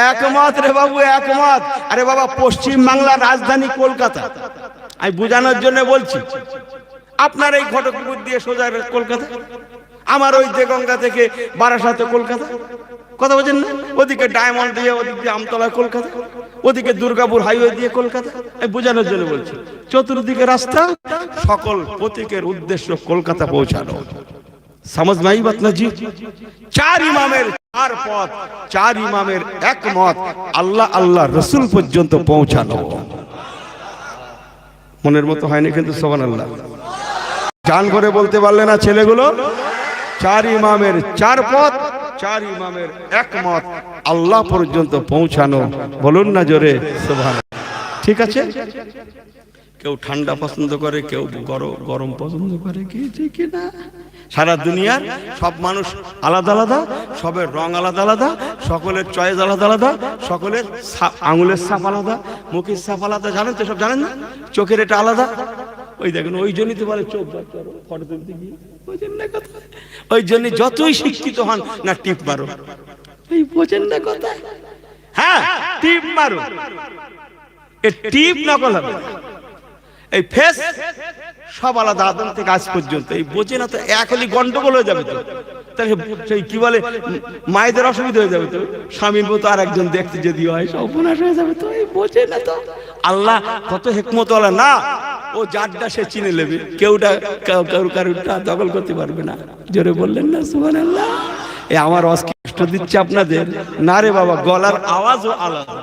এক মত রে বাবু, এক মত। আরে বাবা, পশ্চিম বাংলার রাজধানী কলকাতা। আমি বোঝানোর জন্য বলছি, আপনার এই ঘটকপুর দিয়ে সোজা কলকাতা, আমার ওই দেগঙ্গা থেকে বারাসাতে কলকাতা। কথা বলছেন না? ওদিকে ডায়মন্ড দিয়ে, ওদিকে আমতলা কলকাতা, ওদিকে দুর্গাপুর হাইওয়ে দিয়ে কলকাতা। এই বোঝানোর জন্য বলছি, চতুর্দিকে রাস্তা, সকল প্রতীকের উদ্দেশ্য কলকাতা পৌঁছানো। समझ में आई बात ना जी? 4 ইমামের 4 পথ, 4 ইমামের এক মত, আল্লাহ আল্লাহ রাসূল পর্যন্ত পৌঁছানো। মনের মতো হয়নি কিন্তু সুবহানাল্লাহ। জান করে বলতে পারলে না ছেলেগুলো? 4 ইমামের 4 পথ, 4 ইমামের এক মত, আল্লাহ পর্যন্ত পৌঁছানো। বলুন না জোরে সুবহানাল্লাহ। ঠিক আছে? কেউ ঠান্ডা পছন্দ করে, কেউ গরম পছন্দ করে, কি ঠিক না? সারা দুনিয়ার সব মানুষ আলাদা আলাদা, সবের রং আলাদা আলাদা, সকলের চয়েস আলাদা আলাদা, সকলের আঙুলের ছাপ আলাদা, মুখের ছাপ আলাদা। জানেন তো? সব জানেন না? চোখের এটা আলাদা, ওই দেখেন, ওই জন্যই তো বলে চোখ বার করো ফটো তুলতে গিয়ে, ওই জন্য কথা। ওই জন্য যতই শিক্ষিত হন না টিপ মারো, এই বোঝেন না কথা। হ্যাঁ টিপ মারো, এই টিপ নকল হবে। এই ফেস সব আলাদা, আদম থেকে আজ পর্যন্ত। এই বোঝে না তো এক হলে গন্ডগোল হয়ে যাবে তো, সেই কি বলে মায়েদের অসুবিধা হয়ে যাবে তো, স্বামীর মতো আর একজন দেখতে যদি হয় সর্বনাশ হয়ে যাবে তো। এই বোঝে না তো। আল্লাহ কত হিকমতওয়ালা না, ও যারটা সে চিনে নেবে, কেউটা কারুরটা দখল করতে পারবে না। জোরে বললেন না সুবহানাল্লাহ? এ আমার কষ্ট দিচ্ছে আপনাদের না রে বাবা, গলার আওয়াজও আলাদা।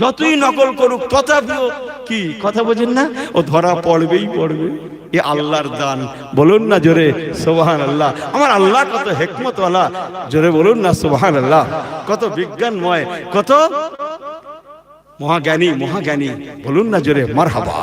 যতই নকল করুক তথাপিও কি কথা বোঝেন না, ও ধরা পড়বেই পড়বে। এ আল্লাহর দান, বলুন না জোরে সুবহানাল্লাহ। আমার আল্লাহ কত হিকমতওয়ালা, জোরে বলুন না সুবহানাল্লাহ। কত বিজ্ঞানময়, কত মহাজ্ঞানী, মহাজ্ঞানী, বলুন না জোরে মারহাবা।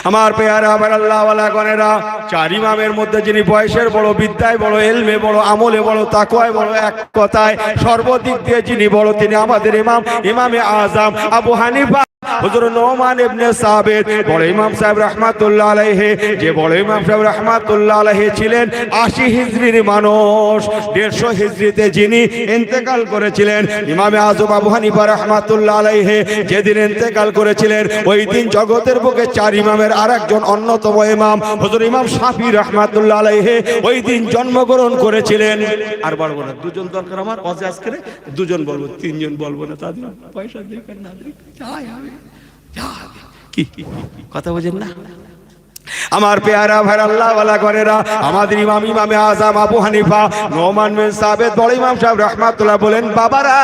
আমার পেয়ারা আবার আল্লাহ ওয়ালা গণেরা, চার ইমামের মধ্যে যিনি বয়সের বড়, বিদ্যায় বড়, ইলমে বড়, আমলে বড়, তাকওয়ায় বড়, এক কথায় সর্বদিক দিয়ে যিনি বড়, তিনি আমাদের ইমাম, ইমামে আজম আবু হানিফা হুজুর নোমান ইবনে সাবিত, বড় ইমাম সাহেব রাহমাতুল্লাহ আলাইহি। যে বড় ইমাম সাহেব রাহমাতুল্লাহ আলাইহি ছিলেন 80 হিজরির মানুষ, 150 হিজরিতে যিনি ইন্তেকাল করেছিলেন। ইমামে আজম আবু হানিফা রাহমাতুল্লাহ আলাইহি যেদিন ইন্তেকাল করেছিলেন, ওই দিন জগতের বুকে চার ইমামের আরেকজন অন্যতম ইমাম হুজুর ইমাম শাফি রাহমাতুল্লাহ আলাইহি ওই দিন জন্মগ্রহণ করেছিলেন। আর বলবো না, দুজন দরকার আমার ওয়াজে আজকে, দুজন বলবো, তিনজন বলবো না, তাদের পয়সা দেখেন না কি কথা বোঝেন না। আমার পেয়ারা ভাই আল্লাহ ওয়ালা করেরা, আমাদের ইমাম ইমামে আজম আবু হানিফা নোমান বিন সাবিত বড় ইমাম সাহেব রাহমাতুল্লাহ বলেন, বাবারা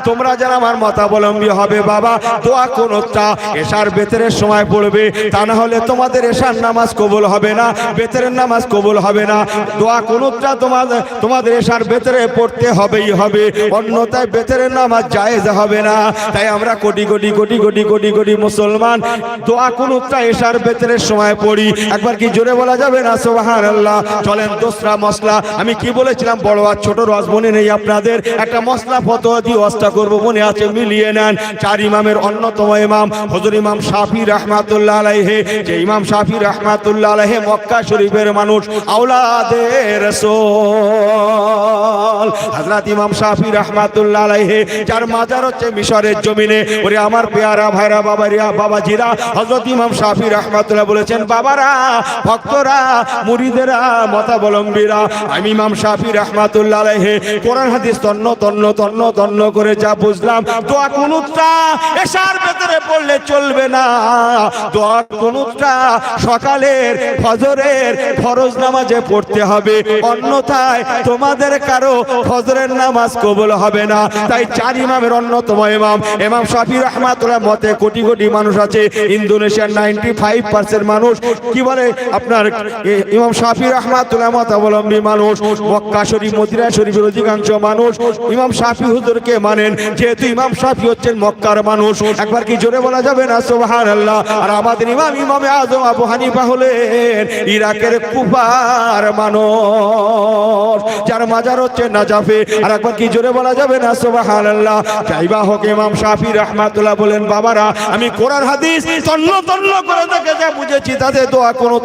তোমরা যারা আমার মতাবলম্বী হবে, বাবা দোয়া কুনুতটা এশার বেতরের সময় পড়বে, তা না হলে তোমাদের এশার নামাজ কবুল হবে না, বেতরের নামাজ কবুল হবে না। দোয়া কুনুতটা তোমাদের এশার বেতরে পড়তে হবেই হবে, অন্যথায় বেতরের নামাজ জায়েজ হবে না। তাই আমরা কোটি কোটি কোটি কোটি কোটি কোটি মুসলমান দোয়া কুনুতটা এশার বেতরের সময় পড়ি। একবার কি জোরে বলা যাবে না সুবহানাল্লাহ? চলেন দোসরা মশলা, আমি কি বলেছিলাম, বড় আর ছোট রস মনে নেই আপনাদের, একটা মশলা ফতোয়া দিয়ে ওয়াজটা করব, মনে আছে, মিলিয়ে নেন। চার ইমামের অন্যতম ইমাম হুজুর ইমাম শাফি রাহমাতুল্লাহ আলাইহি, যে ইমাম শাফি রাহমাতুল্লাহ আলাইহি মক্কা শরীফের মানুষ, আওলাদে রাসূল হযরত ইমাম শাফি রাহমাতুল্লাহ আলাইহি, যার মাজার হচ্ছে মিশরের জমিনে। ওরে আমার পেয়ারা ভাইরা, বাবারিয়া, বাবাজিরা, হযরত ইমাম শাফি রাহমাতুল্লাহ বলেছেন, বাবারা, ভক্তরা, মুরিদেরা, মতাবলম্বীরা, আমি ইমাম শাফি রাহমাতুল্লাহ আলাইহি কোরআন হাদিস তন্ন তন্ন তন্ন তন্ন করে যা বুঝলাম, দোয়া কুনুতটা এশার ভেতরে পড়লে চলবে না। দোয়া কুনুতটা সকালের ফজরের ফরজ নামাজে পড়তে হবে, অন্যথায় তোমাদের কারো ফজরের নামাজ কবুল হবে না। তাই চার ইমামের অন্যতম ইমাম ইমাম শাফি রাহমাতুল্লাহ মতে কোটি কোটি মানুষ আছে, ইন্দোনেশিয়ার 95% মানুষ কি বলে আপনার ইমাম শাফি রাহমাতুল্লাহ মতাবলম্বী মানুষ, মক্কা শরীফ মদিনা শরীফের অধিকাংশ মানুষ ইমাম শাফি হুজুরকে মানেন, যেহেতু ইমাম শাফি হচ্ছেন মক্কার মানুষ। একবার কি জোরে বলা যাবে না সুবহানাল্লাহ? আর আমাদের ইমাম ইমামে আজম আবু হানিফা হলেন ইরাকের কুফার মানুষ, যার মাজার হচ্ছে নাজাফে। আর একবার কি জোরে বলা যাবে না সুবহানাল্লাহ? যাইবা হোক, ইমাম শাফি রাহমাতুল্লাহ বলেন, বাবারা আমি কোরআন হাদিস তন্ন তন্ন করে দেখে যা বুঝেছি, তাতে দোয়া কোনো